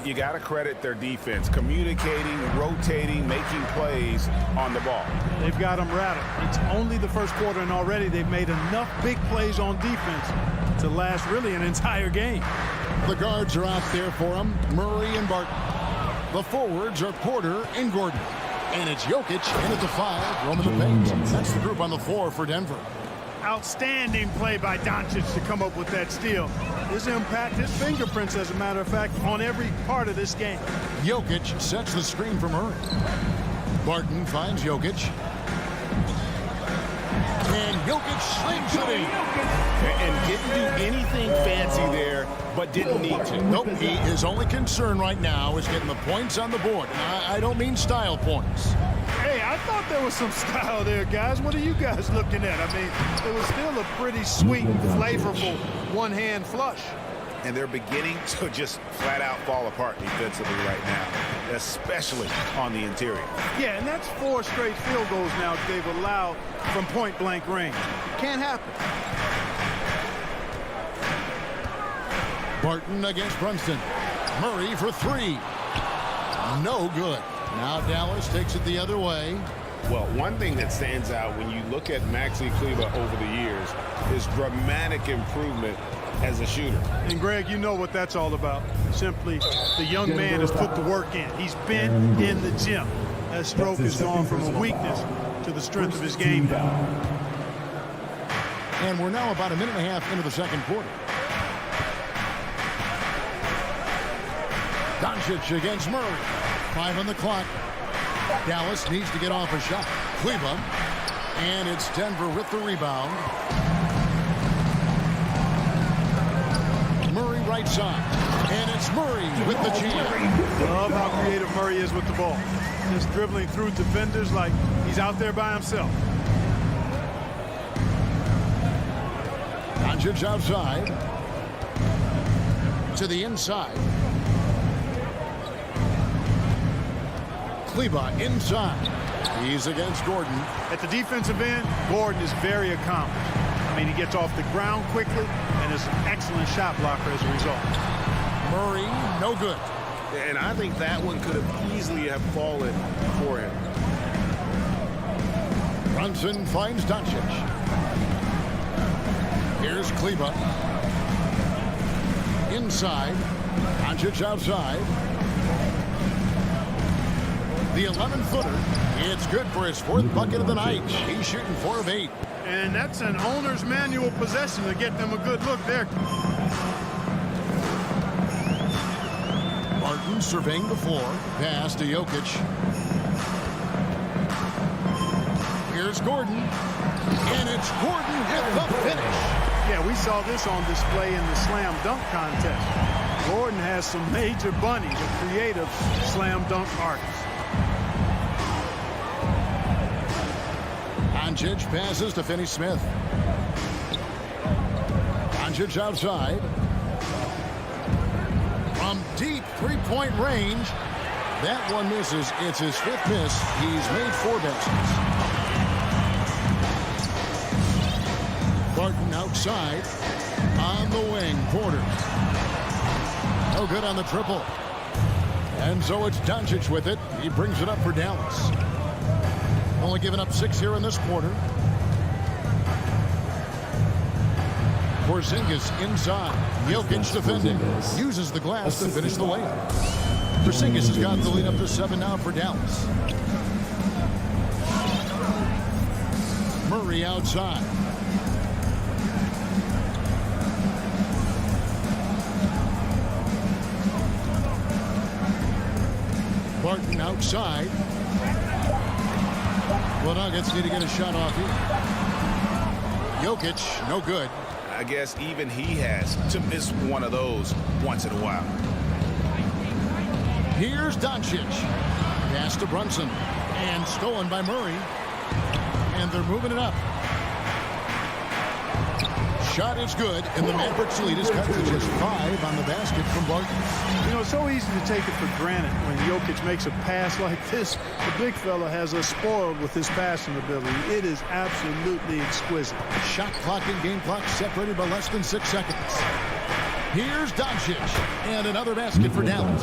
You got to credit their defense, communicating, rotating, making plays on the ball. They've got them rattled. It's only the first quarter, and already they've made enough big plays on defense to last really an entire game. The guards are out there for them, Murray and Barton. The forwards are Porter and Gordon. And it's Jokic in at the 5, roaming the paint. That's the group on the floor for Denver. Outstanding play by Doncic to come up with that steal. His impact, his fingerprints, as a matter of fact, on every part of this game. Jokic sets the screen for Murray. Barton finds Jokic. And Jokic slings it in. And didn't do anything fancy there, but didn't need to. Nope, his only concern right now is getting the points on the board. And I don't mean style points. Hey, I thought there was some style there, guys. What are you guys looking at? I mean, it was still a pretty sweet, flavorful one-hand flush. And they're beginning to just flat-out fall apart defensively right now, especially on the interior. Yeah, and that's 4 straight field goals now they've allowed from point-blank range. Can't happen. Barton against Brunson. Murray for 3. No good. Now Dallas takes it the other way. Well, one thing that stands out when you look at Maxi Kleber over the years is dramatic improvement as a shooter. And Greg, you know what that's all about. Simply, the young man has put the work in. He's been in the gym. That stroke has gone from a weakness to the strength of his game now. And we're now about a minute and a half into the second quarter. Doncic against Murray. 5 on the clock. Dallas needs to get off a shot. Kleber. And it's Denver with the rebound. Murray right side. And it's Murray with the jam. Love how creative Murray is with the ball. Just dribbling through defenders like he's out there by himself. Doncic outside. To the inside. Kleber inside. He's against Gordon. At the defensive end, Gordon is very accomplished. I mean, he gets off the ground quickly and is an excellent shot blocker as a result. Murray, no good. And I think that one could have easily have fallen for him. Brunson finds Doncic. Here's Kleber. Inside. Doncic outside. The 11-footer. It's good for his 4th bucket of the night. He's shooting 4 of 8. And that's an owner's manual possession to get them a good look there. Barton surveying the floor. Pass to Jokic. Here's Gordon. And it's Gordon with the finish. Yeah, we saw this on display in the slam dunk contest. Gordon has some major bunnies, a creative slam dunk artist. Doncic passes to Finney Smith. Doncic outside. From deep three-point range. That one misses. It's his 5th miss. He's made 4 baskets. Barton outside. On the wing, Porter. No good on the triple. And so it's Doncic with it. He brings it up for Dallas. Only giving up 6 here in this quarter. Porzingis inside. Jokic defending. Uses the glass to finish the layup. Porzingis has got the lead up to 7 now for Dallas. Murray outside. Barton outside. Well, Nuggets need to get a shot off here. Jokic, no good. I guess even he has to miss one of those once in a while. Here's Doncic. Pass to Brunson. And stolen by Murray. And they're moving it up. Shot is good, and the Mavericks lead is cut to just 5 on the basket from Barton. You know, it's so easy to take it for granted when Jokic makes a pass like this. The big fella has us spoiled with his passing ability. It is absolutely exquisite. Shot clock and game clock separated by less than 6 seconds. Here's Doncic, and another basket for Dallas.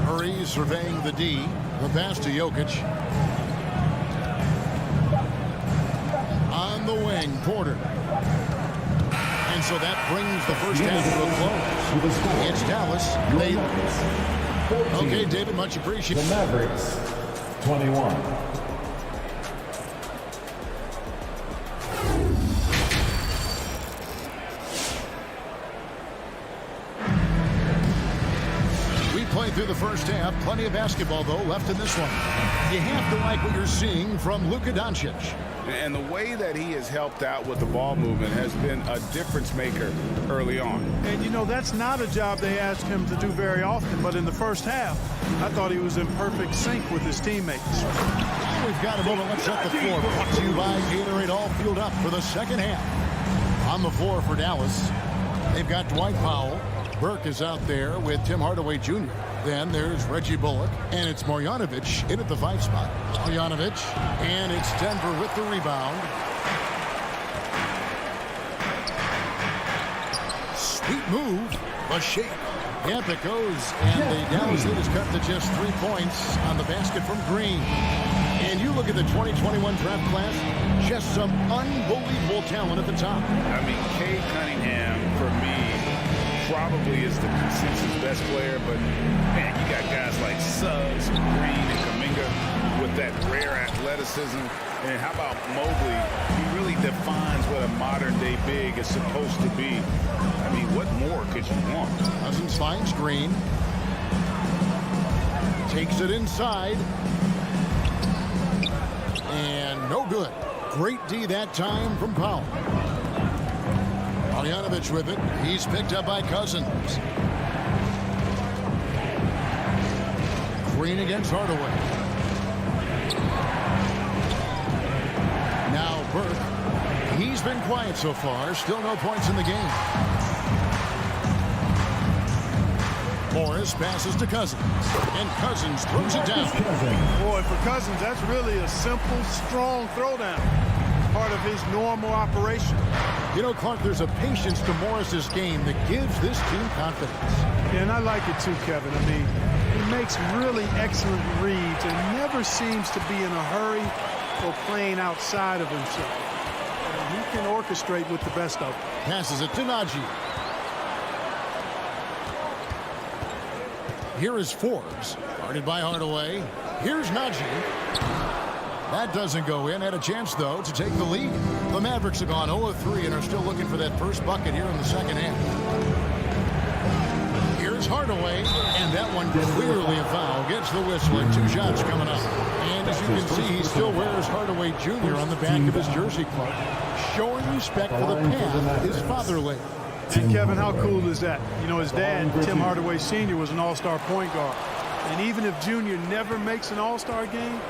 Murray surveying the D. The pass to Jokic. On the wing, Porter. And so that brings the first half to a close. It's Dallas. Okay, David, much appreciated. The Mavericks, 21. Through the first half, plenty of basketball though left in this one. You have to like what you're seeing from Luka Doncic. And the way that he has helped out with the ball movement has been a difference maker early on. And you know, that's not a job they ask him to do very often, but in the first half, I thought he was in perfect sync with his teammates. We've got a moment. Let's set the floor. Brought to you by Gatorade, all fueled up for the second half. On the floor for Dallas, they've got Dwight Powell. Burke is out there with Tim Hardaway Jr. Then there's Reggie Bullock, and it's Marjanovic in at the 5 spot. Marjanovic, and it's Denver with the rebound. Sweet move, a shake. Yep, it goes, and the Dallas lead is cut to just 3 points on the basket from Green. And you look at the 2021 draft class, just some unbelievable talent at the top. I mean, Cade Cunningham, for me, probably is the consensus best player, but man, you got guys like Suggs, Green, and Kuminga with that rare athleticism. And how about Mobley? He really defines what a modern-day big is supposed to be. I mean, what more could you want? Cousins finds Green. Takes it inside. And no good. Great D that time from Powell. Marjanovic with it. He's picked up by Cousins. Green against Hardaway. Now Burke. He's been quiet so far. Still no points in the game. Morris passes to Cousins. And Cousins throws it down. Boy, for Cousins, that's really a simple, strong throwdown. Part of his normal operation. You know, Clark, there's a patience to Morris's game that gives this team confidence. Yeah, and I like it too, Kevin. I mean, he makes really excellent reads and never seems to be in a hurry or playing outside of himself. He can orchestrate with the best of them. Passes it to Najee. Here is Forbes, guarded by Hardaway. Here's Najee. That doesn't go in. Had a chance, though, to take the lead. The Mavericks have gone 0-3 and are still looking for that first bucket here in the second half. Here's It's Hardaway, and that one clearly a foul. Gets the whistle and 2 shots coming up. And as you can see, he still wears Hardaway Jr. on the back of his jersey, Clark, showing respect for the path his father laid. And Kevin, how cool is that? You know, his dad, Tim Hardaway Sr., was an all-star point guard. And even if Junior never makes an all-star game,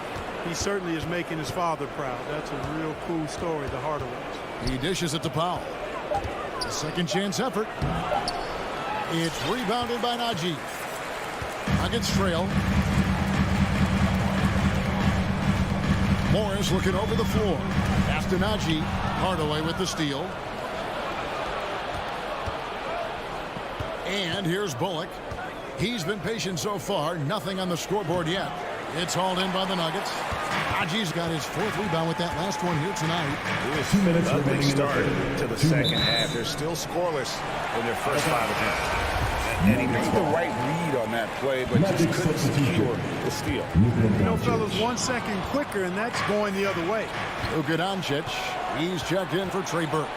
he certainly is making his father proud. That's a real cool story, the Hardaways. He dishes it to Powell. A second chance effort. It's rebounded by Najee. Nuggets trail. Morris looking over the floor. Pass to Najee. Hardaway with the steal. And here's Bullock. He's been patient so far. Nothing on the scoreboard yet. It's hauled in by the Nuggets. Najee's got his 4th rebound with that last one here tonight. It was 2 minutes ugly start to the second half. They're still scoreless in their first 5 attempts. And he made the right read on that play, but just couldn't secure the steal. You know, fellas, 1 second quicker, and that's going the other way. Luka Doncic. He's checked in for Trey Burke.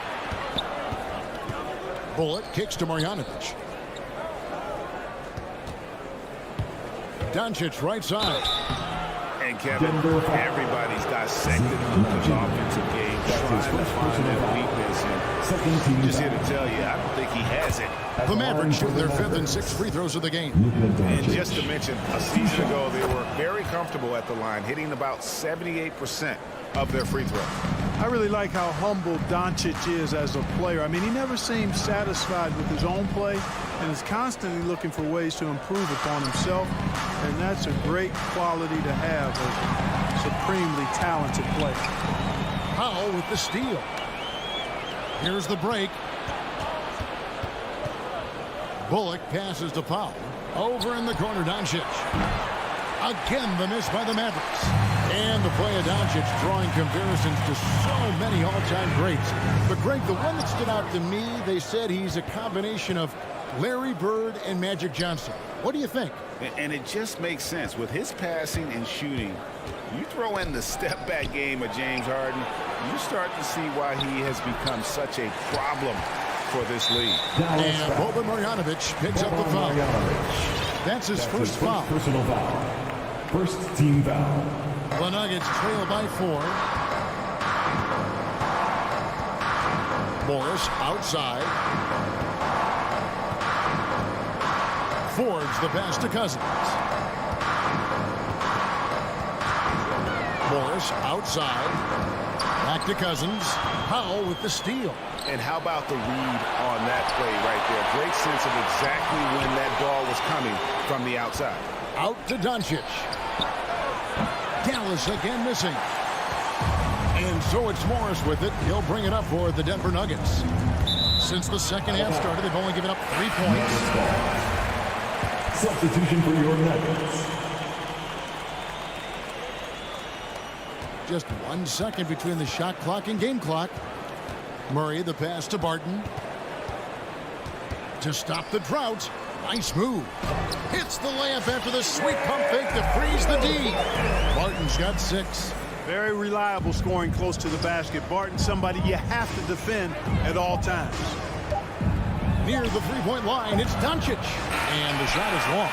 Bullock kicks to Marjanovic. Doncic right side. And Kevin, everybody's dissected Luka's offensive game, trying to find that weakness. And I'm just here to tell you, I don't think he has it. The Mavericks shoot their 5th and 6th free throws of the game. And just to mention, a season ago, they were very comfortable at the line, hitting about 78% of their free throws. I really like how humble Doncic is as a player. I mean, he never seems satisfied with his own play and is constantly looking for ways to improve upon himself. And that's a great quality to have as a supremely talented player. Powell with the steal. Here's the break. Bullock passes to Powell. Over in the corner, Doncic. Again, the miss by the Mavericks. And the play of Doncic drawing comparisons to so many all-time greats. But, Greg, the one that stood out to me, they said he's a combination of Larry Bird and Magic Johnson. What do you think? And it just makes sense. With his passing and shooting, you throw in the step-back game of James Harden, you start to see why he has become such a problem for this league. And Boban Marjanovic picks up the foul. That's his first foul. Personal foul. First team foul. The Nuggets trail by 4. Morris outside. Forwards the pass to Cousins. Morris outside. Back to Cousins. Powell with the steal. And how about the read on that play right there? Great sense of exactly when that ball was coming from the outside. Out to Doncic. Dallas again missing. And so it's Morris with it. He'll bring it up for the Denver Nuggets. Since the second half started, they've only given up 3 points. Substitution for your Nuggets. Just 1 second between the shot clock and game clock. Murray, the pass to Barton. To stop the drought. Nice move. Hits the layup after the sweet pump fake to freeze the D. Barton's got 6. Very reliable scoring close to the basket. Barton, somebody you have to defend at all times. Near the three-point line, it's Doncic. And the shot is long.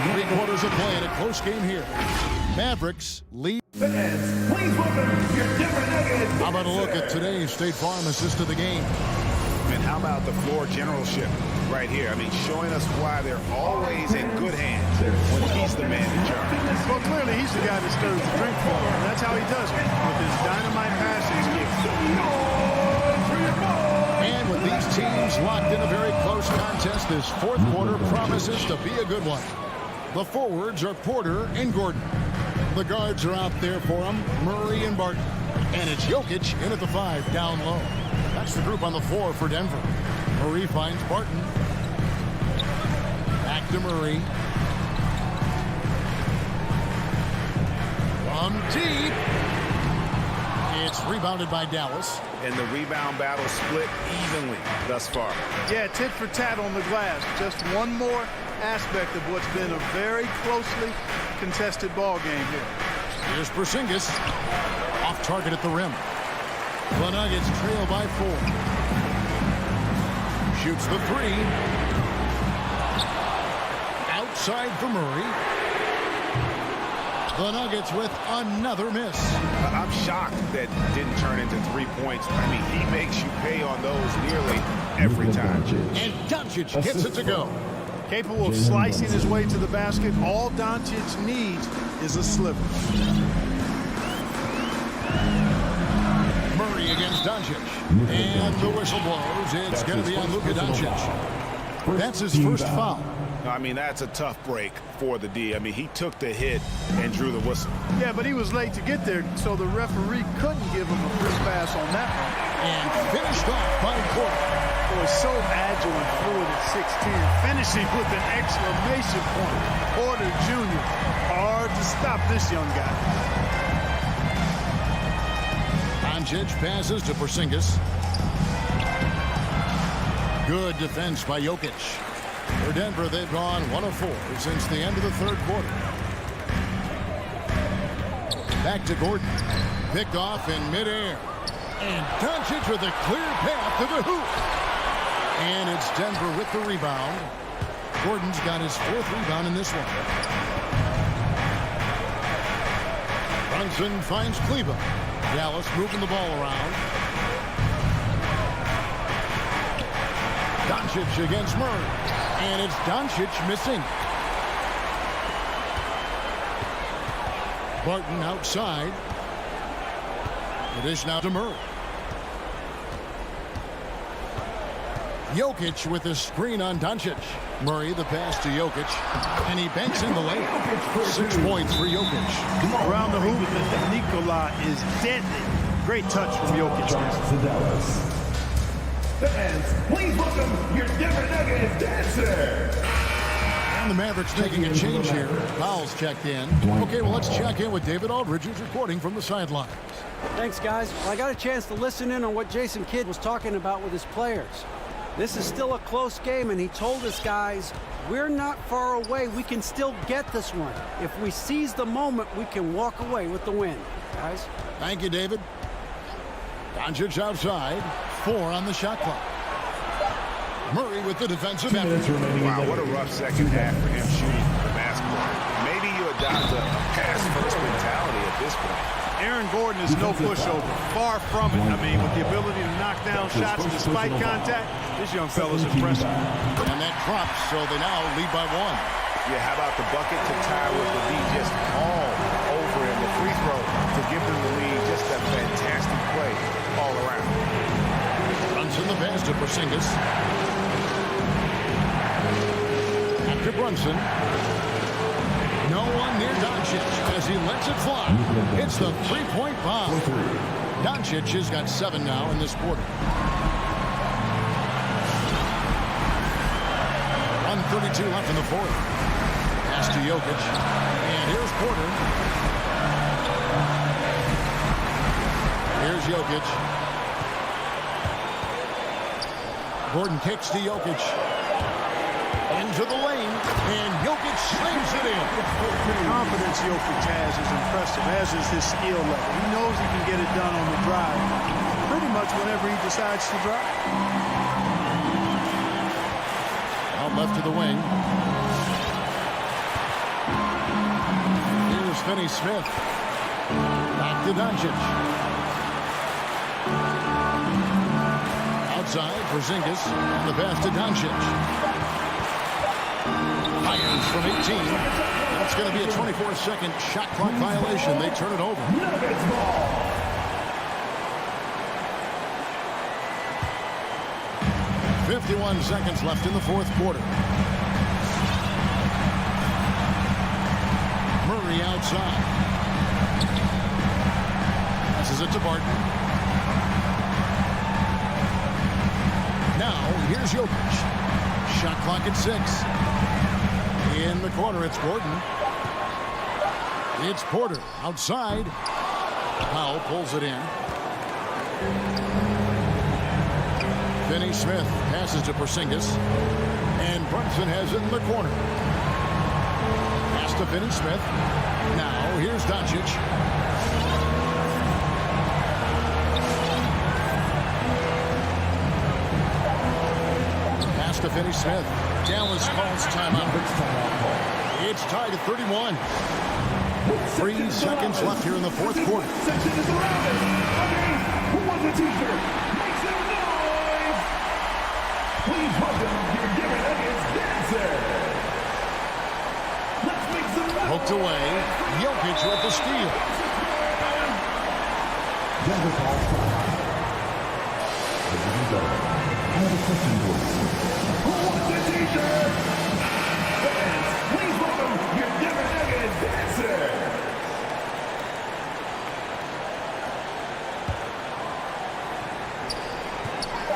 3/4 of play in a close game here. Mavericks lead. Fans, please welcome your Denver Nuggets. How about a look at today's State Farm assist of the game? And how about the floor generalship right here? I mean, showing us why they're always in good hands when he's the man in charge. Well, clearly he's the guy that stirs the drink for him. And that's how he does it with his dynamite passing skills. And with these teams locked in a very close contest, this 4th quarter promises to be a good one. The forwards are Porter and Gordon. The guards are out there for them, Murray and Barton. And it's Jokic in at the 5, down low. That's the group on the floor for Denver. Murray finds Barton. Back to Murray. From deep. It's rebounded by Dallas. And the rebound battle split evenly thus far. Yeah, tit for tat on the glass. Just one more aspect of what's been a very closely contested ball game here. Here's Porzingis. Off target at the rim. The Nuggets trail by 4. Shoots the 3. outside for Murray. The Nuggets with another miss. I'm shocked that didn't turn into 3 points. I mean, he makes you pay on those nearly every time. And Doncic gets it to go. Capable of slicing his way to the basket. All Doncic needs is a sliver. Murray against Doncic. And the whistle blows. It's going to be on Luka Doncic. That's his first foul. I mean, that's a tough break for the D. I mean, he took the hit and drew the whistle. Yeah, but he was late to get there, so the referee couldn't give him a free pass on that one. And finished off by Porter. Boy, so agile and fluid at 6'10", finishing with an exclamation point. Porter Jr. Hard to stop this young guy. Doncic passes to Porzingis. Good defense by Jokic. For Denver, they've gone 1 of 4 since the end of the third quarter. Back to Gordon. Picked off in midair. And Doncic with a clear path to the hoop. And it's Denver with the rebound. Gordon's got his 4th rebound in this one. Brunson finds Cleveland. Dallas moving the ball around. Doncic against Murray. And it's Doncic missing. Barton outside. The dish now to Murray. Jokic with a screen on Doncic. Murray the pass to Jokic. And he banks in the layup. 6 points for Jokic. Around the hoop, Nikola is deadly. Great touch from Jokic. Fans, please welcome your Denver Nuggets dancer. And the Mavericks making a change here. Fouls checked in. Okay, well, let's check in with David Aldridge, who's reporting from the sidelines. Thanks, guys. Well, I got a chance to listen in on what Jason Kidd was talking about with his players. This is still a close game, and he told us, guys, we're not far away. We can still get this one. If we seize the moment, we can walk away with the win. Guys? Thank you, David. Doncic outside. 4 on the shot clock. Murray with the defensive effort. Wow, what a rough second half for him shooting the basketball. Maybe you adopt a pass-first mentality at this point. Aaron Gordon is no pushover. Far from it. I mean, with the ability to knock down shots despite contact, this young fella's impressive. And that drops, so they now lead by 1. Yeah, how about the bucket to tie with the lead just all over him. The free throw to give them the lead. Just a fantastic play all around. Brunson the pass to Porzingis. After Brunson. No one near Doncic as he lets it fly. It's the 3-point bomb. Doncic has got 7 now in this quarter. 1:32 left in the fourth. Pass to Jokic. And here's Porter. Here's Jokic. Gordon kicks to Jokic. Into the lane. And Jokic slams it in. The confidence Jokic has is impressive, as is his skill level. He knows he can get it done on the drive pretty much whenever he decides to drive. Out left to the wing. Here's Finney Smith. Back to Doncic. Outside, Porzingis. And the pass to Doncic. Fires from 18. That's going to be a 24-second shot clock violation. They turn it over. 51 seconds left in the fourth quarter. Murray outside. Passes it to Barton. Now, here's Jokic. Shot clock at 6. In the corner, it's Gordon. It's Porter outside. Powell pulls it in. Finney Smith passes to Porzingis. And Brunson has it in the corner. Pass to Finney Smith. Now, here's Doncic. Pass to Finney Smith. Dallas calls timeout. It's tied at 31. 3 seconds left here in the fourth quarter. Section is around it. Who wants a t-shirt? Make some noise! Please welcome your Denver Nuggets dancer. Let's make some noise. Poked away. Jokic with the steal. Denver calls time. Ladies and gentlemen, I have a question for you. Who wants a t-shirt? Fans, please welcome your Denver Nuggets dancer.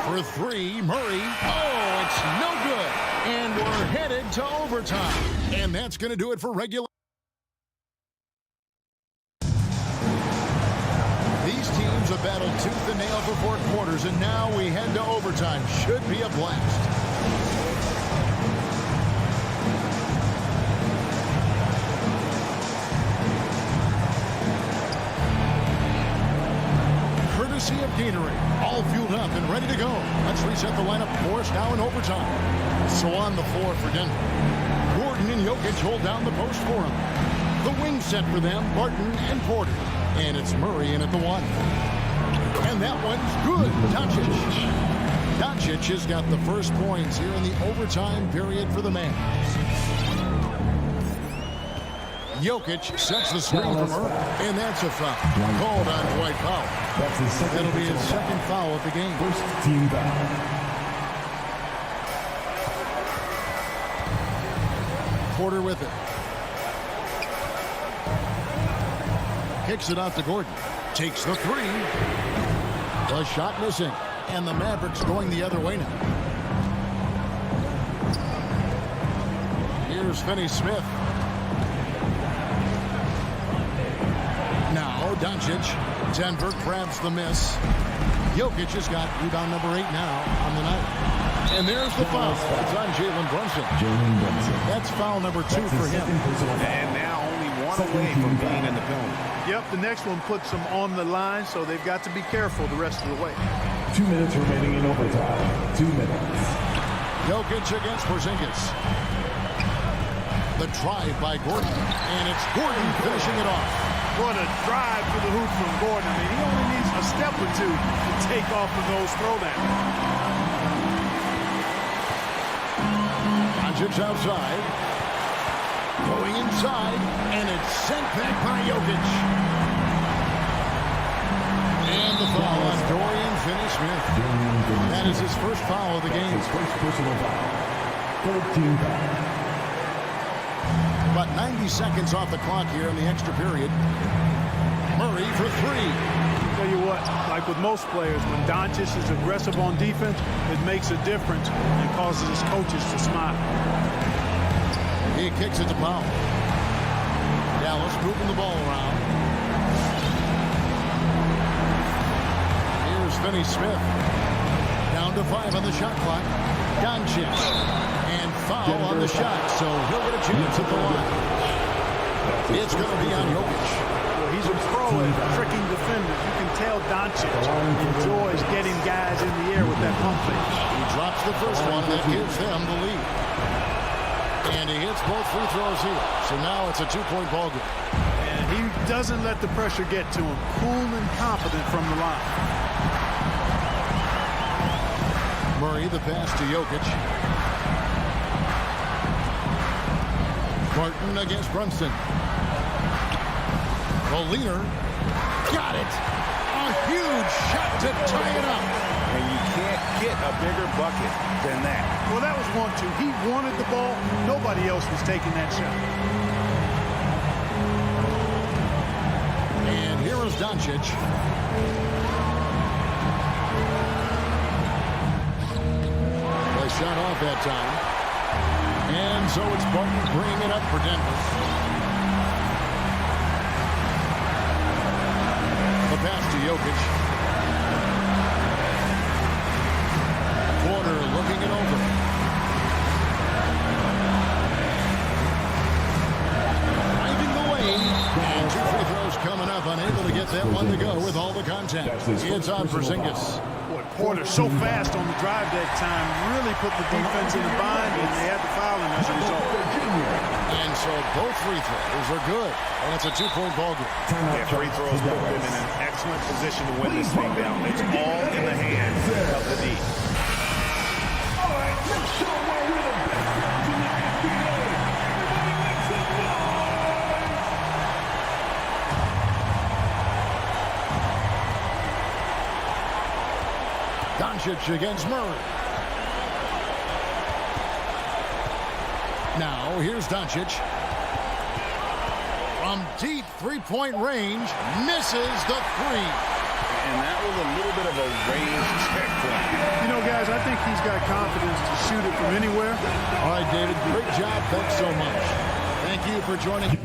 For 3, Murray. Oh, it's no good. And we're headed to overtime. And that's going to do it for regular. These teams have battled tooth and nail for 4 quarters, and now we head to overtime. Should be a blast. Courtesy of Gatorade, all fueled up and ready to go. Let's reset the lineup for us now in overtime. So on the floor for Denver, Gordon and Jokic hold down the post for him. The wing set for them, Barton and Porter. And it's Murray in at the 1. And that one's good. Doncic has got the first points here in the overtime period for the Mavs. Jokic sets the screen for Murray, and that's a foul. Called on Dwight Powell. That'll be his second foul of the game. First team foul. Porter with it. Kicks it out to Gordon. Takes the 3. The shot missing, and the Mavericks going the other way now. Here's Finney Smith. Now Doncic. Denver grabs the miss. Jokic has got rebound number 8 now on the night. And there's the foul. It's on Jalen Brunson. That's foul number 2 for him. And now only 1 away from being in the penalty. Yep, the next one puts them on the line, so they've got to be careful the rest of the way. 2 minutes remaining in overtime. 2 minutes. Jokic against Porzingis. The drive by Gordon, and it's Gordon finishing it off. What a drive to the hoop from Gordon. I mean, he only needs a step or 2 to take off of those throwdowns. Doncic outside. Going inside, and it's sent back by Jokic. And the foul on Dorian Finney-Smith. That is his first foul of the game. His first personal foul. Third team foul. About 90 seconds off the clock here in the extra period. Murray for 3. Tell you what, like with most players, when Doncic is aggressive on defense, it makes a difference and causes his coaches to smile. He kicks it to Powell. Dallas moving the ball around. Here's Finney-Smith. Down to 5 on the shot clock. Doncic. And foul on the shot, so he'll get a chance at the line. It's going to be on Jokic. Well, he's a pro at tricking defenders. You can tell Doncic enjoys getting guys in the air with that pump fake. He drops the first one. That gives them the lead. And he hits both free throws here. So now it's a 2-point ball game. And he doesn't let the pressure get to him. Cool and confident from the line. Murray, the pass to Jokic. Barton against Brunson. The leader. Got it. A huge shot to tie it up. And you can't get a bigger bucket than that. Well, that was 1-2. He wanted the ball. Nobody else was taking that shot. And here is Doncic. The shot off that time. And so it's Barton bringing it up for Denver. The pass to Jokic. Porter looking it over. Finding the lane. And 2 free throws coming up. Unable to get that one to go with all the contact. It's on Porzingis. Boy, Porter so fast on the drive that time, really put the defense in a bind, and they had to foul him as a result. And so both free throws are good. And it's a two-point ball game. Yeah, free throws put them in an excellent position to win this thing down. It's all in the hands of the D. All right, let's show my rhythm. Doncic against Murray. Now, here's Doncic. From deep three-point range, misses the three. And that was a little bit of a range check for him. You know, guys, I think he's got confidence to shoot it from anywhere. All right, David, great job. Thanks so much. Thank you for joining.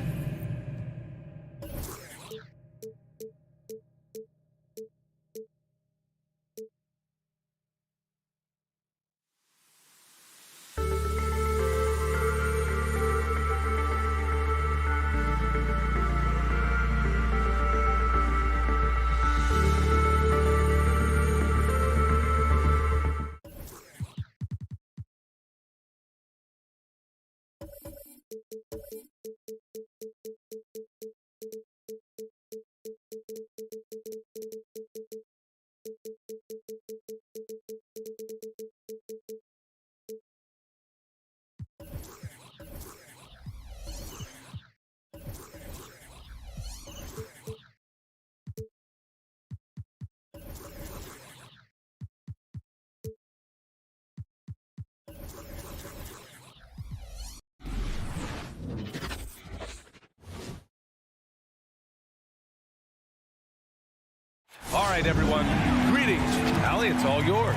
All right, everyone. Greetings. Allie, it's all yours.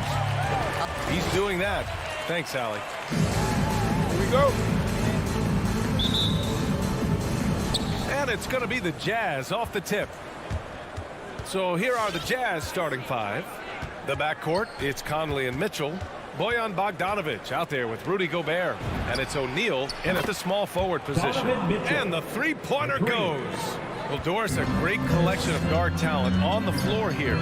He's doing that. Thanks, Allie. Here we go. And it's going to be the Jazz off the tip. So here are the Jazz starting five. The backcourt, it's Conley and Mitchell. Bojan Bogdanovic out there with Rudy Gobert. And it's O'Neal in at the small forward position. And the three-pointer goes. Well, Doris, a great collection of guard talent on the floor here.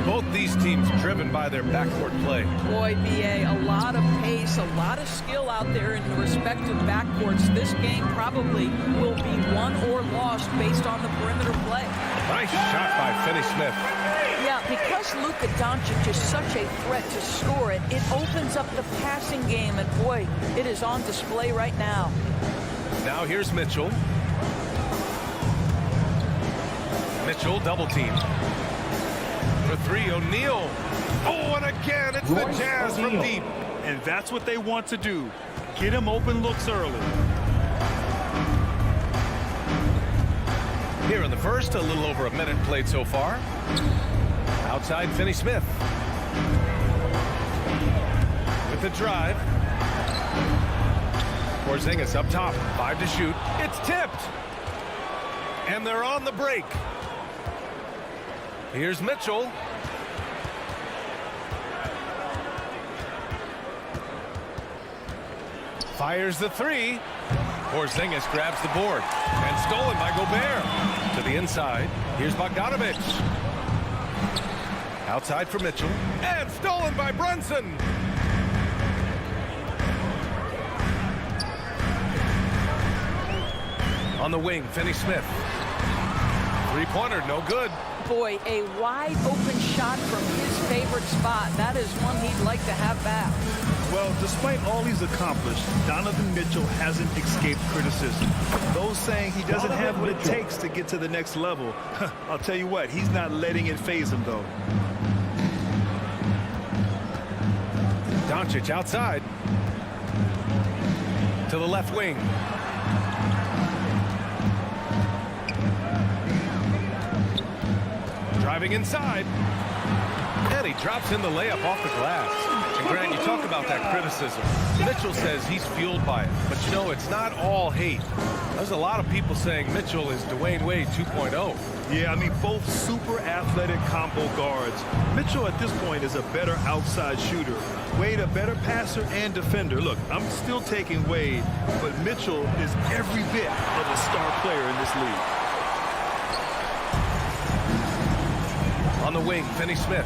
Both these teams driven by their backcourt play. Boy, BA, a lot of pace, a lot of skill out there in the respective backcourts. This game probably will be won or lost based on the perimeter play. Nice shot by Finney Smith. Yeah, because Luka Doncic is such a threat to score it, it opens up the passing game, and boy, it is on display right now. Now here's Mitchell. Mitchell double team. For three, O'Neal. Oh, and again, it's the Jazz from deep. And that's what they want to do. Get him open looks early. Here in the first, a little over a minute played so far. Outside, Finney Smith. With the drive. Porzingis up top, 5 to shoot. It's tipped. And they're on the break. Here's Mitchell. Fires the three. Porzingis grabs the board. And stolen by Gobert. To the inside. Here's Bogdanovic. Outside for Mitchell. And stolen by Brunson. On the wing, Finney Smith. Three-pointer, no good. Boy, a wide open shot from his favorite spot. That is one he'd like to have back. Well, despite all he's accomplished, Donovan Mitchell hasn't escaped criticism. Those saying he doesn't have what it takes to get to the next level. I'll tell you what, he's not letting it faze him, though. Doncic outside. To the left wing. Driving inside. And he drops in the layup off the glass. And Grant, you talk about that criticism. Mitchell says he's fueled by it. But you know, it's not all hate. There's a lot of people saying Mitchell is Dwayne Wade 2.0. Yeah, I mean, both super athletic combo guards. Mitchell at this point is a better outside shooter. Wade a better passer and defender. Look, I'm still taking Wade, but Mitchell is every bit of a star player in this league. On the wing, Finney Smith.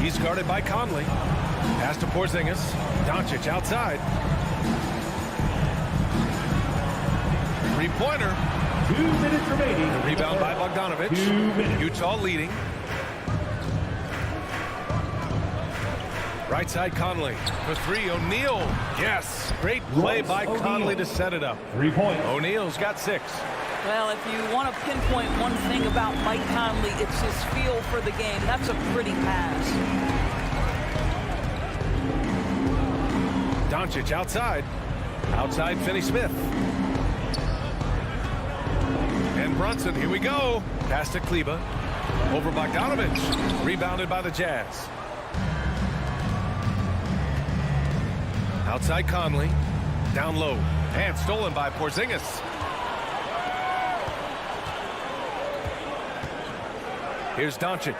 He's guarded by Conley. Pass to Porzingis. Doncic outside. Three-pointer. 2 minutes remaining. The rebound by Bogdanovic. 2 minutes. Utah leading. Right side Conley for three. O'Neal. Yes. Great play by Conley to set it up. 3 points. O'Neal's got 6. Well, if you want to pinpoint one thing about Mike Conley, it's his feel for the game. That's a pretty pass. Doncic outside. Outside Finney Smith. And Brunson, here we go. Pass to Kleba. Over Bogdanovic. Rebounded by the Jazz. Outside Conley. Down low. And stolen by Porzingis. Here's Doncic.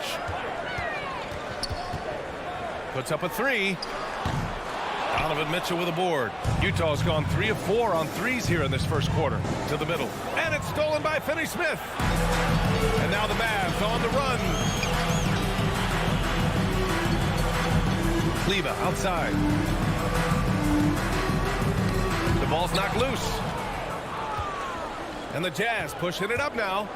Puts up a 3. Donovan Mitchell with a board. Utah's gone 3 of 4 on threes here in this first quarter. To the middle. And it's stolen by Finney Smith. And now the Mavs on the run. Kleba outside. The ball's knocked loose. And the Jazz pushing it up now.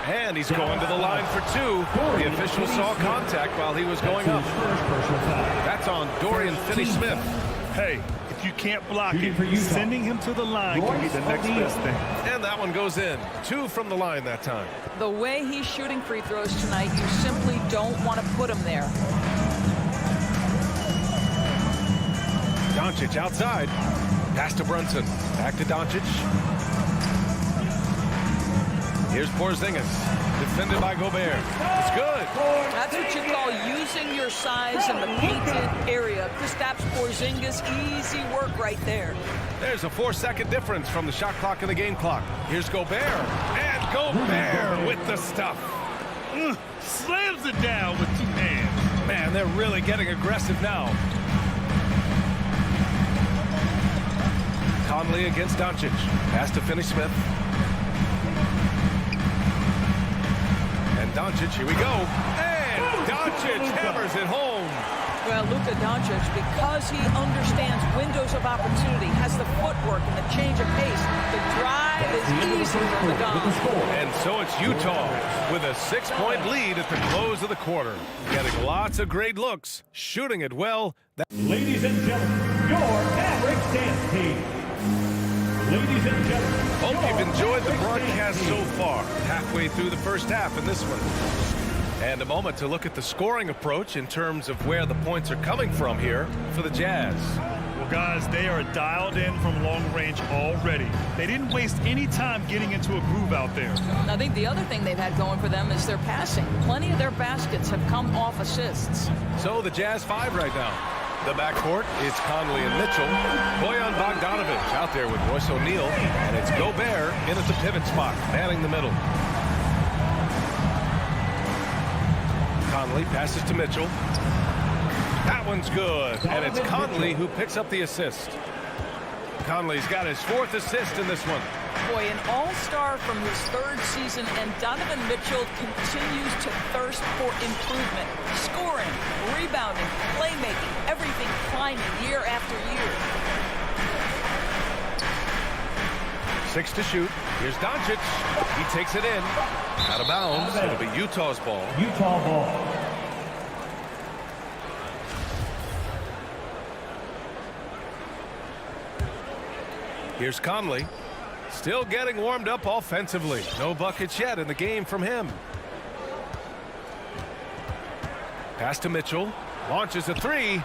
And he's going to the line for 2. The official saw contact while he was going up. That's on Dorian Finney-Smith. Hey, if you can't block it, sending him to the line can be the next best thing. And that one goes in. 2 from the line that time. The way he's shooting free throws tonight, you simply don't want to put him there. Doncic outside. Pass to Brunson. Back to Doncic. Here's Porzingis. Defended by Gobert. It's good. That's what you call using your size in the painted area. Kristaps Porzingis, easy work right there. There's a 4-second difference from the shot clock and the game clock. Here's Gobert. And Gobert with the stuff. Slams it down with 2 hands. Man, they're really getting aggressive now. Conley against Doncic. Pass to Finney Smith. And Doncic, here we go. And Doncic hammers it home. Well, Luka Doncic, because he understands windows of opportunity, has the footwork and the change of pace. The drive is easy from the Dom. And so it's Utah with a 6-point lead at the close of the quarter. Getting lots of great looks, shooting it well. Ladies and gentlemen, your Mavericks dance team. Ladies and gentlemen, hope you've enjoyed the broadcast so far. Halfway through the first half in this one. And a moment to look at the scoring approach in terms of where the points are coming from here for the Jazz. Well, guys, they are dialed in from long range already. They didn't waste any time getting into a groove out there. I think the other thing they've had going for them is their passing. Plenty of their baskets have come off assists. So the Jazz 5 right now. The backcourt is Conley and Mitchell. Bojan Bogdanovic out there with Royce O'Neal. And it's Gobert in at the pivot spot, manning the middle. Conley passes to Mitchell. That one's good. And it's Conley who picks up the assist. Conley's got his 4th assist in this one. Boy, an all-star from his 3rd season, and Donovan Mitchell continues to thirst for improvement. Scoring, rebounding, playmaking, everything climbing year after year. 6 to shoot. Here's Doncic. He takes it in. Out of bounds. It'll be Utah's ball. Utah ball. Here's Conley. Still getting warmed up offensively. No buckets yet in the game from him. Pass to Mitchell. Launches a 3.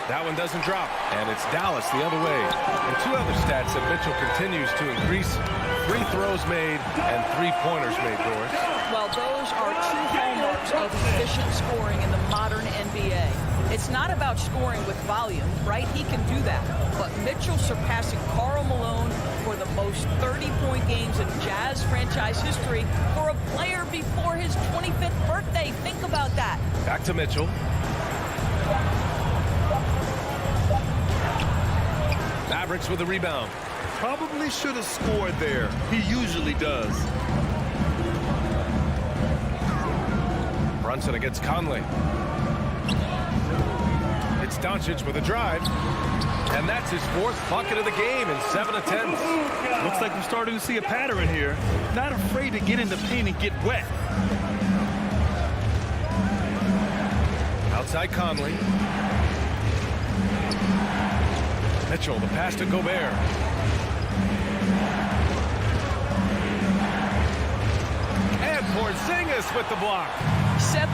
That one doesn't drop. And it's Dallas the other way. And 2 other stats that Mitchell continues to increase. Free throws made and 3-pointers made, Doris. Well, those are 2 hallmarks of efficient scoring in the modern NBA. It's not about scoring with volume, right? He can do that. But Mitchell surpassing Karl Malone for the most 30-point games in Jazz franchise history for a player before his 25th birthday. Think about that. Back to Mitchell. Mavericks with a rebound. Probably should have scored there. He usually does. Brunson against Conley. It's Doncic with a drive. And that's his 4th bucket of the game in 7 attempts. Looks like we're starting to see a pattern here. Not afraid to get in the paint and get wet. Outside Conley. Mitchell, the pass to Gobert. And Porzingis with the block. 7'6"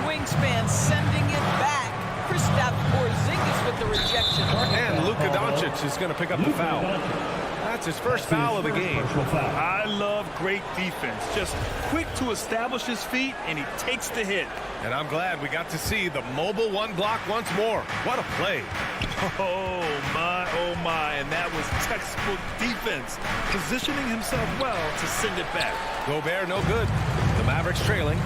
wingspan, sending it back. Kristaps Porzingis with the rejection. And Luka Doncic is going to pick up the foul. That's his first foul of the game. I love great defense. Just quick to establish his feet, and he takes the hit. And I'm glad we got to see the mobile one block once more. What a play. Oh my, and that was textbook defense. Positioning himself well to send it back. Gobert no good. The Mavericks trailing.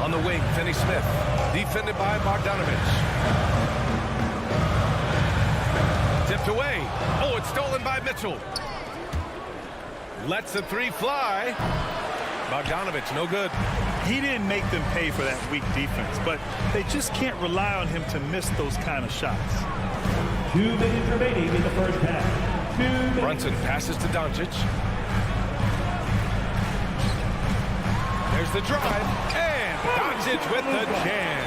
On the wing, Finney Smith. Defended by Bogdanovich. Tipped away. Oh, it's stolen by Mitchell. Lets the 3 fly. Bogdanovich, no good. He didn't make them pay for that weak defense, but they just can't rely on him to miss those kind of shots. 2 minutes remaining in the first half. 2 minutes. Brunson passes to Doncic. There's the drive, and Doncic with the jam.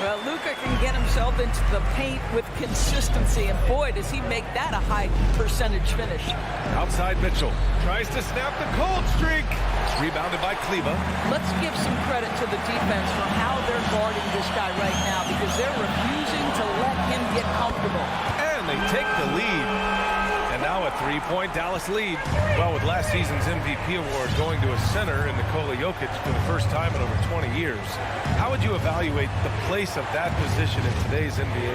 Well, Luka can get himself into the paint with consistency, and boy, does he make that a high percentage finish. Outside Mitchell tries to snap the cold streak. Rebounded by Kleba. Let's give some credit to the defense for how they're guarding this guy right now, because they're refusing to let him get comfortable. And they take the lead. And now a 3-point Dallas lead. Well, with last season's MVP award going to a center in Nikola Jokic for the first time in over 20 years, how would you evaluate the place of that position in today's NBA?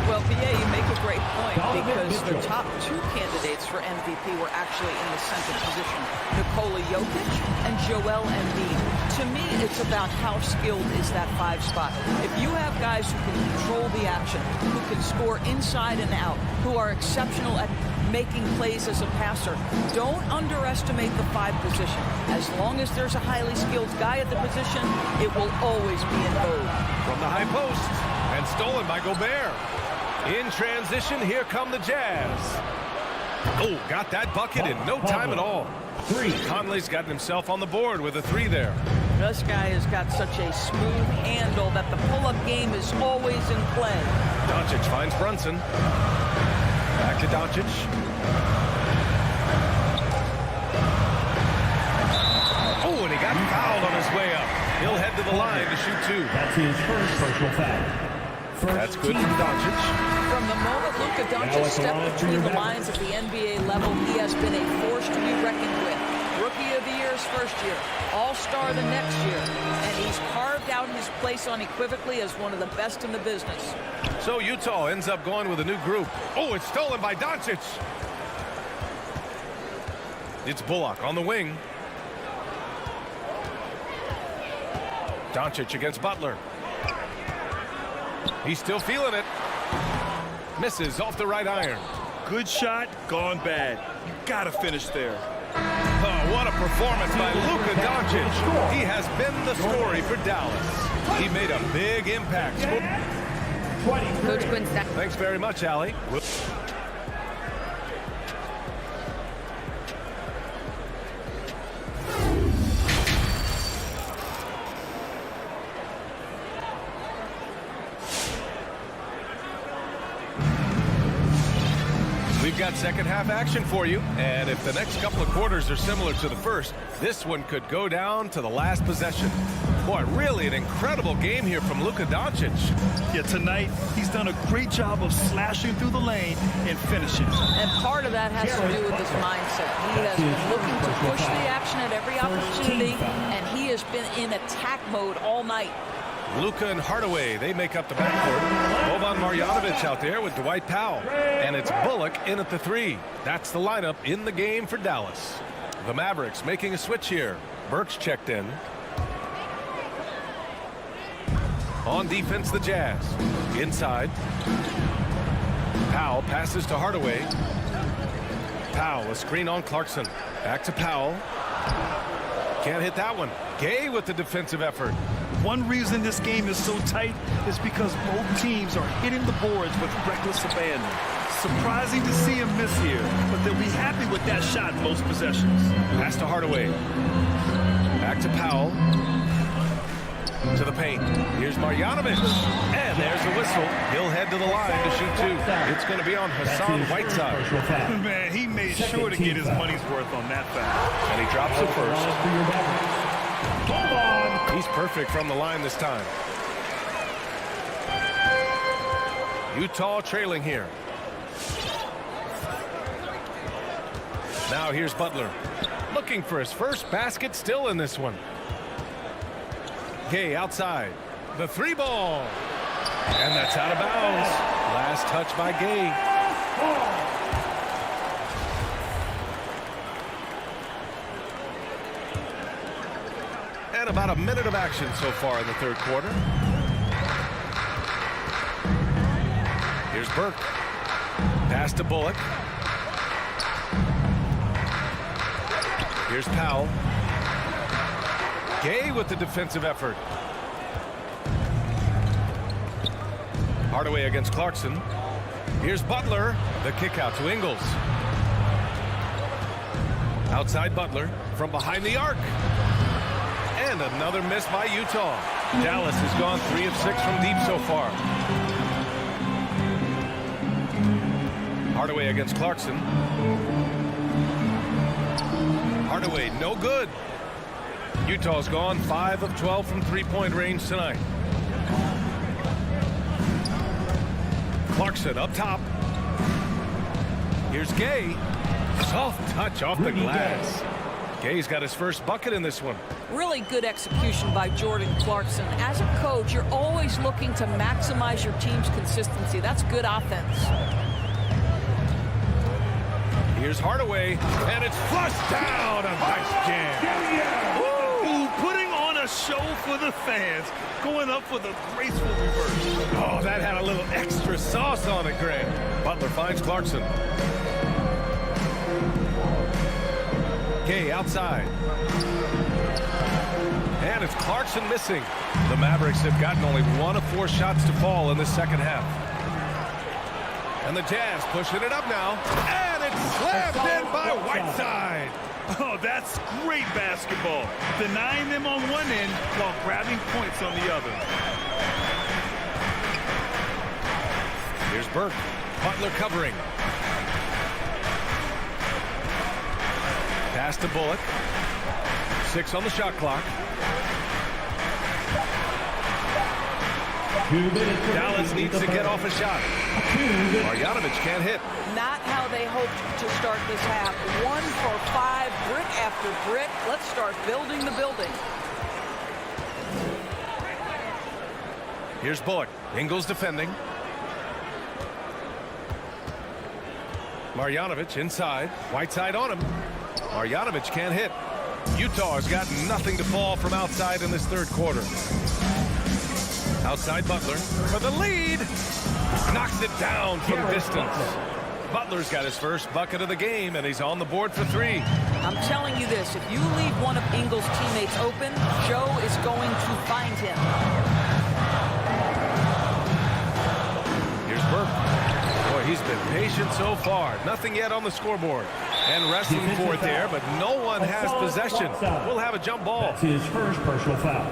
Well, BA, you make a great point, because the top 2 candidates for MVP were actually in the center position, Nikola Jokic and Joel Embiid. To me, it's about how skilled is that 5 spot. If you have guys who can control the action, who can score inside and out, who are exceptional at making plays as a passer, don't underestimate the 5 position. As long as there's a highly skilled guy at the position, it will always be in vogue. From the high post, and stolen by Gobert. In transition, here come the Jazz. Oh, got that bucket in no time at all. 3. Conley's gotten himself on the board with a 3 there. This guy has got such a smooth handle that the pull-up game is always in play. Doncic finds Brunson. Back to Doncic. Oh, and he got fouled on his way up. He'll head to the line to shoot 2. That's his first personal foul. That's good from Doncic. From the moment Luka Doncic stepped between the lines at the NBA level, he has been a force to be reckoned with. Rookie of the Year his first year, All-Star the next year, and he's carved out his place unequivocally as one of the best in the business. So Utah ends up going with a new group. Oh, it's stolen by Doncic. It's Bullock on the wing. Doncic against Butler. He's still feeling it. Misses off the right iron. Good shot, gone bad. You gotta finish there. Oh, what a performance by Luka Doncic. He has been the story for Dallas. He made a big impact. Coach Quinn's next. Thanks very much, Allie. We've got second half action for you, and if the next couple of quarters are similar to the first, this one could go down to the last possession. Boy, really an incredible game here from Luka Doncic. Yeah, tonight he's done a great job of slashing through the lane and finishing. And part of that has to do with his mindset. He has been looking to push the action at every opportunity, and he has been in attack mode all night. Luka and Hardaway, they make up the backcourt. Boban Marjanovic out there with Dwight Powell. And it's Bullock in at the 3. That's the lineup in the game for Dallas. The Mavericks making a switch here. Burks checked in. On defense, the Jazz. Inside. Powell passes to Hardaway. Powell, a screen on Clarkson. Back to Powell. Can't hit that one. Gay with the defensive effort. One reason this game is so tight is because both teams are hitting the boards with reckless abandon. Surprising to see him miss here, but they'll be happy with that shot in most possessions. Pass to Hardaway. Back to Powell. To the paint. Here's Marjanovic. And there's the whistle. He'll head to the line to shoot two. It's going to be on Hassan Whiteside. Man, he made sure to get his money's worth on that foul. And he drops it first. He's perfect from the line this time. Utah trailing here. Now here's Butler. Looking for his first basket, still in this one. Gay outside. The three ball. And that's out of bounds. Last touch by Gay. And about a minute of action so far in the third quarter. Here's Burke. Pass to Bullock. Here's Powell. Gay with the defensive effort. Hardaway against Clarkson. Here's Butler. The kick out to Ingles. Outside Butler from behind the arc. And another miss by Utah. Dallas has gone 3 of 6 from deep so far. Hardaway against Clarkson. Hardaway, no good. Utah's gone 5 of 12 from three-point range tonight. Clarkson up top. Here's Gay. Soft touch off the glass. Gay's got his first bucket in this one. Really good execution by Jordan Clarkson. As a coach, you're always looking to maximize your team's consistency. That's good offense. Here's Hardaway, and it's flushed down. A nice jam. Ooh, putting on a show for the fans. Going up with a graceful reverse. Oh, that had a little extra sauce on it, Greg. Butler finds Clarkson. Gay outside. And it's Clarkson missing. The Mavericks have gotten only 1 of 4 shots to fall in the second half. And the Jazz pushing it up now. And it's slammed in by Whiteside. Oh, that's great basketball. Denying them on one end while grabbing points on the other. Here's Burke. Butler covering. Pass to Bullock. 6 on the shot clock. Dallas needs to get off a shot. Marjanovic can't hit. Not how they hoped to start this half. 1 for 5, brick after brick. Let's start building the building. Here's Bullock. Ingles defending. Marjanovic inside. Whiteside on him. Marjanovic can't hit. Utah has got nothing to fall from outside in this third quarter. Outside Butler for the lead. Knocks it down from distance. Butler's got his first bucket of the game, and he's on the board for 3. I'm telling you this, if you leave one of Ingles' teammates open, Joe is going to find him. Here's Burke. Boy, he's been patient so far. Nothing yet on the scoreboard. And wrestling for it there, but no one has possession. We'll have a jump ball. That's his first personal foul.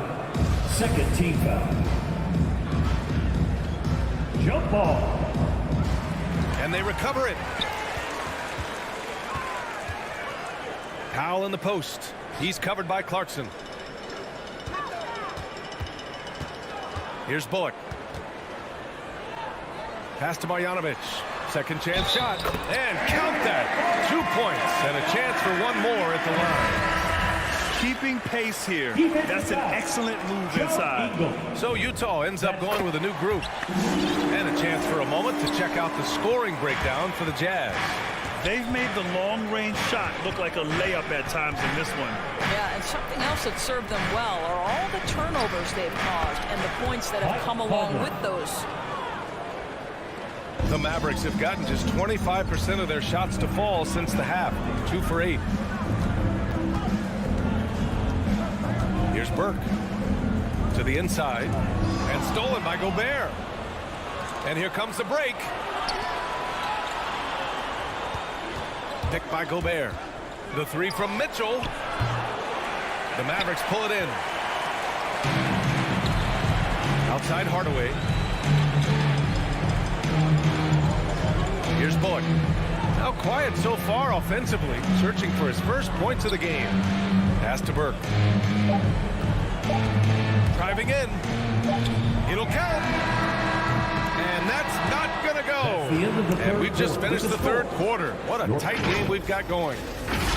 Second team foul. Jump ball. And they recover it. Powell in the post. He's covered by Clarkson. Here's Bullock. Pass to Marjanovic. Second chance shot. And count that. 2 points and a chance for one more at the line. Keeping pace here. That's an excellent move inside. So Utah ends up going with a new group. And a chance for a moment to check out the scoring breakdown for the Jazz. They've made the long-range shot look like a layup at times in this one. Yeah, and something else that served them well are all the turnovers they've caused and the points that have come along with those. The Mavericks have gotten just 25% of their shots to fall since the half. 2 for 8. Here's Burke to the inside and stolen by Gobert. And here comes the break. Picked by Gobert. The three from Mitchell. The Mavericks pull it in. Outside Hardaway. Here's Bullock. Now quiet so far offensively, searching for his first points of the game. Pass to Burke. Driving in. It'll count. And that's not going to go. And we've just finished the third quarter. What a tight game we've got going.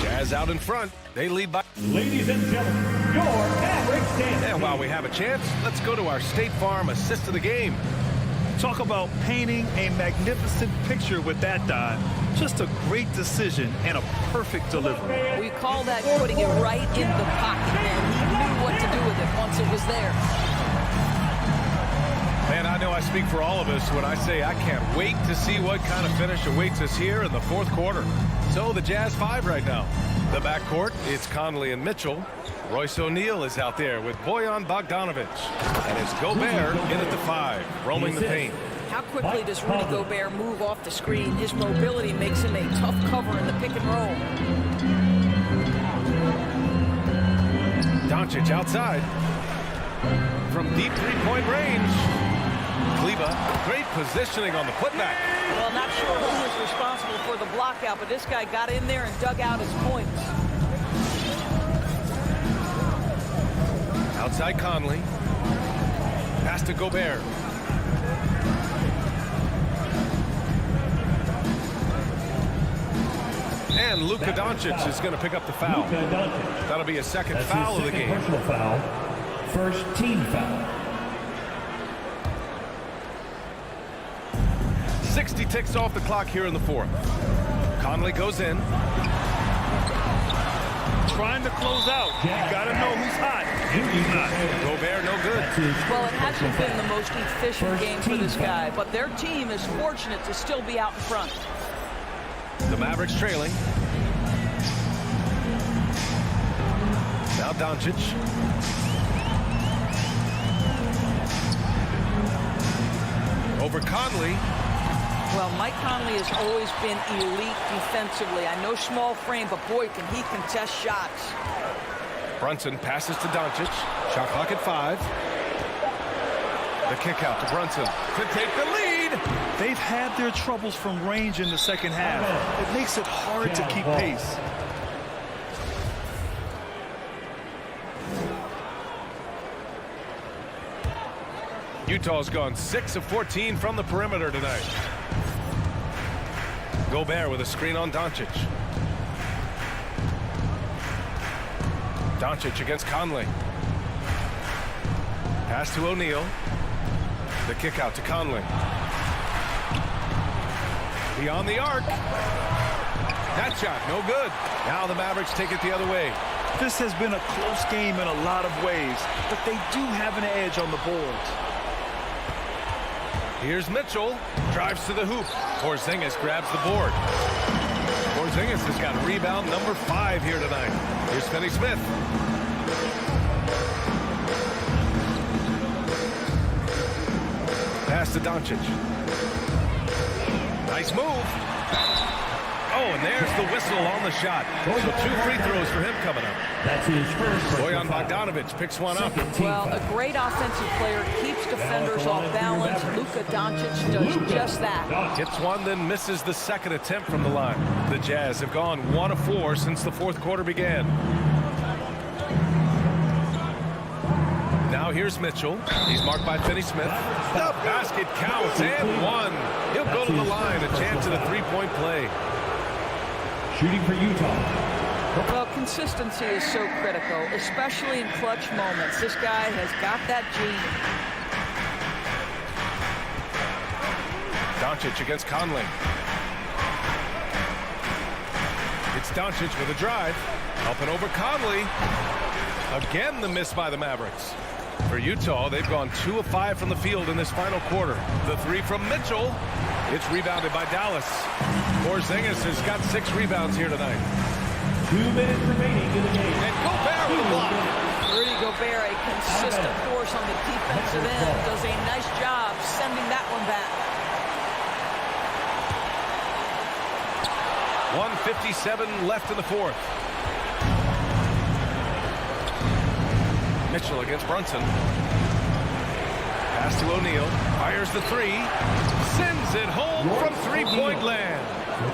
Jazz out in front. They lead by. Ladies and gentlemen, your Mavericks stand. And while we have a chance, let's go to our State Farm assist of the game. Talk about painting a magnificent picture with that dive. Just a great decision and a perfect delivery. We call that putting it right in the pocket, and he knew what to do with it once it was there. Man, I know I speak for all of us when I say I can't wait to see what kind of finish awaits us here in the fourth quarter. So the Jazz 5 right now. The backcourt, it's Conley and Mitchell. Royce O'Neal is out there with Bojan Bogdanovic. And it's Gobert in at the 5, roaming the paint. How quickly does Rudy Gobert move off the screen? His mobility makes him a tough cover in the pick and roll. Doncic outside. From deep three-point range. Kleba, great positioning on the putback. Well, not sure who was responsible for the block out, but this guy got in there and dug out his points. Outside Conley. Pass to Gobert. And Luka Doncic is going to pick up the foul. That'll be a second foul of the game. Personal foul. First team foul. 60 ticks off the clock here in the fourth. Conley goes in. Trying to close out. You got to know who's hot and who's not. Gobert, no good. Well, it hasn't been the most efficient game for this guy, but their team is fortunate to still be out in front. The Mavericks trailing. Now Doncic. Over Conley. Well, Mike Conley has always been elite defensively. I know small frame, but boy, can he contest shots. Brunson passes to Doncic. Shot clock at 5. The kick out to Brunson to take the lead. They've had their troubles from range in the second half. It makes it hard to keep pace. Utah's gone 6 of 14 from the perimeter tonight. Gobert with a screen on Doncic. Doncic against Conley. Pass to O'Neal. The kick out to Conley. Beyond the arc. That shot, no good. Now the Mavericks take it the other way. This has been a close game in a lot of ways, but they do have an edge on the boards. Here's Mitchell. Drives to the hoop. Porzingis grabs the board. Porzingis has got rebound number 5 here tonight. Here's Finney Smith. Pass to Doncic. Nice move. Oh, and there's the whistle on the shot. So 2 free throws for him coming up. That's his first. Bojan Bogdanovic picks one up. Well, a great offensive player keeps defenders off balance. Luka Doncic does just that. Hits one, then misses the second attempt from the line. The Jazz have gone 1 of 4 since the fourth quarter began. Now here's Mitchell. He's marked by Finney Smith. The basket counts and 1. He'll go to the line. A chance at a 3-point play. Shooting for Utah. Well, consistency is so critical, especially in clutch moments. This guy has got that gene. Doncic against Conley. It's Doncic with a drive. Up and over Conley. Again, the miss by the Mavericks. For Utah, they've gone 2 of 5 from the field in this final quarter. The 3 from Mitchell. It's rebounded by Dallas. Porzingis has got 6 rebounds here tonight. 2 minutes remaining in the game. And Gobert with a block. Rudy Gobert, a consistent force on the defensive end, does a nice job sending that one back. 1:57 left in the fourth. Mitchell against Brunson. Pass to O'Neal. Fires the three. Sends it home from three-point land.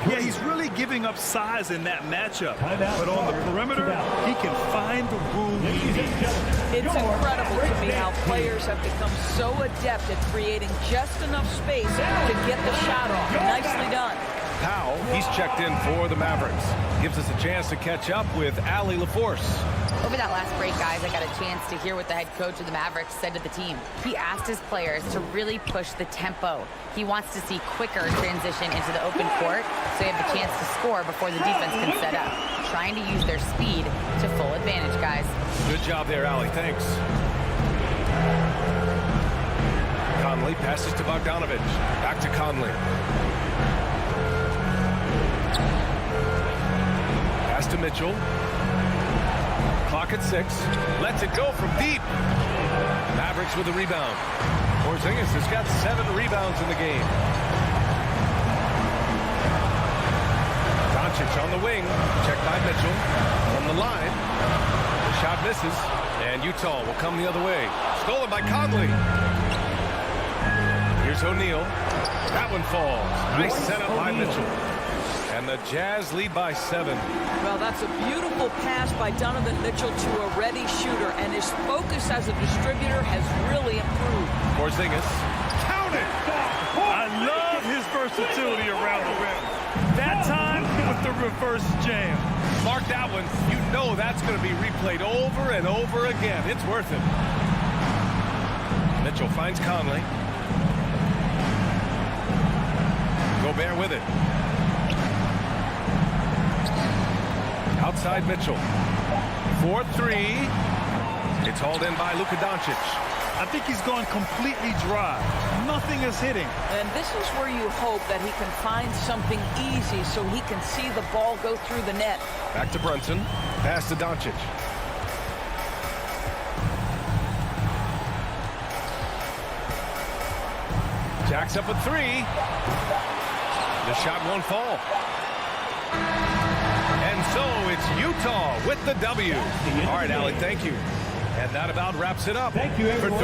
Yeah, he's really giving up size in that matchup. But on the perimeter, he can find the room he needs. It's incredible to me how players have become so adept at creating just enough space to get the shot off. Nicely done. Powell, he's checked in for the Mavericks. Gives us a chance to catch up with Allie LaForce. Over that last break, guys, I got a chance to hear what the head coach of the Mavericks said to the team. He asked his players to really push the tempo. He wants to see quicker transition into the open court so they have the chance to score before the defense can set up. Trying to use their speed to full advantage, guys. Good job there, Allie. Thanks. Conley passes to Bogdanovich. Back to Conley. Pass to Mitchell. Clock at 6. Lets it go from deep. Mavericks with the rebound. Porzingis has got 7 rebounds in the game. Doncic on the wing. Checked by Mitchell. From the line. The shot misses. And Utah will come the other way. Stolen by Conley. Here's O'Neal. That one falls. Nice setup by Mitchell. And the Jazz lead by 7. Well, that's a beautiful pass by Donovan Mitchell to a ready shooter, and his focus as a distributor has really improved. Porzingis. Count it! I love his versatility around the rim. That time with the reverse jam. Mark that one. You know that's going to be replayed over and over again. It's worth it. Mitchell finds Conley. Gobert with it. Outside Mitchell. 4-3. It's hauled in by Luka Doncic. I think he's gone completely dry. Nothing is hitting. And this is where you hope that he can find something easy so he can see the ball go through the net. Back to Brunson. Pass to Doncic. Jacks up a 3. The shot won't fall. And so it's Utah with the W. All right, Allie, thank you. And that about wraps it up. Thank you, everyone.